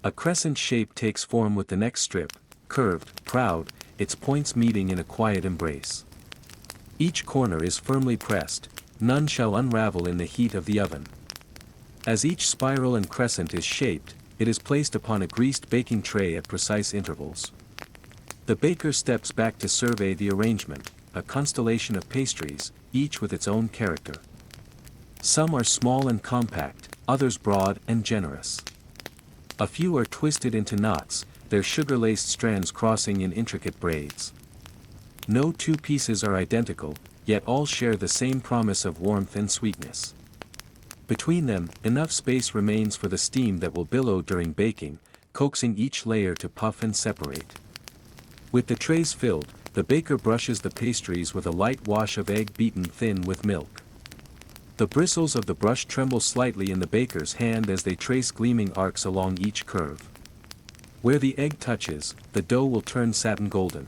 A crescent shape takes form with the next strip, curved, proud, its points meeting in a quiet embrace. Each corner is firmly pressed, none shall unravel in the heat of the oven. As each spiral and crescent is shaped, it is placed upon a greased baking tray at precise intervals. The baker steps back to survey the arrangement, a constellation of pastries, each with its own character. Some are small and compact, others broad and generous. A few are twisted into knots, their sugar-laced strands crossing in intricate braids. No two pieces are identical, yet all share the same promise of warmth and sweetness. Between them, enough space remains for the steam that will billow during baking, coaxing each layer to puff and separate. With the trays filled, the baker brushes the pastries with a light wash of egg beaten thin with milk. The bristles of the brush tremble slightly in the baker's hand as they trace gleaming arcs along each curve. Where the egg touches, the dough will turn satin golden.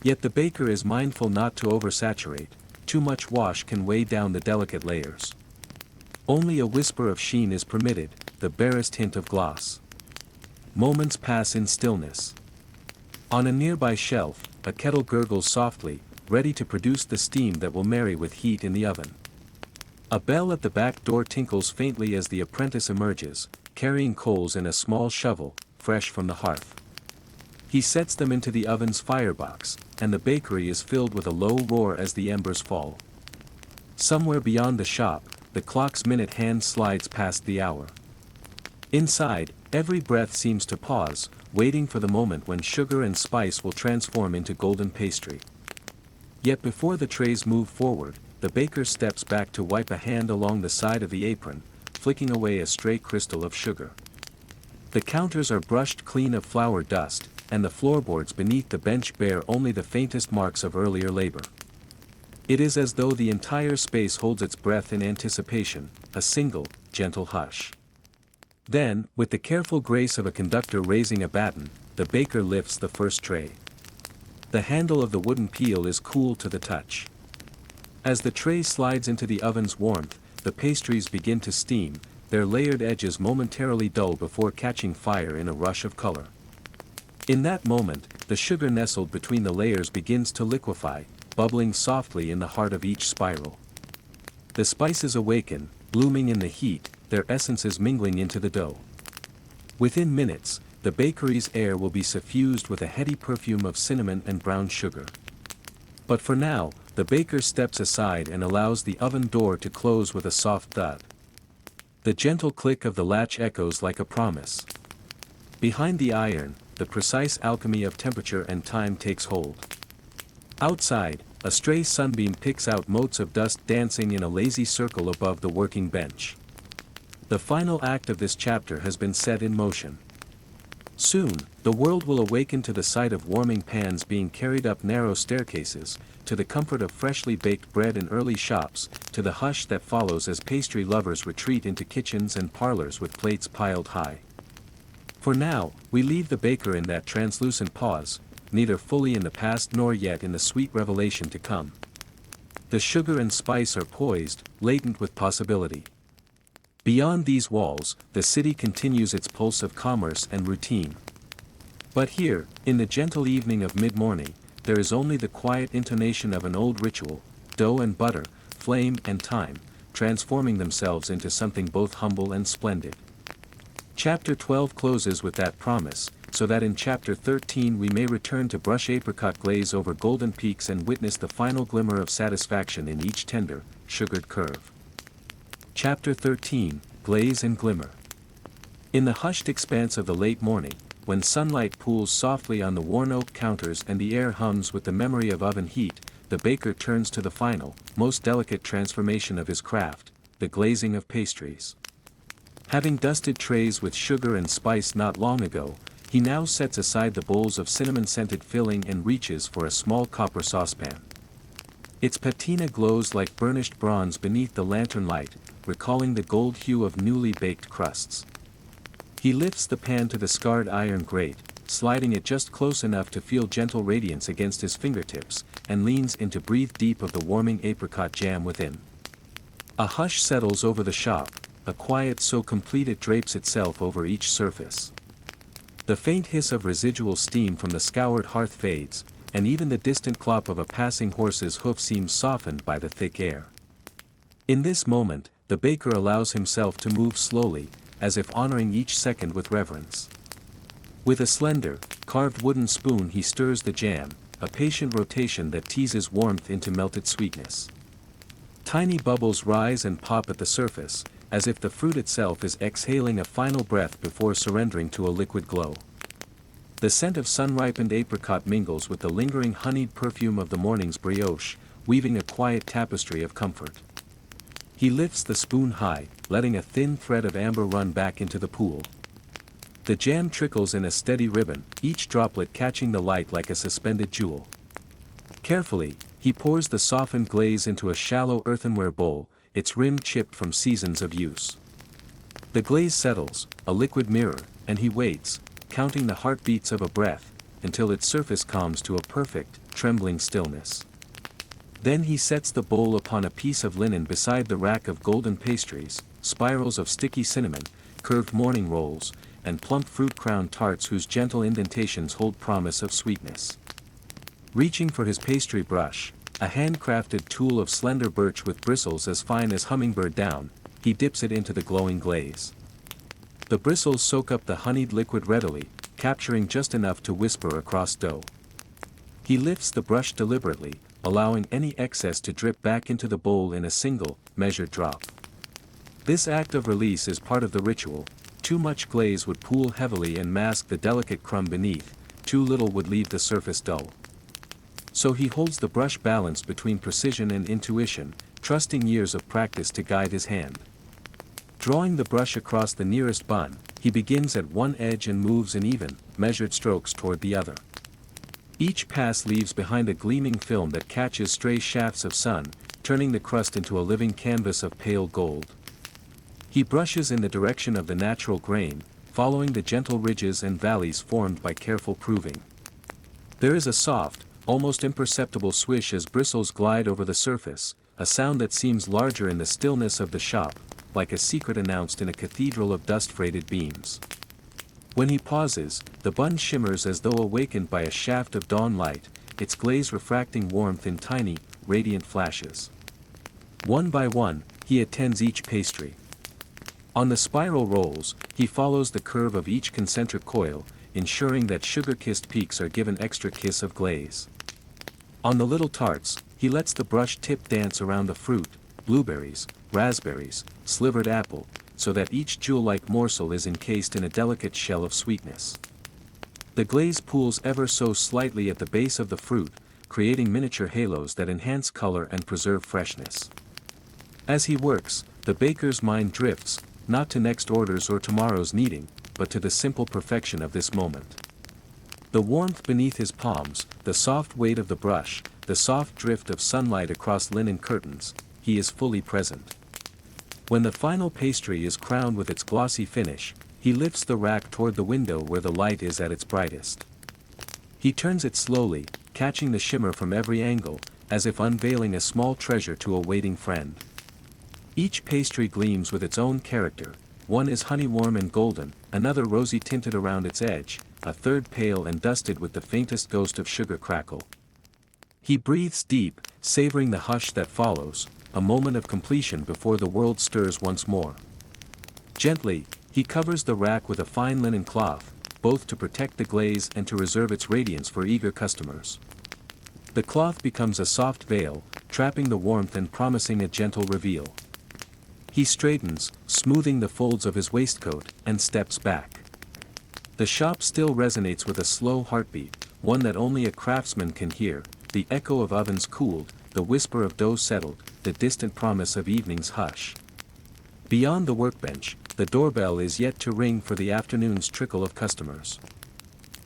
Yet the baker is mindful not to oversaturate, too much wash can weigh down the delicate layers. Only a whisper of sheen is permitted, the barest hint of gloss. Moments pass in stillness. On a nearby shelf, a kettle gurgles softly, ready to produce the steam that will marry with heat in the oven. A bell at the back door tinkles faintly as the apprentice emerges, carrying coals and a small shovel, fresh from the hearth. He sets them into the oven's firebox, and the bakery is filled with a low roar as the embers fall. Somewhere beyond the shop, the clock's minute hand slides past the hour. Inside, every breath seems to pause, waiting for the moment when sugar and spice will transform into golden pastry. Yet before the trays move forward, the baker steps back to wipe a hand along the side of the apron, flicking away a stray crystal of sugar. The counters are brushed clean of flour dust, and the floorboards beneath the bench bear only the faintest marks of earlier labor. It is as though the entire space holds its breath in anticipation, a single, gentle hush. Then, with the careful grace of a conductor raising a baton, the baker lifts the first tray. The handle of the wooden peel is cool to the touch. As the tray slides into the oven's warmth, the pastries begin to steam, their layered edges momentarily dull before catching fire in a rush of color. In that moment, the sugar nestled between the layers begins to liquefy, bubbling softly in the heart of each spiral. The spices awaken, blooming in the heat, their essences mingling into the dough. Within minutes, the bakery's air will be suffused with a heady perfume of cinnamon and brown sugar. But for now, the baker steps aside and allows the oven door to close with a soft thud. The gentle click of the latch echoes like a promise. Behind the iron, the precise alchemy of temperature and time takes hold. Outside, a stray sunbeam picks out motes of dust dancing in a lazy circle above the working bench. The final act of this chapter has been set in motion. Soon, the world will awaken to the sight of warming pans being carried up narrow staircases, to the comfort of freshly baked bread in early shops, to the hush that follows as pastry lovers retreat into kitchens and parlors with plates piled high. For now, we leave the baker in that translucent pause, neither fully in the past nor yet in the sweet revelation to come. The sugar and spice are poised, latent with possibility. Beyond these walls, the city continues its pulse of commerce and routine. But here, in the gentle evening of mid-morning, there is only the quiet intonation of an old ritual: dough and butter, flame and time, transforming themselves into something both humble and splendid. Chapter 12 closes with that promise, so that in Chapter 13 we may return to brush apricot glaze over golden peaks and witness the final glimmer of satisfaction in each tender, sugared curve. Chapter 13, Glaze and Glimmer. In the hushed expanse of the late morning, when sunlight pools softly on the worn oak counters and the air hums with the memory of oven heat, the baker turns to the final, most delicate transformation of his craft, the glazing of pastries. Having dusted trays with sugar and spice not long ago, he now sets aside the bowls of cinnamon-scented filling and reaches for a small copper saucepan. Its patina glows like burnished bronze beneath the lantern light, recalling the gold hue of newly baked crusts. He lifts the pan to the scarred iron grate, sliding it just close enough to feel gentle radiance against his fingertips, and leans in to breathe deep of the warming apricot jam within. A hush settles over the shop, a quiet so complete it drapes itself over each surface. The faint hiss of residual steam from the scoured hearth fades, and even the distant clop of a passing horse's hoof seems softened by the thick air. In this moment, the baker allows himself to move slowly, as if honoring each second with reverence. With a slender, carved wooden spoon he stirs the jam, a patient rotation that teases warmth into melted sweetness. Tiny bubbles rise and pop at the surface, as if the fruit itself is exhaling a final breath before surrendering to a liquid glow. The scent of sun-ripened apricot mingles with the lingering honeyed perfume of the morning's brioche, weaving a quiet tapestry of comfort. He lifts the spoon high, letting a thin thread of amber run back into the pool. The jam trickles in a steady ribbon, each droplet catching the light like a suspended jewel. Carefully, he pours the softened glaze into a shallow earthenware bowl, its rim chipped from seasons of use. The glaze settles, a liquid mirror, and he waits, counting the heartbeats of a breath, until its surface calms to a perfect, trembling stillness. Then he sets the bowl upon a piece of linen beside the rack of golden pastries, spirals of sticky cinnamon, curved morning rolls, and plump fruit-crowned tarts whose gentle indentations hold promise of sweetness. Reaching for his pastry brush, a handcrafted tool of slender birch with bristles as fine as hummingbird down, he dips it into the glowing glaze. The bristles soak up the honeyed liquid readily, capturing just enough to whisper across dough. He lifts the brush deliberately, allowing any excess to drip back into the bowl in a single, measured drop. This act of release is part of the ritual. Too much glaze would pool heavily and mask the delicate crumb beneath, too little would leave the surface dull. So he holds the brush balanced between precision and intuition, trusting years of practice to guide his hand. Drawing the brush across the nearest bun, he begins at one edge and moves in even, measured strokes toward the other. Each pass leaves behind a gleaming film that catches stray shafts of sun, turning the crust into a living canvas of pale gold. He brushes in the direction of the natural grain, following the gentle ridges and valleys formed by careful proving. There is a soft, almost imperceptible swish as bristles glide over the surface, a sound that seems larger in the stillness of the shop, like a secret announced in a cathedral of dust-freighted beams. When he pauses, the bun shimmers as though awakened by a shaft of dawn light, its glaze refracting warmth in tiny, radiant flashes. One by one, he attends each pastry. On the spiral rolls, he follows the curve of each concentric coil, ensuring that sugar-kissed peaks are given extra kiss of glaze. On the little tarts, he lets the brush tip dance around the fruit, blueberries, raspberries, slivered apple, so that each jewel-like morsel is encased in a delicate shell of sweetness. The glaze pools ever so slightly at the base of the fruit, creating miniature halos that enhance color and preserve freshness. As he works, the baker's mind drifts, not to next orders or tomorrow's kneading, but to the simple perfection of this moment. The warmth beneath his palms, the soft weight of the brush, the soft drift of sunlight across linen curtains, he is fully present. When the final pastry is crowned with its glossy finish, he lifts the rack toward the window where the light is at its brightest. He turns it slowly, catching the shimmer from every angle, as if unveiling a small treasure to a waiting friend. Each pastry gleams with its own character, one is honey-warm and golden, another rosy tinted around its edge, a third pale and dusted with the faintest ghost of sugar crackle. He breathes deep, savoring the hush that follows, a moment of completion before the world stirs once more. Gently, he covers the rack with a fine linen cloth, both to protect the glaze and to reserve its radiance for eager customers. The cloth becomes a soft veil, trapping the warmth and promising a gentle reveal. He straightens, smoothing the folds of his waistcoat, and steps back. The shop still resonates with a slow heartbeat, one that only a craftsman can hear, the echo of ovens cooled, the whisper of dough settled, the distant promise of evening's hush. Beyond the workbench, the doorbell is yet to ring for the afternoon's trickle of customers.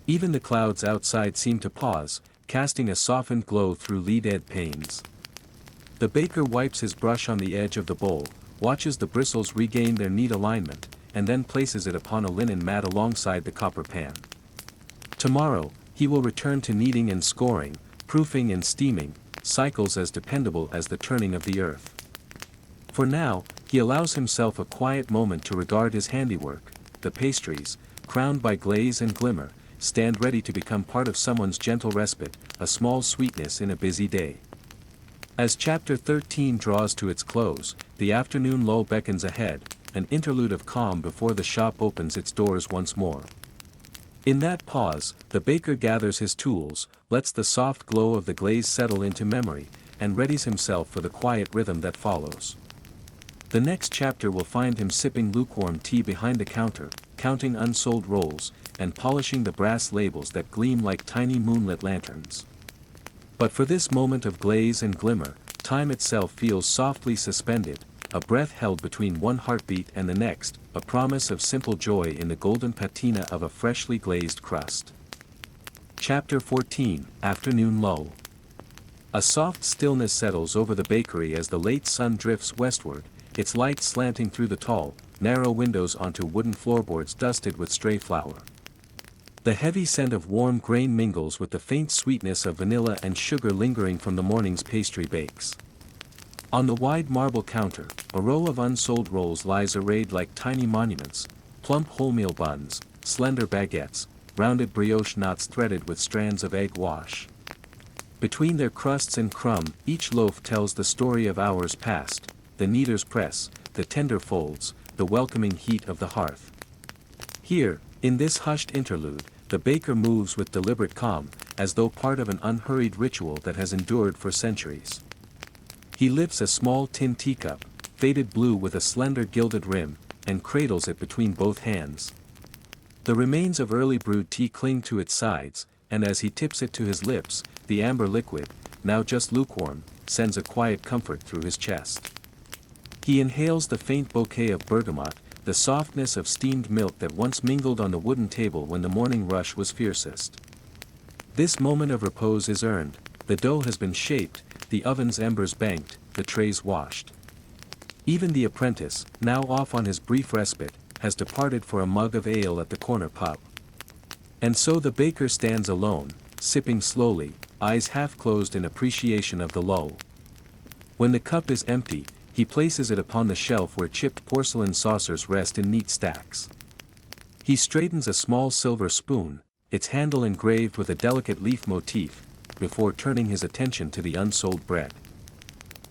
Even the clouds outside seem to pause, casting a softened glow through lead-ed panes. The baker wipes his brush on the edge of the bowl, watches the bristles regain their neat alignment, and then places it upon a linen mat alongside the copper pan. Tomorrow, he will return to kneading and scoring, proofing and steaming, cycles as dependable as the turning of the earth. For now, he allows himself a quiet moment to regard his handiwork. The pastries, crowned by glaze and glimmer, stand ready to become part of someone's gentle respite, a small sweetness in a busy day. As chapter 13 draws to its close, the afternoon lull beckons ahead, an interlude of calm before the shop opens its doors once more. In that pause, the baker gathers his tools, lets the soft glow of the glaze settle into memory, and readies himself for the quiet rhythm that follows. The next chapter will find him sipping lukewarm tea behind the counter, counting unsold rolls, and polishing the brass labels that gleam like tiny moonlit lanterns. But for this moment of glaze and glimmer, time itself feels softly suspended, a breath held between one heartbeat and the next, a promise of simple joy in the golden patina of a freshly glazed crust. Chapter 14, Afternoon Lull. A soft stillness settles over the bakery as the late sun drifts westward, its light slanting through the tall, narrow windows onto wooden floorboards dusted with stray flour. The heavy scent of warm grain mingles with the faint sweetness of vanilla and sugar lingering from the morning's pastry bakes. On the wide marble counter, a row of unsold rolls lies arrayed like tiny monuments, plump wholemeal buns, slender baguettes, rounded brioche knots threaded with strands of egg wash. Between their crusts and crumb, each loaf tells the story of hours past, the kneader's press, the tender folds, the welcoming heat of the hearth. Here, in this hushed interlude, the baker moves with deliberate calm, as though part of an unhurried ritual that has endured for centuries. He lifts a small tin teacup, faded blue with a slender gilded rim, and cradles it between both hands. The remains of early brewed tea cling to its sides, and as he tips it to his lips, the amber liquid, now just lukewarm, sends a quiet comfort through his chest. He inhales the faint bouquet of bergamot, the softness of steamed milk that once mingled on the wooden table when the morning rush was fiercest. This moment of repose is earned, the dough has been shaped, the oven's embers banked, the trays washed. Even the apprentice, now off on his brief respite, has departed for a mug of ale at the corner pub. And so the baker stands alone, sipping slowly, eyes half closed in appreciation of the lull. When the cup is empty, he places it upon the shelf where chipped porcelain saucers rest in neat stacks. He straightens a small silver spoon, its handle engraved with a delicate leaf motif, before turning his attention to the unsold bread.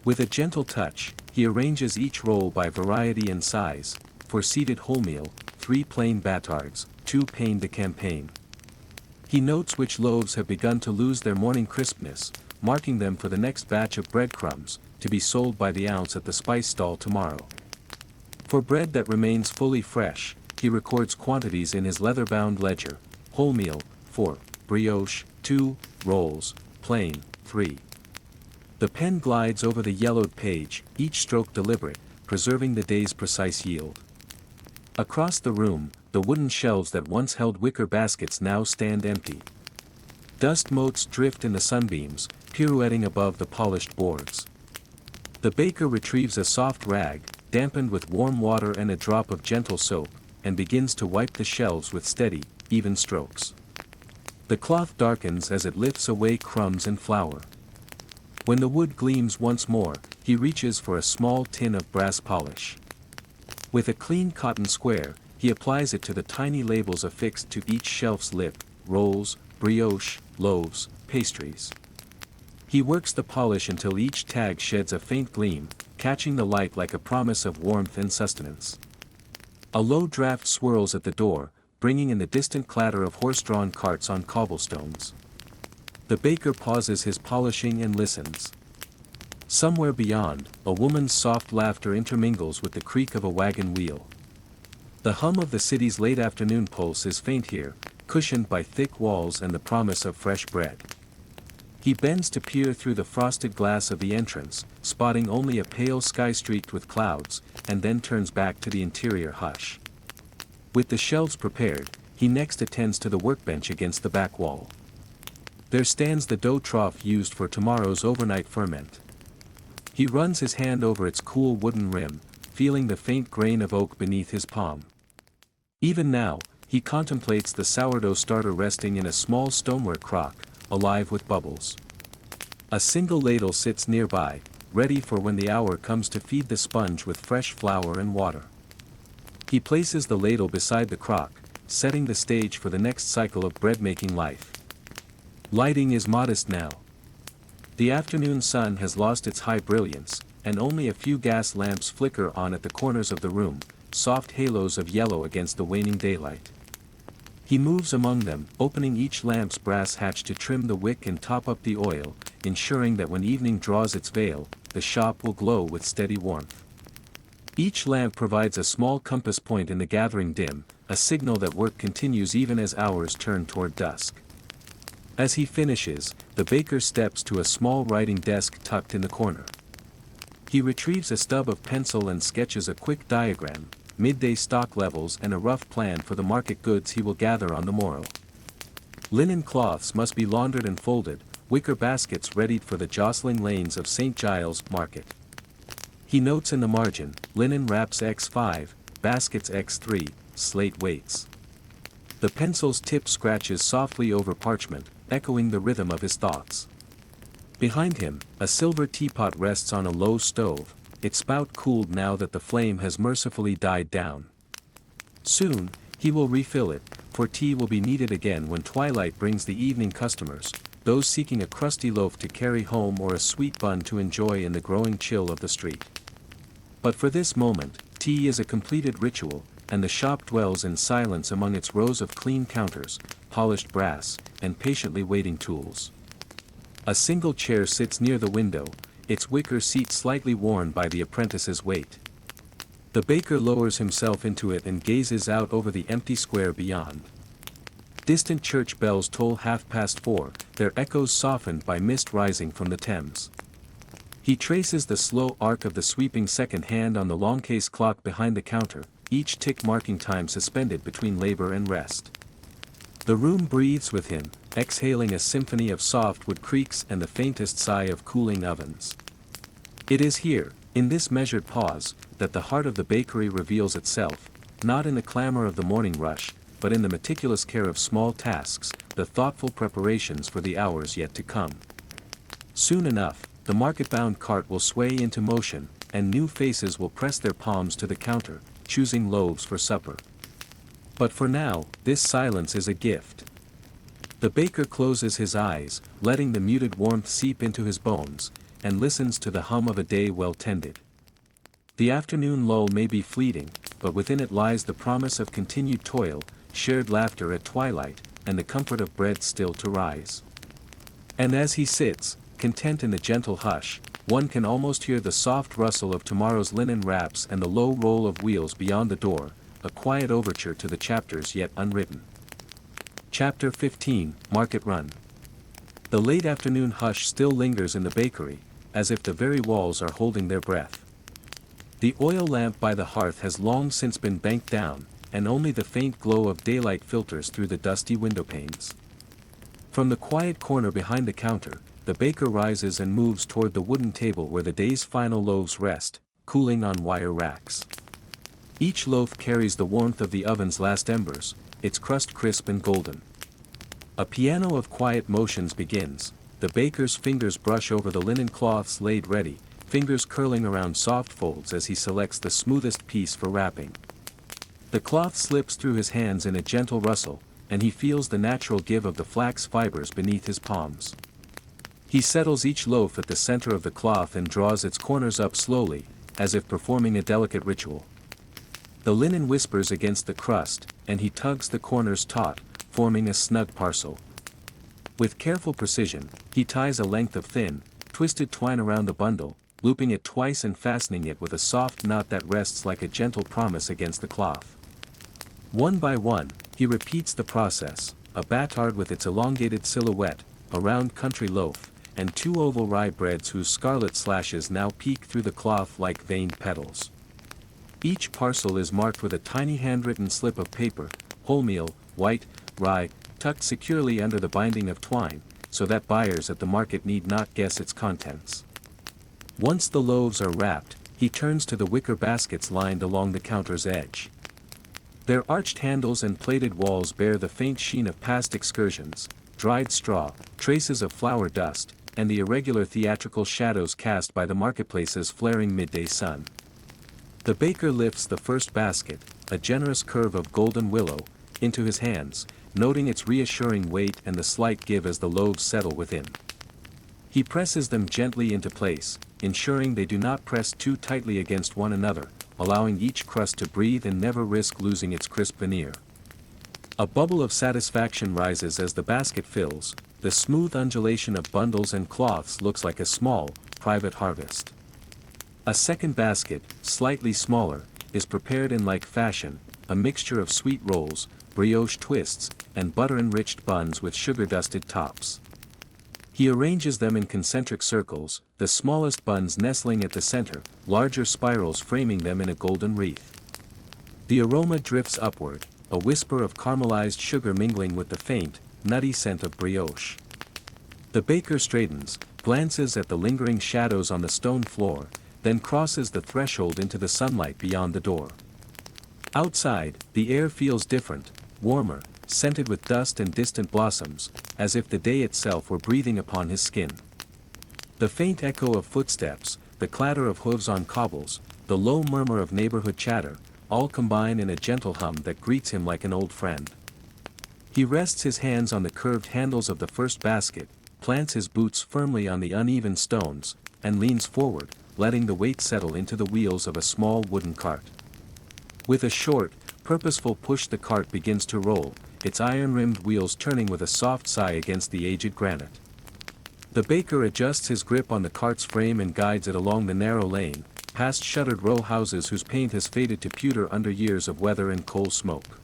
With a gentle touch, he arranges each roll by variety and size, 4 seeded wholemeal, 3 plain batards, 2 pain de campagne. He notes which loaves have begun to lose their morning crispness, marking them for the next batch of breadcrumbs, to be sold by the ounce at the spice stall tomorrow. For bread that remains fully fresh, he records quantities in his leather-bound ledger: wholemeal, 4, brioche, 2, rolls, plain, 3. The pen glides over the yellowed page, each stroke deliberate, preserving the day's precise yield. Across the room, the wooden shelves that once held wicker baskets now stand empty. Dust motes drift in the sunbeams, pirouetting above the polished boards. The baker retrieves a soft rag, dampened with warm water and a drop of gentle soap, and begins to wipe the shelves with steady, even strokes. The cloth darkens as it lifts away crumbs and flour. When the wood gleams once more, he reaches for a small tin of brass polish. With a clean cotton square, he applies it to the tiny labels affixed to each shelf's lip: rolls, brioche, loaves, pastries. He works the polish until each tag sheds a faint gleam, catching the light like a promise of warmth and sustenance. A low draft swirls at the door, bringing in the distant clatter of horse-drawn carts on cobblestones. The baker pauses his polishing and listens. Somewhere beyond, a woman's soft laughter intermingles with the creak of a wagon wheel. The hum of the city's late afternoon pulse is faint here, cushioned by thick walls and the promise of fresh bread. He bends to peer through the frosted glass of the entrance, spotting only a pale sky streaked with clouds, and then turns back to the interior hush. With the shelves prepared, he next attends to the workbench against the back wall. There stands the dough trough used for tomorrow's overnight ferment. He runs his hand over its cool wooden rim, feeling the faint grain of oak beneath his palm. Even now, he contemplates the sourdough starter resting in a small stoneware crock, alive with bubbles. A single ladle sits nearby, ready for when the hour comes to feed the sponge with fresh flour and water. He places the ladle beside the crock, setting the stage for the next cycle of bread-making life. Lighting is modest now. The afternoon sun has lost its high brilliance, and only a few gas lamps flicker on at the corners of the room, soft halos of yellow against the waning daylight. He moves among them, opening each lamp's brass hatch to trim the wick and top up the oil, ensuring that when evening draws its veil, the shop will glow with steady warmth. Each lamp provides a small compass point in the gathering dim, a signal that work continues even as hours turn toward dusk. As he finishes, the baker steps to a small writing desk tucked in the corner. He retrieves a stub of pencil and sketches a quick diagram, midday stock levels and a rough plan for the market goods he will gather on the morrow. Linen cloths must be laundered and folded, wicker baskets readied for the jostling lanes of St. Giles Market. He notes in the margin, linen wraps X5, baskets X3, slate weights. The pencil's tip scratches softly over parchment, echoing the rhythm of his thoughts. Behind him, a silver teapot rests on a low stove, its spout cooled now that the flame has mercifully died down. Soon, he will refill it, for tea will be needed again when twilight brings the evening customers, those seeking a crusty loaf to carry home or a sweet bun to enjoy in the growing chill of the street. But for this moment, tea is a completed ritual, and the shop dwells in silence among its rows of clean counters, polished brass, and patiently waiting tools. A single chair sits near the window, its wicker seat slightly worn by the apprentice's weight. The baker lowers himself into it and gazes out over the empty square beyond. Distant church bells toll 4:30, their echoes softened by mist rising from the Thames. He traces the slow arc of the sweeping second hand on the long case clock behind the counter, each tick marking time suspended between labor and rest. The room breathes with him, exhaling a symphony of soft wood creaks and the faintest sigh of cooling ovens. It is here, in this measured pause, that the heart of the bakery reveals itself, not in the clamor of the morning rush, but in the meticulous care of small tasks, the thoughtful preparations for the hours yet to come. Soon enough, the market-bound cart will sway into motion, and new faces will press their palms to the counter, choosing loaves for supper. But for now, this silence is a gift. The baker closes his eyes, letting the muted warmth seep into his bones, and listens to the hum of a day well tended. The afternoon lull may be fleeting, but within it lies the promise of continued toil, shared laughter at twilight, and the comfort of bread still to rise. And as he sits, content in the gentle hush, one can almost hear the soft rustle of tomorrow's linen wraps and the low roll of wheels beyond the door, a quiet overture to the chapters yet unwritten. Chapter 15, Market Run. The late afternoon hush still lingers in the bakery, as if the very walls are holding their breath. The oil lamp by the hearth has long since been banked down, and only the faint glow of daylight filters through the dusty window panes. From the quiet corner behind the counter, the baker rises and moves toward the wooden table where the day's final loaves rest, cooling on wire racks. Each loaf carries the warmth of the oven's last embers, its crust crisp and golden. A piano of quiet motions begins. The baker's fingers brush over the linen cloths laid ready, fingers curling around soft folds as he selects the smoothest piece for wrapping. The cloth slips through his hands in a gentle rustle, and he feels the natural give of the flax fibers beneath his palms. He settles each loaf at the center of the cloth and draws its corners up slowly, as if performing a delicate ritual. The linen whispers against the crust, and he tugs the corners taut, forming a snug parcel. With careful precision, he ties a length of thin, twisted twine around the bundle, looping it twice and fastening it with a soft knot that rests like a gentle promise against the cloth. One by one, he repeats the process: a batard with its elongated silhouette, a round country loaf, and two oval rye breads whose scarlet slashes now peek through the cloth like veined petals. Each parcel is marked with a tiny handwritten slip of paper, wholemeal, white, rye, tucked securely under the binding of twine, so that buyers at the market need not guess its contents. Once the loaves are wrapped, he turns to the wicker baskets lined along the counter's edge. Their arched handles and plated walls bear the faint sheen of past excursions, dried straw, traces of flour dust, and the irregular theatrical shadows cast by the marketplace's flaring midday sun. The baker lifts the first basket, a generous curve of golden willow, into his hands, noting its reassuring weight and the slight give as the loaves settle within. He presses them gently into place, ensuring they do not press too tightly against one another, allowing each crust to breathe and never risk losing its crisp veneer. A bubble of satisfaction rises as the basket fills. The smooth undulation of bundles and cloths looks like a small, private harvest. A second basket, slightly smaller, is prepared in like fashion, a mixture of sweet rolls, brioche twists, and butter-enriched buns with sugar-dusted tops. He arranges them in concentric circles, the smallest buns nestling at the center, larger spirals framing them in a golden wreath. The aroma drifts upward, a whisper of caramelized sugar mingling with the faint, nutty scent of brioche. The baker straightens, glances at the lingering shadows on the stone floor, then crosses the threshold into the sunlight beyond the door. Outside, the air feels different, warmer, scented with dust and distant blossoms, as if the day itself were breathing upon his skin. The faint echo of footsteps, the clatter of hooves on cobbles, the low murmur of neighborhood chatter, all combine in a gentle hum that greets him like an old friend. He rests his hands on the curved handles of the first basket, plants his boots firmly on the uneven stones, and leans forward, letting the weight settle into the wheels of a small wooden cart. With a short, purposeful push the cart begins to roll, its iron-rimmed wheels turning with a soft sigh against the aged granite. The baker adjusts his grip on the cart's frame and guides it along the narrow lane, past shuttered row houses whose paint has faded to pewter under years of weather and coal smoke.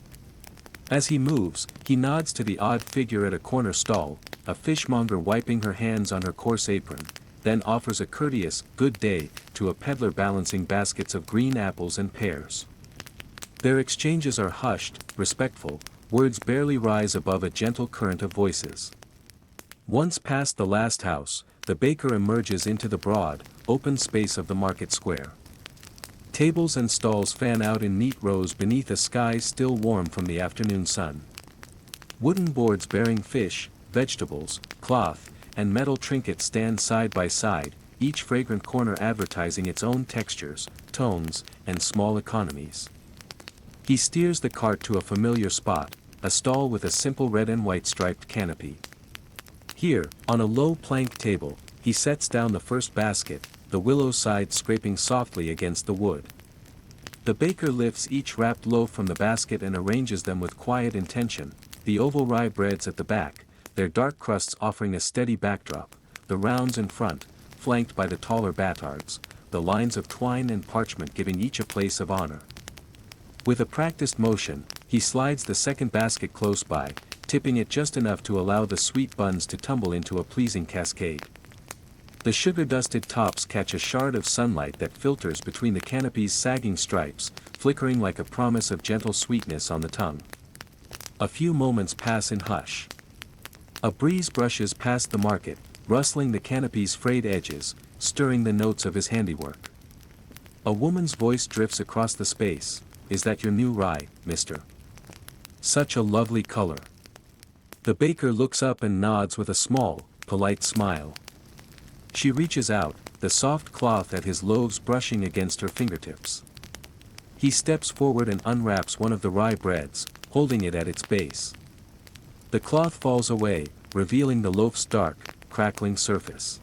As he moves, he nods to the odd figure at a corner stall, a fishmonger wiping her hands on her coarse apron, then offers a courteous "good day" to a peddler balancing baskets of green apples and pears. Their exchanges are hushed, respectful, words barely rise above a gentle current of voices. Once past the last house, the baker emerges into the broad, open space of the market square. Tables and stalls fan out in neat rows beneath a sky still warm from the afternoon sun. Wooden boards bearing fish, vegetables, cloth, and metal trinkets stand side by side, each fragrant corner advertising its own textures, tones, and small economies. He steers the cart to a familiar spot, a stall with a simple red and white striped canopy. Here, on a low plank table, he sets down the first basket, the willow side scraping softly against the wood. The baker lifts each wrapped loaf from the basket and arranges them with quiet intention, the oval rye breads at the back, their dark crusts offering a steady backdrop, the rounds in front, flanked by the taller batards, the lines of twine and parchment giving each a place of honor. With a practiced motion, he slides the second basket close by, tipping it just enough to allow the sweet buns to tumble into a pleasing cascade. The sugar-dusted tops catch a shard of sunlight that filters between the canopy's sagging stripes, flickering like a promise of gentle sweetness on the tongue. A few moments pass in hush. A breeze brushes past the market, rustling the canopy's frayed edges, stirring the notes of his handiwork. A woman's voice drifts across the space. "Is that your new rye, mister? Such a lovely color." The baker looks up and nods with a small, polite smile. She reaches out, the soft cloth at his loaves brushing against her fingertips. He steps forward and unwraps one of the rye breads, holding it at its base. The cloth falls away, revealing the loaf's dark, crackling surface.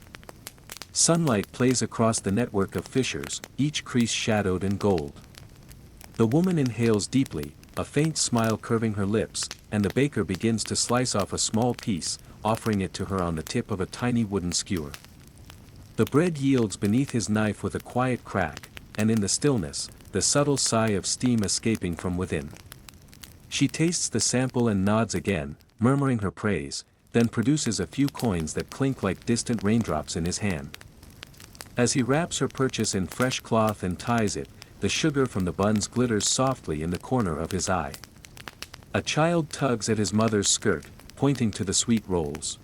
Sunlight plays across the network of fissures, each crease shadowed in gold. The woman inhales deeply, a faint smile curving her lips, and the baker begins to slice off a small piece, offering it to her on the tip of a tiny wooden skewer. The bread yields beneath his knife with a quiet crack, and in the stillness, the subtle sigh of steam escaping from within. She tastes the sample and nods again, murmuring her praise, then produces a few coins that clink like distant raindrops in his hand. As he wraps her purchase in fresh cloth and ties it, the sugar from the buns glitters softly in the corner of his eye. A child tugs at his mother's skirt, pointing to the sweet rolls.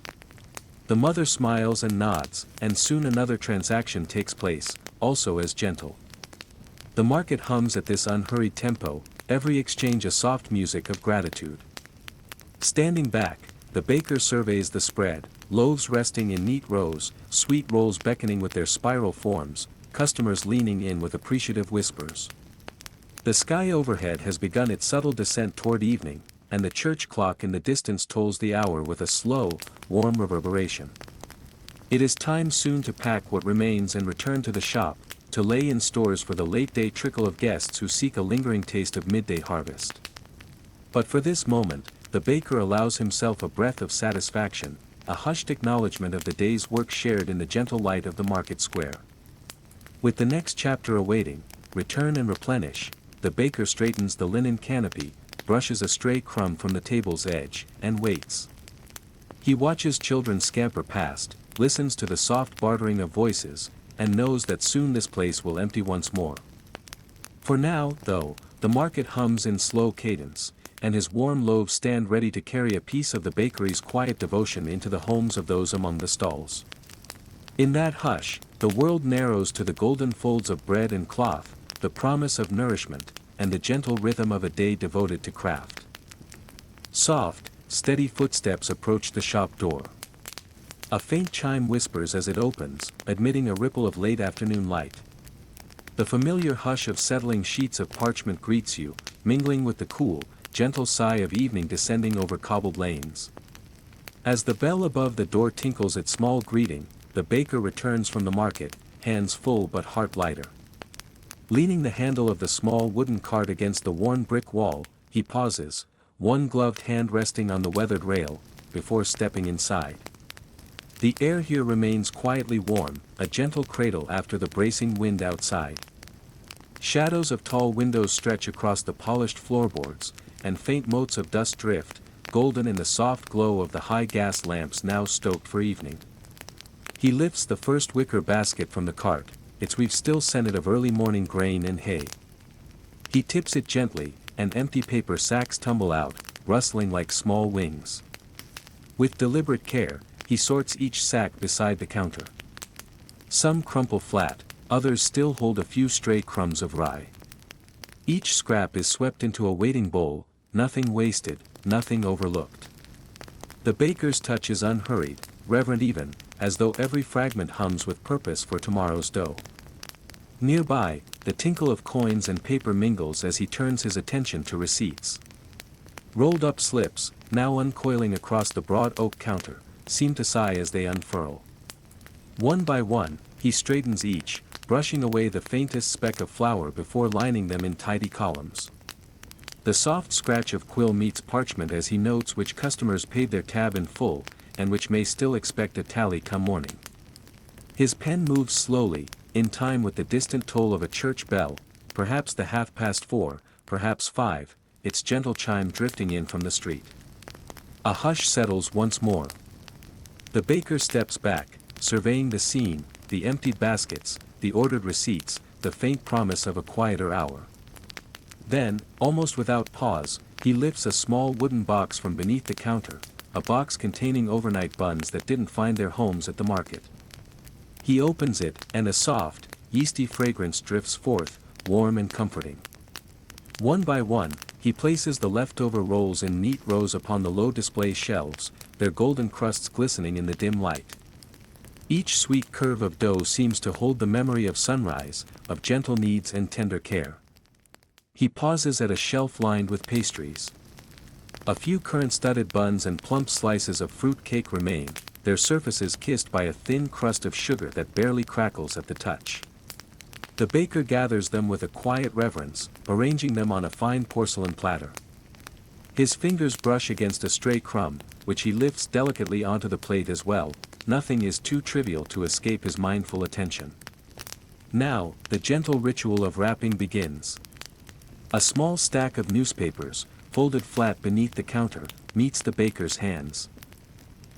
The mother smiles and nods, and soon another transaction takes place, also as gentle. The market hums at this unhurried tempo, every exchange a soft music of gratitude. Standing back, the baker surveys the spread, loaves resting in neat rows, sweet rolls beckoning with their spiral forms, customers leaning in with appreciative whispers. The sky overhead has begun its subtle descent toward evening, and the church clock in the distance tolls the hour with a slow, warm reverberation. It is time soon to pack what remains and return to the shop, to lay in stores for the late-day trickle of guests who seek a lingering taste of midday harvest. But for this moment, the baker allows himself a breath of satisfaction, a hushed acknowledgement of the day's work shared in the gentle light of the market square. With the next chapter awaiting, return and replenish, the baker straightens the linen canopy, brushes a stray crumb from the table's edge, and waits. He watches children scamper past, listens to the soft bartering of voices, and knows that soon this place will empty once more. For now, though, the market hums in slow cadence, and his warm loaves stand ready to carry a piece of the bakery's quiet devotion into the homes of those among the stalls. In that hush, the world narrows to the golden folds of bread and cloth, the promise of nourishment, and the gentle rhythm of a day devoted to craft. Soft, steady footsteps approach the shop door. A faint chime whispers as it opens, admitting a ripple of late afternoon light. The familiar hush of settling sheets of parchment greets you, mingling with the cool, gentle sigh of evening descending over cobbled lanes. As the bell above the door tinkles its small greeting, the baker returns from the market, hands full but heart lighter. Leaning the handle of the small wooden cart against the worn brick wall, he pauses, one gloved hand resting on the weathered rail, before stepping inside. The air here remains quietly warm, a gentle cradle after the bracing wind outside. Shadows of tall windows stretch across the polished floorboards, and faint motes of dust drift, golden in the soft glow of the high gas lamps now stoked for evening. He lifts the first wicker basket from the cart, its weave still scented of early morning grain and hay. He tips it gently, and empty paper sacks tumble out, rustling like small wings. With deliberate care, he sorts each sack beside the counter. Some crumple flat, others still hold a few stray crumbs of rye. Each scrap is swept into a waiting bowl, nothing wasted, nothing overlooked. The baker's touch is unhurried, reverent even, as though every fragment hums with purpose for tomorrow's dough. Nearby, the tinkle of coins and paper mingles as he turns his attention to receipts. Rolled up slips, now uncoiling across the broad oak counter, seem to sigh as they unfurl. One by one, he straightens each, brushing away the faintest speck of flour before lining them in tidy columns. The soft scratch of quill meets parchment as he notes which customers paid their tab in full, and which may still expect a tally come morning. His pen moves slowly, in time with the distant toll of a church bell, perhaps the 4:30, perhaps 5, its gentle chime drifting in from the street. A hush settles once more. The baker steps back, surveying the scene, the emptied baskets, the ordered receipts, the faint promise of a quieter hour. Then, almost without pause, he lifts a small wooden box from beneath the counter, a box containing overnight buns that didn't find their homes at the market. He opens it, and a soft, yeasty fragrance drifts forth, warm and comforting. One by one, he places the leftover rolls in neat rows upon the low display shelves, their golden crusts glistening in the dim light. Each sweet curve of dough seems to hold the memory of sunrise, of gentle needs and tender care. He pauses at a shelf lined with pastries. A few currant-studded buns and plump slices of fruit cake remain, their surfaces kissed by a thin crust of sugar that barely crackles at the touch. The baker gathers them with a quiet reverence, arranging them on a fine porcelain platter. His fingers brush against a stray crumb, which he lifts delicately onto the plate as well. Nothing is too trivial to escape his mindful attention. Now, the gentle ritual of wrapping begins. A small stack of newspapers, folded flat beneath the counter, meets the baker's hands.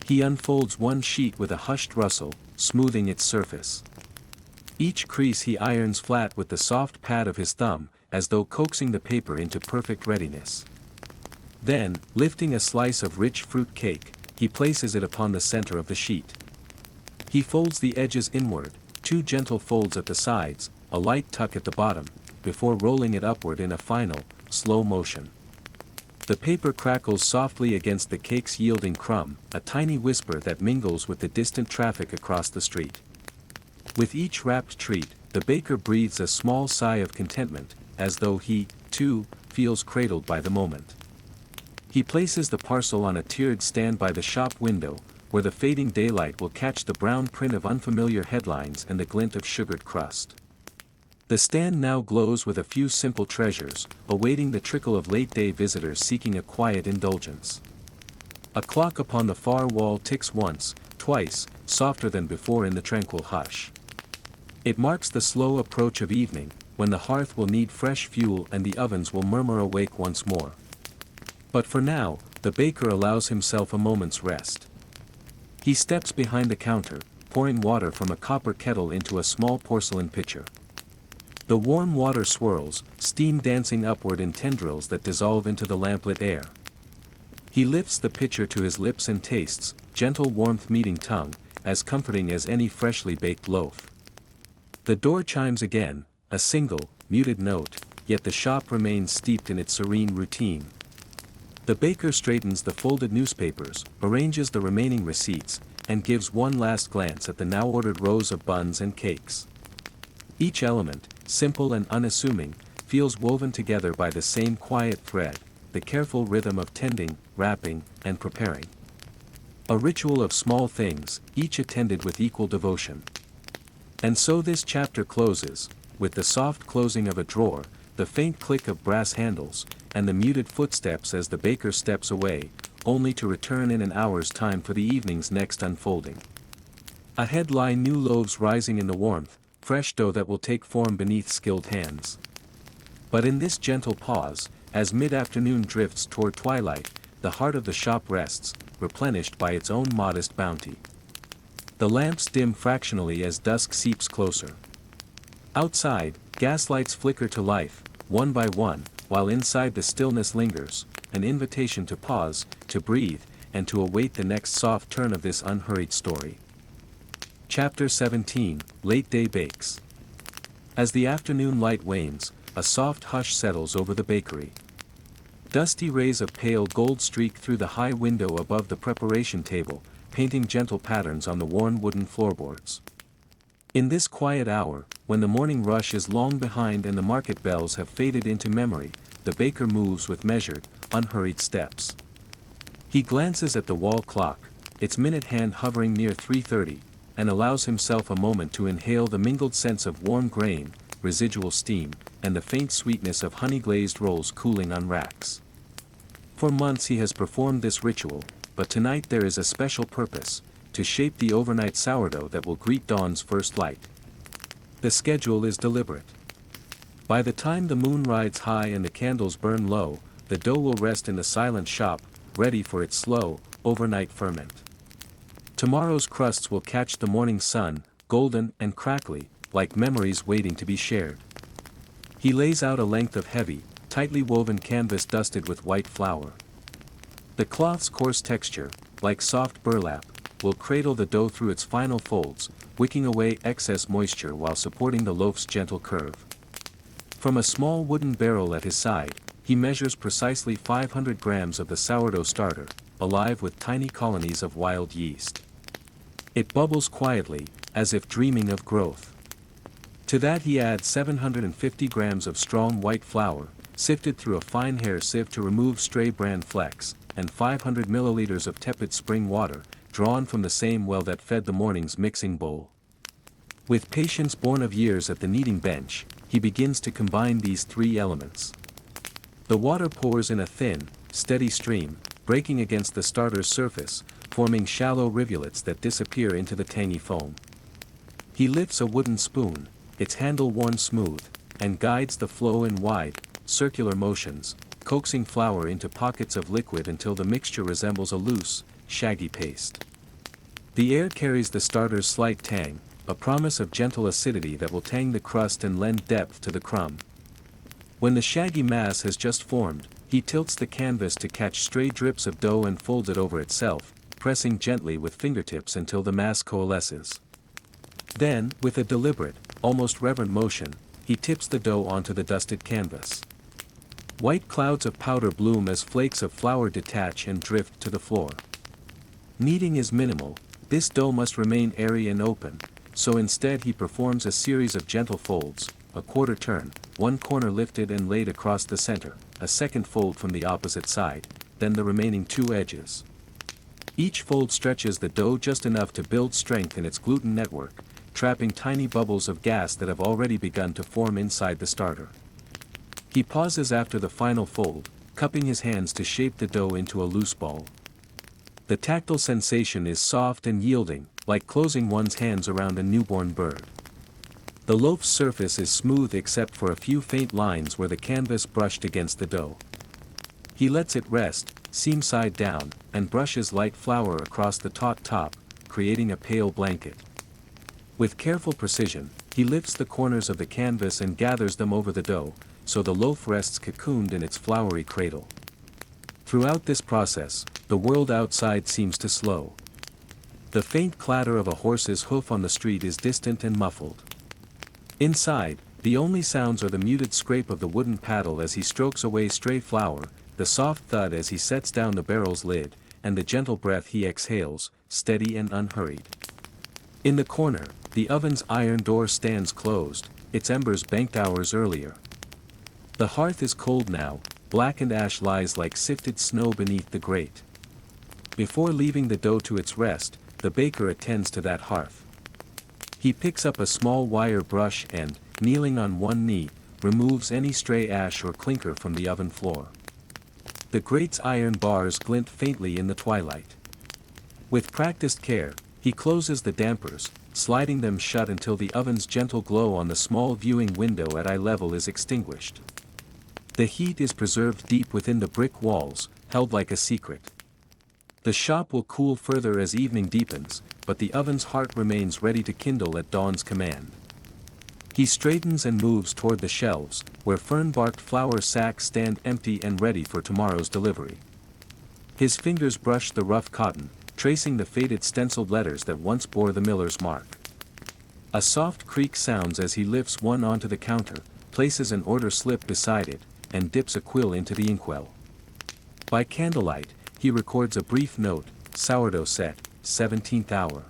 He unfolds one sheet with a hushed rustle, smoothing its surface. Each crease he irons flat with the soft pad of his thumb, as though coaxing the paper into perfect readiness. Then, lifting a slice of rich fruit cake, he places it upon the center of the sheet. He folds the edges inward, two gentle folds at the sides, a light tuck at the bottom, before rolling it upward in a final, slow motion. The paper crackles softly against the cake's yielding crumb, a tiny whisper that mingles with the distant traffic across the street. With each wrapped treat, the baker breathes a small sigh of contentment, as though he, too, feels cradled by the moment. He places the parcel on a tiered stand by the shop window, where the fading daylight will catch the brown print of unfamiliar headlines and the glint of sugared crust. The stand now glows with a few simple treasures, awaiting the trickle of late-day visitors seeking a quiet indulgence. A clock upon the far wall ticks once, twice, softer than before in the tranquil hush. It marks the slow approach of evening, when the hearth will need fresh fuel and the ovens will murmur awake once more. But for now, the baker allows himself a moment's rest. He steps behind the counter, pouring water from a copper kettle into a small porcelain pitcher. The warm water swirls, steam dancing upward in tendrils that dissolve into the lamplit air. He lifts the pitcher to his lips and tastes, gentle warmth meeting tongue, as comforting as any freshly baked loaf. The door chimes again, a single, muted note, yet the shop remains steeped in its serene routine. The baker straightens the folded newspapers, arranges the remaining receipts, and gives one last glance at the now ordered rows of buns and cakes. Each element, simple and unassuming, feels woven together by the same quiet thread, the careful rhythm of tending, wrapping, and preparing. A ritual of small things, each attended with equal devotion. And so this chapter closes, with the soft closing of a drawer, the faint click of brass handles, and the muted footsteps as the baker steps away, only to return in an hour's time for the evening's next unfolding. Ahead lie new loaves rising in the warmth, fresh dough that will take form beneath skilled hands. But in this gentle pause, as mid-afternoon drifts toward twilight, the heart of the shop rests, replenished by its own modest bounty. The lamps dim fractionally as dusk seeps closer. Outside, gaslights flicker to life, one by one, while inside the stillness lingers, an invitation to pause, to breathe, and to await the next soft turn of this unhurried story. Chapter 17, Late Day Bakes. As the afternoon light wanes, a soft hush settles over the bakery. Dusty rays of pale gold streak through the high window above the preparation table, painting gentle patterns on the worn wooden floorboards. In this quiet hour, when the morning rush is long behind and the market bells have faded into memory, the baker moves with measured, unhurried steps. He glances at the wall clock, its minute hand hovering near 3:30, and allows himself a moment to inhale the mingled scents of warm grain, residual steam, and the faint sweetness of honey-glazed rolls cooling on racks. For months he has performed this ritual, but tonight there is a special purpose, to shape the overnight sourdough that will greet dawn's first light. The schedule is deliberate. By the time the moon rides high and the candles burn low, the dough will rest in the silent shop, ready for its slow, overnight ferment. Tomorrow's crusts will catch the morning sun, golden and crackly, like memories waiting to be shared. He lays out a length of heavy, tightly woven canvas dusted with white flour. The cloth's coarse texture, like soft burlap, will cradle the dough through its final folds, wicking away excess moisture while supporting the loaf's gentle curve. From a small wooden barrel at his side, he measures precisely 500 grams of the sourdough starter, alive with tiny colonies of wild yeast. It bubbles quietly, as if dreaming of growth. To that he adds 750 grams of strong white flour, sifted through a fine hair sieve to remove stray bran flecks, and 500 milliliters of tepid spring water, drawn from the same well that fed the morning's mixing bowl. With patience born of years at the kneading bench, he begins to combine these three elements. The water pours in a thin, steady stream, breaking against the starter's surface, forming shallow rivulets that disappear into the tangy foam. He lifts a wooden spoon, its handle worn smooth, and guides the flow in wide, circular motions, coaxing flour into pockets of liquid until the mixture resembles a loose, shaggy paste. The air carries the starter's slight tang, a promise of gentle acidity that will tang the crust and lend depth to the crumb. When the shaggy mass has just formed, he tilts the canvas to catch stray drips of dough and folds it over itself, pressing gently with fingertips until the mass coalesces. Then, with a deliberate, almost reverent motion, he tips the dough onto the dusted canvas. White clouds of powder bloom as flakes of flour detach and drift to the floor. Kneading is minimal, this dough must remain airy and open, so instead he performs a series of gentle folds, a quarter turn, one corner lifted and laid across the center, a second fold from the opposite side, then the remaining two edges. Each fold stretches the dough just enough to build strength in its gluten network, trapping tiny bubbles of gas that have already begun to form inside the starter. He pauses after the final fold, cupping his hands to shape the dough into a loose ball. The tactile sensation is soft and yielding, like closing one's hands around a newborn bird. The loaf's surface is smooth except for a few faint lines where the canvas brushed against the dough. He lets it rest, seam side down, and brushes light flour across the taut top, creating a pale blanket. With careful precision, he lifts the corners of the canvas and gathers them over the dough, so the loaf rests cocooned in its floury cradle. Throughout this process, the world outside seems to slow. The faint clatter of a horse's hoof on the street is distant and muffled. Inside, the only sounds are the muted scrape of the wooden paddle as he strokes away stray flour, the soft thud as he sets down the barrel's lid, and the gentle breath he exhales, steady and unhurried. In the corner, the oven's iron door stands closed, its embers banked hours earlier. The hearth is cold now, blackened ash lies like sifted snow beneath the grate. Before leaving the dough to its rest, the baker attends to that hearth. He picks up a small wire brush and, kneeling on one knee, removes any stray ash or clinker from the oven floor. The grate's iron bars glint faintly in the twilight. With practiced care, he closes the dampers, sliding them shut until the oven's gentle glow on the small viewing window at eye level is extinguished. The heat is preserved deep within the brick walls, held like a secret. The shop will cool further as evening deepens, but the oven's heart remains ready to kindle at dawn's command. He straightens and moves toward the shelves, where fern-barked flour sacks stand empty and ready for tomorrow's delivery. His fingers brush the rough cotton, tracing the faded stenciled letters that once bore the miller's mark. A soft creak sounds as he lifts one onto the counter, places an order slip beside it, and dips a quill into the inkwell. By candlelight, he records a brief note, sourdough set, 17th hour.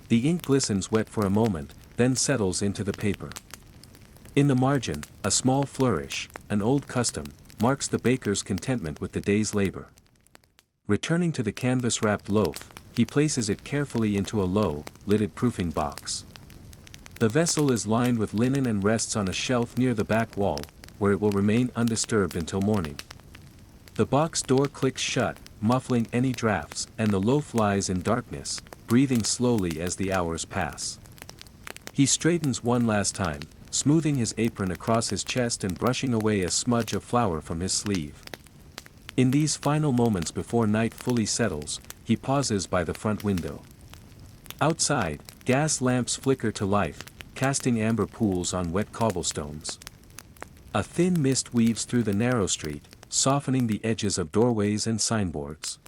The ink glistens wet for a moment, then settles into the paper. In the margin, a small flourish, an old custom, marks the baker's contentment with the day's labor. Returning to the canvas-wrapped loaf, he places it carefully into a low, lidded proofing box. The vessel is lined with linen and rests on a shelf near the back wall, where it will remain undisturbed until morning. The box door clicks shut, muffling any drafts, and the loaf lies in darkness, breathing slowly as the hours pass. He straightens one last time, smoothing his apron across his chest and brushing away a smudge of flour from his sleeve. In these final moments before night fully settles, he pauses by the front window. Outside, gas lamps flicker to life, casting amber pools on wet cobblestones. A thin mist weaves through the narrow street, softening the edges of doorways and signboards.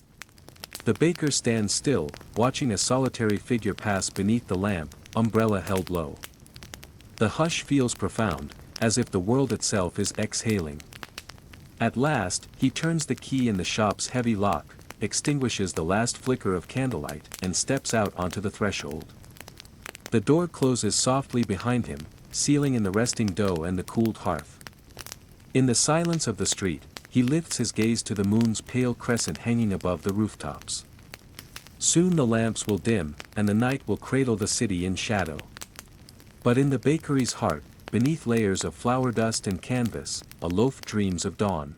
The baker stands still, watching a solitary figure pass beneath the lamp, umbrella held low. The hush feels profound, as if the world itself is exhaling. At last, he turns the key in the shop's heavy lock, extinguishes the last flicker of candlelight, and steps out onto the threshold. The door closes softly behind him, sealing in the resting dough and the cooled hearth. In the silence of the street, he lifts his gaze to the moon's pale crescent hanging above the rooftops. Soon the lamps will dim, and the night will cradle the city in shadow. But in the bakery's heart, beneath layers of flour dust and canvas, a loaf dreams of dawn.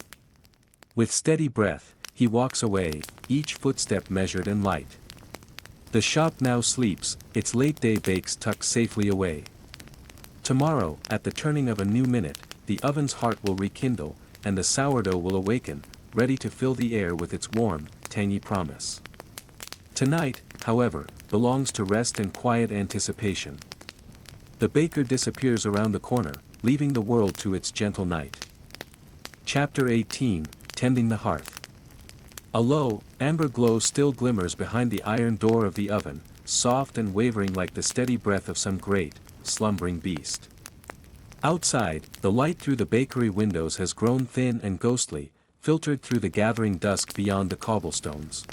With steady breath, he walks away, each footstep measured and light. The shop now sleeps, its late-day bakes tucked safely away. Tomorrow, at the turning of a new minute, the oven's heart will rekindle, and the sourdough will awaken, ready to fill the air with its warm, tangy promise. Tonight, however, belongs to rest and quiet anticipation. The baker disappears around the corner, leaving the world to its gentle night. Chapter 18, Tending the Hearth. A low, amber glow still glimmers behind the iron door of the oven, soft and wavering like the steady breath of some great, slumbering beast. Outside, the light through the bakery windows has grown thin and ghostly, filtered through the gathering dusk beyond the cobblestones.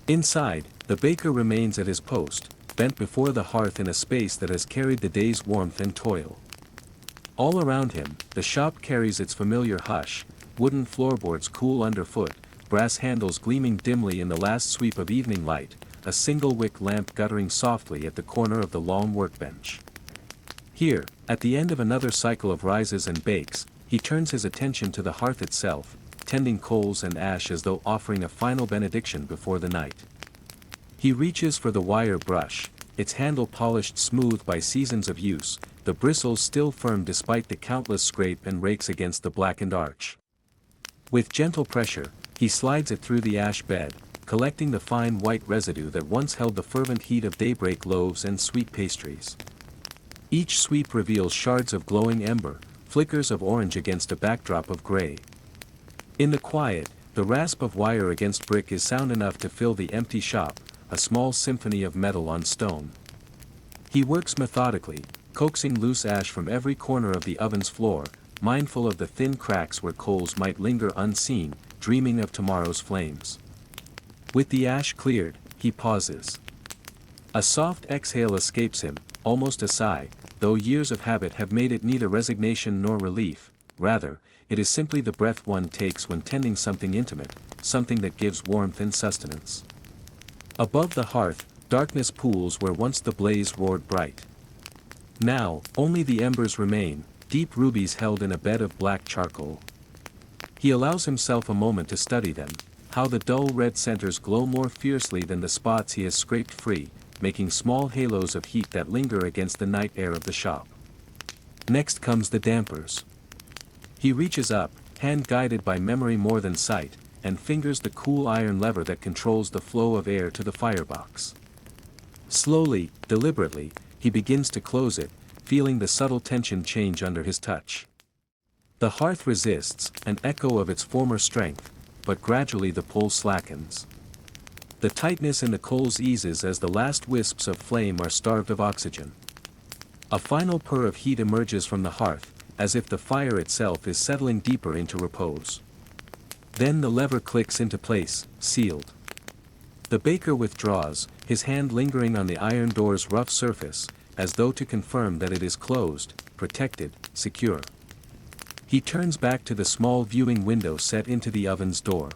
Inside, the baker remains at his post, bent before the hearth in a space that has carried the day's warmth and toil. All around him, the shop carries its familiar hush, wooden floorboards cool underfoot, brass handles gleaming dimly in the last sweep of evening light, a single wick lamp guttering softly at the corner of the long workbench. Here, at the end of another cycle of rises and bakes, he turns his attention to the hearth itself, tending coals and ash as though offering a final benediction before the night. He reaches for the wire brush, its handle polished smooth by seasons of use, the bristles still firm despite the countless scrape and rakes against the blackened arch. With gentle pressure, he slides it through the ash bed, collecting the fine white residue that once held the fervent heat of daybreak loaves and sweet pastries. Each sweep reveals shards of glowing ember, flickers of orange against a backdrop of gray. In the quiet, the rasp of wire against brick is sound enough to fill the empty shop, a small symphony of metal on stone. He works methodically, coaxing loose ash from every corner of the oven's floor, mindful of the thin cracks where coals might linger unseen, dreaming of tomorrow's flames. With the ash cleared, he pauses. A soft exhale escapes him, almost a sigh, though years of habit have made it neither resignation nor relief, rather, it is simply the breath one takes when tending something intimate, something that gives warmth and sustenance. Above the hearth, darkness pools where once the blaze roared bright. Now, only the embers remain, deep rubies held in a bed of black charcoal. He allows himself a moment to study them, how the dull red centers glow more fiercely than the spots he has scraped free, making small halos of heat that linger against the night air of the shop. Next comes the dampers. He reaches up, hand guided by memory more than sight, and fingers the cool iron lever that controls the flow of air to the firebox. Slowly, deliberately, he begins to close it, feeling the subtle tension change under his touch. The hearth resists, an echo of its former strength, but gradually the pull slackens. The tightness in the coals eases as the last wisps of flame are starved of oxygen. A final purr of heat emerges from the hearth, as if the fire itself is settling deeper into repose. Then the lever clicks into place, sealed. The baker withdraws, his hand lingering on the iron door's rough surface, as though to confirm that it is closed, protected, secure. He turns back to the small viewing window set into the oven's door.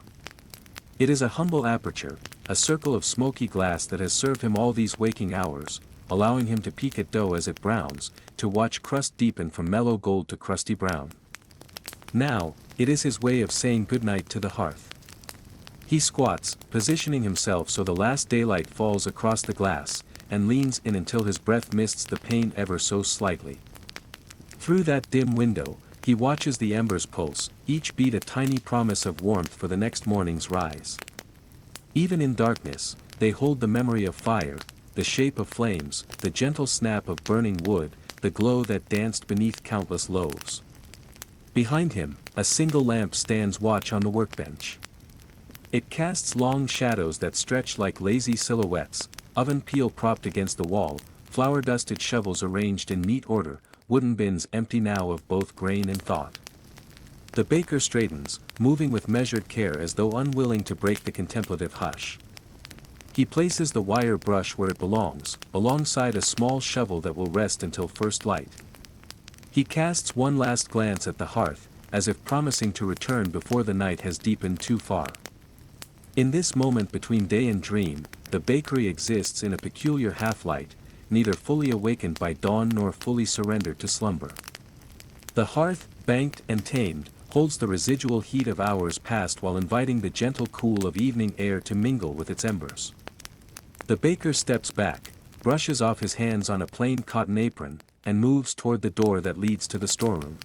It is a humble aperture, a circle of smoky glass that has served him all these waking hours, allowing him to peek at dough as it browns, to watch crust deepen from mellow gold to crusty brown. Now, it is his way of saying goodnight to the hearth. He squats, positioning himself so the last daylight falls across the glass, and leans in until his breath mists the pane ever so slightly. Through that dim window, he watches the embers pulse, each beat a tiny promise of warmth for the next morning's rise. Even in darkness, they hold the memory of fire, the shape of flames, the gentle snap of burning wood, the glow that danced beneath countless loaves. Behind him, a single lamp stands watch on the workbench. It casts long shadows that stretch like lazy silhouettes, oven peel propped against the wall, flour-dusted shovels arranged in neat order, wooden bins empty now of both grain and thought. The baker straightens, moving with measured care as though unwilling to break the contemplative hush. He places the wire brush where it belongs, alongside a small shovel that will rest until first light. He casts one last glance at the hearth, as if promising to return before the night has deepened too far. In this moment between day and dream, the bakery exists in a peculiar half-light, neither fully awakened by dawn nor fully surrendered to slumber. The hearth, banked and tamed, holds the residual heat of hours past while inviting the gentle cool of evening air to mingle with its embers. The baker steps back, brushes off his hands on a plain cotton apron, and moves toward the door that leads to the storeroom.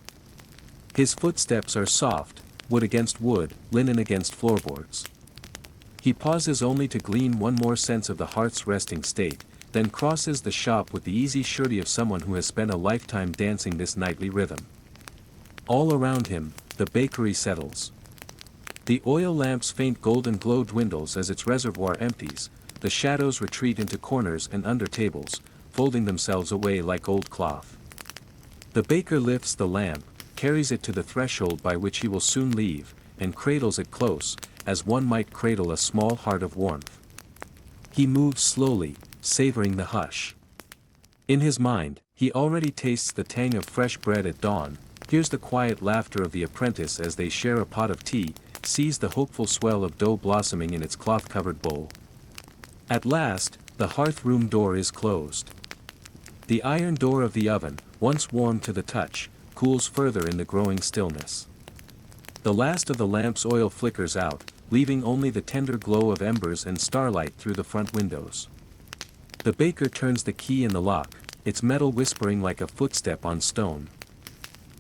His footsteps are soft, wood against wood, linen against floorboards. He pauses only to glean one more sense of the hearth's resting state, then crosses the shop with the easy surety of someone who has spent a lifetime dancing this nightly rhythm. All around him, the bakery settles. The oil lamp's faint golden glow dwindles as its reservoir empties, the shadows retreat into corners and under tables, folding themselves away like old cloth. The baker lifts the lamp, carries it to the threshold by which he will soon leave, and cradles it close, as one might cradle a small heart of warmth. He moves slowly, savoring the hush. In his mind, he already tastes the tang of fresh bread at dawn, hears the quiet laughter of the apprentice as they share a pot of tea, sees the hopeful swell of dough blossoming in its cloth-covered bowl. At last, the hearth-room door is closed. The iron door of the oven, once warm to the touch, cools further in the growing stillness. The last of the lamp's oil flickers out, leaving only the tender glow of embers and starlight through the front windows. The baker turns the key in the lock, its metal whispering like a footstep on stone.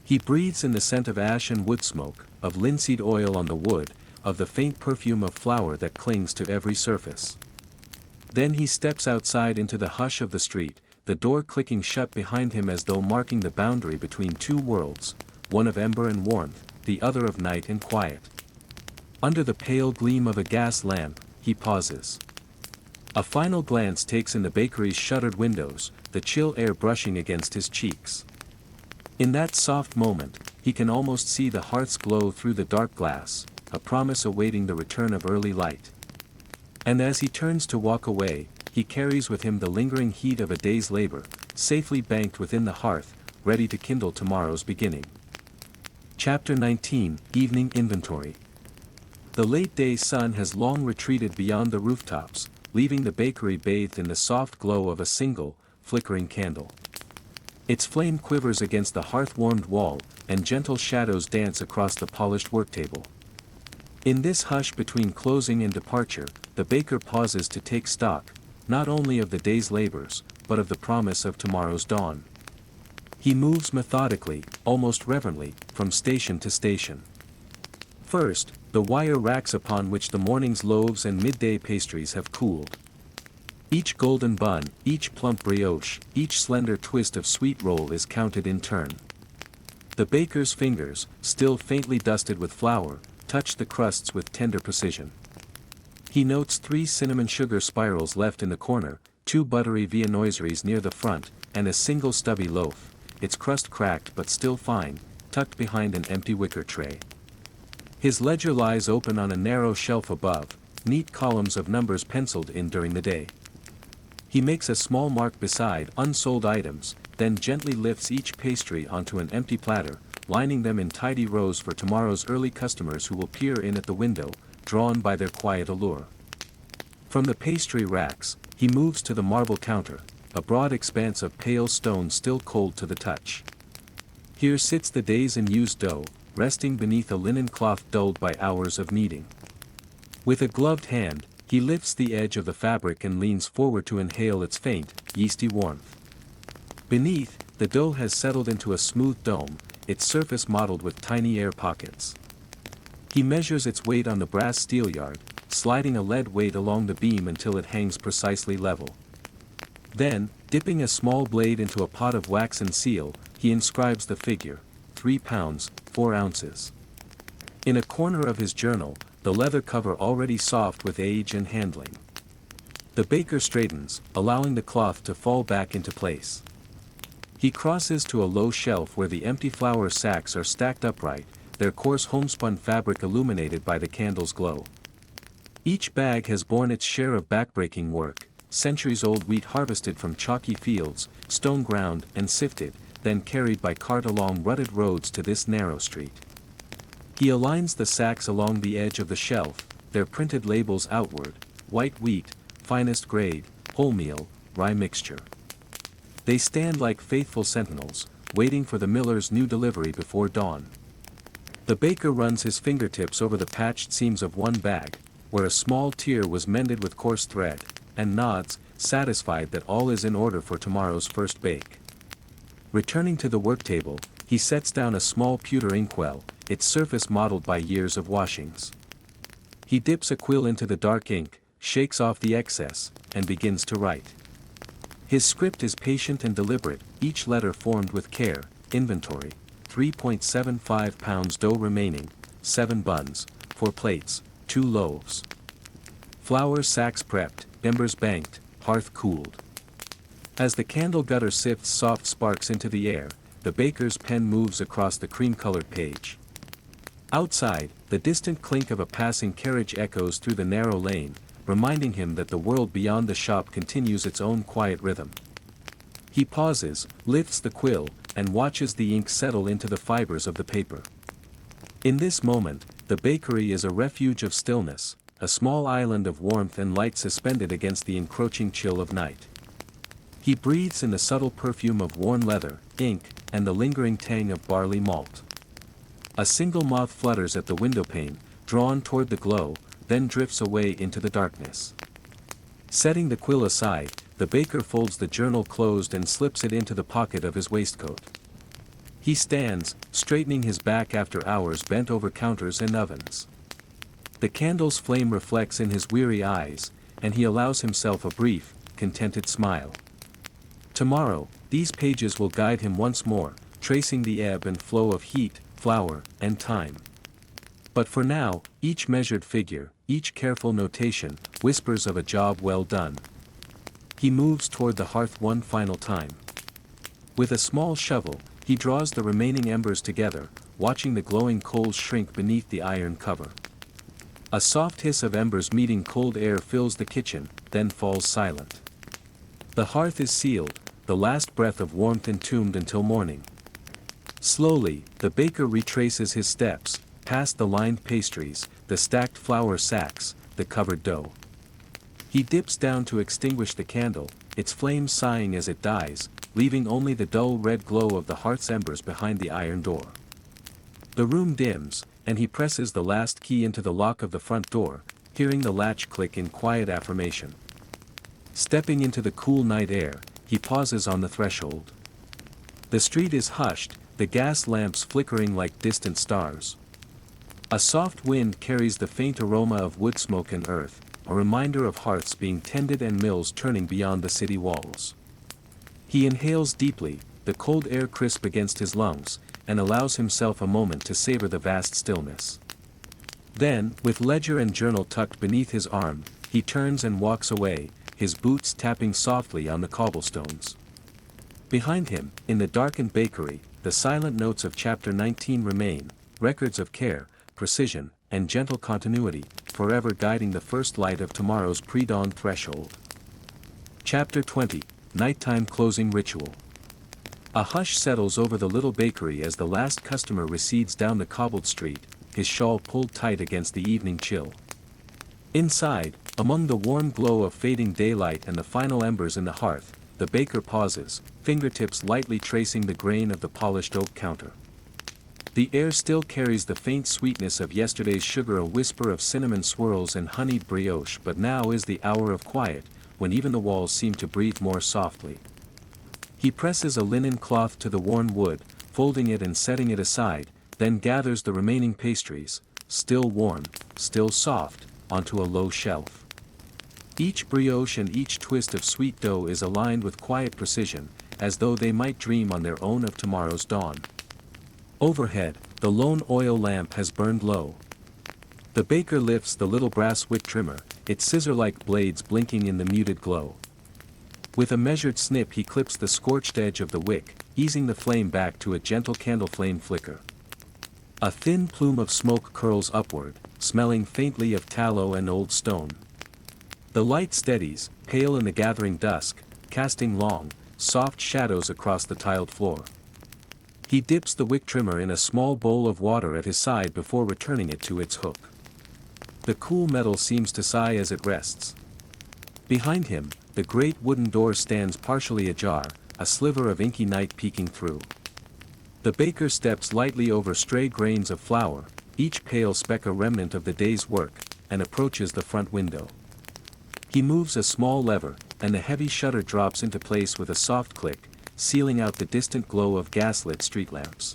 He breathes in the scent of ash and wood smoke, of linseed oil on the wood, of the faint perfume of flour that clings to every surface. Then he steps outside into the hush of the street, the door clicking shut behind him as though marking the boundary between two worlds, one of ember and warmth, the other of night and quiet. Under the pale gleam of a gas lamp, he pauses. A final glance takes in the bakery's shuttered windows, the chill air brushing against his cheeks. In that soft moment, he can almost see the hearth's glow through the dark glass, a promise awaiting the return of early light. And as he turns to walk away, he carries with him the lingering heat of a day's labor, safely banked within the hearth, ready to kindle tomorrow's beginning. Chapter 19, Evening Inventory. The late-day sun has long retreated beyond the rooftops, leaving the bakery bathed in the soft glow of a single, flickering candle. Its flame quivers against the hearth-warmed wall, and gentle shadows dance across the polished worktable. In this hush between closing and departure, the baker pauses to take stock, not only of the day's labors, but of the promise of tomorrow's dawn. He moves methodically, almost reverently, from station to station. First, the wire racks upon which the morning's loaves and midday pastries have cooled. Each golden bun, each plump brioche, each slender twist of sweet roll is counted in turn. The baker's fingers, still faintly dusted with flour, touch the crusts with tender precision. He notes 3 cinnamon sugar spirals left in the corner, 2 buttery viennoiseries near the front, and a single stubby loaf, its crust cracked but still fine, tucked behind an empty wicker tray. His ledger lies open on a narrow shelf above, neat columns of numbers penciled in during the day. He makes a small mark beside unsold items, then gently lifts each pastry onto an empty platter, lining them in tidy rows for tomorrow's early customers who will peer in at the window, drawn by their quiet allure. From the pastry racks, he moves to the marble counter, a broad expanse of pale stone still cold to the touch. Here sits the day's unused dough, resting beneath a linen cloth dulled by hours of kneading. With a gloved hand, he lifts the edge of the fabric and leans forward to inhale its faint, yeasty warmth. Beneath, the dough has settled into a smooth dome, its surface mottled with tiny air pockets. He measures its weight on the brass steelyard, sliding a lead weight along the beam until it hangs precisely level. Then, dipping a small blade into a pot of waxen seal, he inscribes the figure, 3 pounds, 4 ounces. In a corner of his journal, the leather cover already soft with age and handling. The baker straightens, allowing the cloth to fall back into place. He crosses to a low shelf where the empty flour sacks are stacked upright, their coarse homespun fabric illuminated by the candle's glow. Each bag has borne its share of backbreaking work, centuries-old wheat harvested from chalky fields, stone ground and sifted, then carried by cart along rutted roads to this narrow street. He aligns the sacks along the edge of the shelf, their printed labels outward: white wheat, finest grade, wholemeal, rye mixture. They stand like faithful sentinels, waiting for the miller's new delivery before dawn. The baker runs his fingertips over the patched seams of one bag, where a small tear was mended with coarse thread, and nods, satisfied that all is in order for tomorrow's first bake. Returning to the worktable, he sets down a small pewter inkwell, its surface mottled by years of washings. He dips a quill into the dark ink, shakes off the excess, and begins to write. His script is patient and deliberate, each letter formed with care. Inventory: 3.75 pounds dough remaining, 7 buns, 4 plates, 2 loaves. Flour sacks prepped, embers banked, hearth cooled. As the candle gutter sifts soft sparks into the air, the baker's pen moves across the cream-colored page. Outside, the distant clink of a passing carriage echoes through the narrow lane, reminding him that the world beyond the shop continues its own quiet rhythm. He pauses, lifts the quill, and watches the ink settle into the fibers of the paper. In this moment, the bakery is a refuge of stillness, a small island of warmth and light suspended against the encroaching chill of night. He breathes in the subtle perfume of worn leather, ink, and the lingering tang of barley malt. A single moth flutters at the windowpane, drawn toward the glow, then drifts away into the darkness. Setting the quill aside, the baker folds the journal closed and slips it into the pocket of his waistcoat. He stands, straightening his back after hours bent over counters and ovens. The candle's flame reflects in his weary eyes, and he allows himself a brief, contented smile. Tomorrow, these pages will guide him once more, tracing the ebb and flow of heat, flour, and time. But for now, each measured figure, each careful notation, whispers of a job well done. He moves toward the hearth one final time. With a small shovel, he draws the remaining embers together, watching the glowing coals shrink beneath the iron cover. A soft hiss of embers meeting cold air fills the kitchen, then falls silent. The hearth is sealed, the last breath of warmth entombed until morning. Slowly, the baker retraces his steps, past the lined pastries, the stacked flour sacks, the covered dough. He dips down to extinguish the candle, its flame sighing as it dies, leaving only the dull red glow of the hearth's embers behind the iron door. The room dims, and he presses the last key into the lock of the front door, hearing the latch click in quiet affirmation. Stepping into the cool night air, he pauses on the threshold. The street is hushed, the gas lamps flickering like distant stars. A soft wind carries the faint aroma of wood smoke and earth, a reminder of hearths being tended and mills turning beyond the city walls. He inhales deeply, the cold air crisp against his lungs, and allows himself a moment to savor the vast stillness. Then, with ledger and journal tucked beneath his arm, he turns and walks away, his boots tapping softly on the cobblestones. Behind him, in the darkened bakery, the silent notes of Chapter 19 remain, records of care, precision, and gentle continuity, forever guiding the first light of tomorrow's pre-dawn threshold. Chapter 20, Nighttime Closing Ritual. A hush settles over the little bakery as the last customer recedes down the cobbled street, his shawl pulled tight against the evening chill. Inside, among the warm glow of fading daylight and the final embers in the hearth, the baker pauses, fingertips lightly tracing the grain of the polished oak counter. The air still carries the faint sweetness of yesterday's sugar, a whisper of cinnamon swirls and honeyed brioche, but now is the hour of quiet, when even the walls seem to breathe more softly. He presses a linen cloth to the worn wood, folding it and setting it aside, then gathers the remaining pastries, still warm, still soft, onto a low shelf. Each brioche and each twist of sweet dough is aligned with quiet precision, as though they might dream on their own of tomorrow's dawn. Overhead, the lone oil lamp has burned low. The baker lifts the little brass wick trimmer, its scissor-like blades blinking in the muted glow. With a measured snip he clips the scorched edge of the wick, easing the flame back to a gentle candle flame flicker. A thin plume of smoke curls upward, smelling faintly of tallow and old stone. The light steadies, pale in the gathering dusk, casting long, soft shadows across the tiled floor. He dips the wick trimmer in a small bowl of water at his side before returning it to its hook. The cool metal seems to sigh as it rests. Behind him, the great wooden door stands partially ajar, a sliver of inky night peeking through. The baker steps lightly over stray grains of flour, each pale speck a remnant of the day's work, and approaches the front window. He moves a small lever, and the heavy shutter drops into place with a soft click, sealing out the distant glow of gaslit street lamps.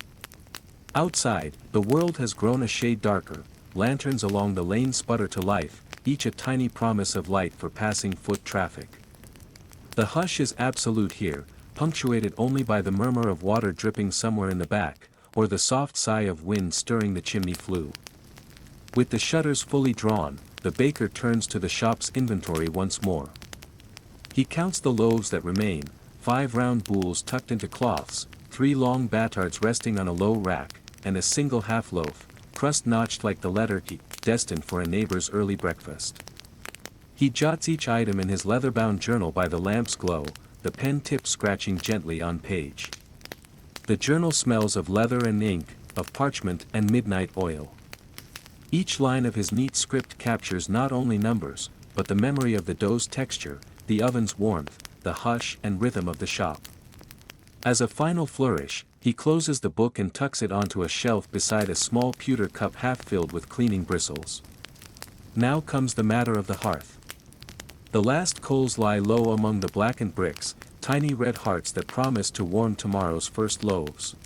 Outside, the world has grown a shade darker, lanterns along the lane sputter to life, each a tiny promise of light for passing foot traffic. The hush is absolute here, punctuated only by the murmur of water dripping somewhere in the back, or the soft sigh of wind stirring the chimney flue. With the shutters fully drawn, the baker turns to the shop's inventory once more. He counts the loaves that remain, 5 round boules tucked into cloths, 3 long batards resting on a low rack, and a single half-loaf, crust notched like the letter E, destined for a neighbor's early breakfast. He jots each item in his leather-bound journal by the lamp's glow, the pen tip scratching gently on page. The journal smells of leather and ink, of parchment and midnight oil. Each line of his neat script captures not only numbers, but the memory of the dough's texture, the oven's warmth, the hush and rhythm of the shop. As a final flourish, he closes the book and tucks it onto a shelf beside a small pewter cup half filled with cleaning bristles. Now comes the matter of the hearth. The last coals lie low among the blackened bricks, tiny red hearts that promise to warm tomorrow's first loaves.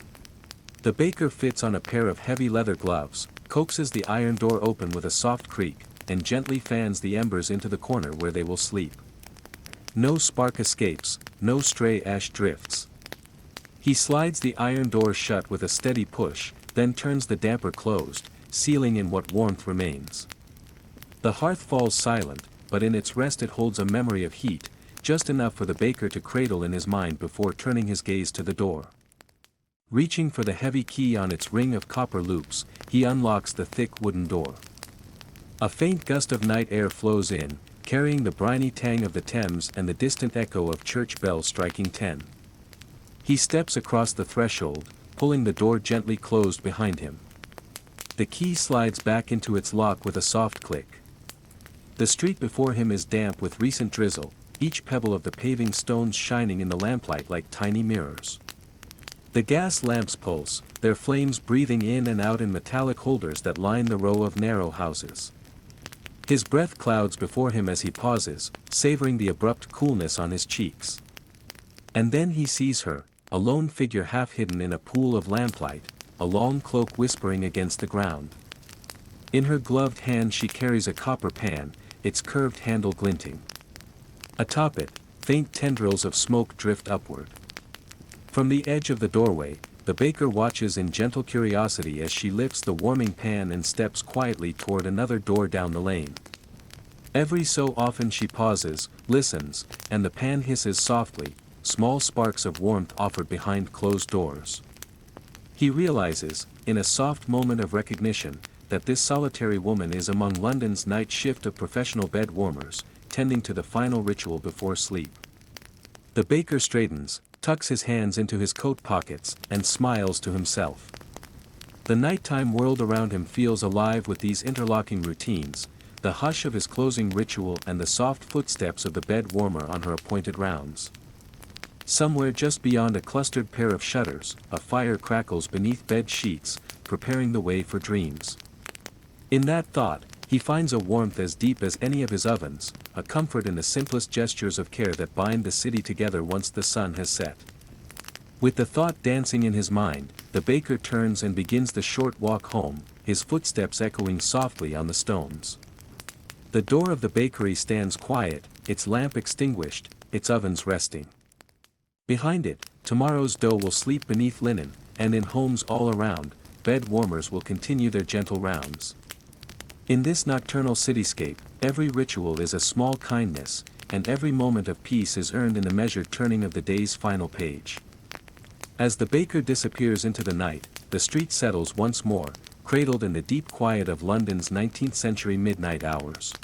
The baker fits on a pair of heavy leather gloves, coaxes the iron door open with a soft creak, and gently fans the embers into the corner where they will sleep. No spark escapes, no stray ash drifts. He slides the iron door shut with a steady push, then turns the damper closed, sealing in what warmth remains. The hearth falls silent, but in its rest it holds a memory of heat, just enough for the baker to cradle in his mind before turning his gaze to the door. Reaching for the heavy key on its ring of copper loops, he unlocks the thick wooden door. A faint gust of night air flows in, carrying the briny tang of the Thames and the distant echo of church bells striking 10. He steps across the threshold, pulling the door gently closed behind him. The key slides back into its lock with a soft click. The street before him is damp with recent drizzle, each pebble of the paving stones shining in the lamplight like tiny mirrors. The gas lamps pulse, their flames breathing in and out in metallic holders that line the row of narrow houses. His breath clouds before him as he pauses, savoring the abrupt coolness on his cheeks. And then he sees her, a lone figure half hidden in a pool of lamplight, a long cloak whispering against the ground. In her gloved hand she carries a copper pan, its curved handle glinting. Atop it, faint tendrils of smoke drift upward. From the edge of the doorway, the baker watches in gentle curiosity as she lifts the warming pan and steps quietly toward another door down the lane. Every so often she pauses, listens, and the pan hisses softly, small sparks of warmth offered behind closed doors. He realizes, in a soft moment of recognition, that this solitary woman is among London's night shift of professional bed warmers, tending to the final ritual before sleep. The baker straightens, tucks his hands into his coat pockets, and smiles to himself. The nighttime world around him feels alive with these interlocking routines, the hush of his closing ritual and the soft footsteps of the bed warmer on her appointed rounds. Somewhere just beyond a clustered pair of shutters, a fire crackles beneath bed sheets, preparing the way for dreams. In that thought, he finds a warmth as deep as any of his ovens, a comfort in the simplest gestures of care that bind the city together once the sun has set. With the thought dancing in his mind, the baker turns and begins the short walk home, his footsteps echoing softly on the stones. The door of the bakery stands quiet, its lamp extinguished, its ovens resting. Behind it, tomorrow's dough will sleep beneath linen, and in homes all around, bed warmers will continue their gentle rounds. In this nocturnal cityscape, every ritual is a small kindness, and every moment of peace is earned in the measured turning of the day's final page. As the baker disappears into the night, the street settles once more, cradled in the deep quiet of London's 19th-century midnight hours.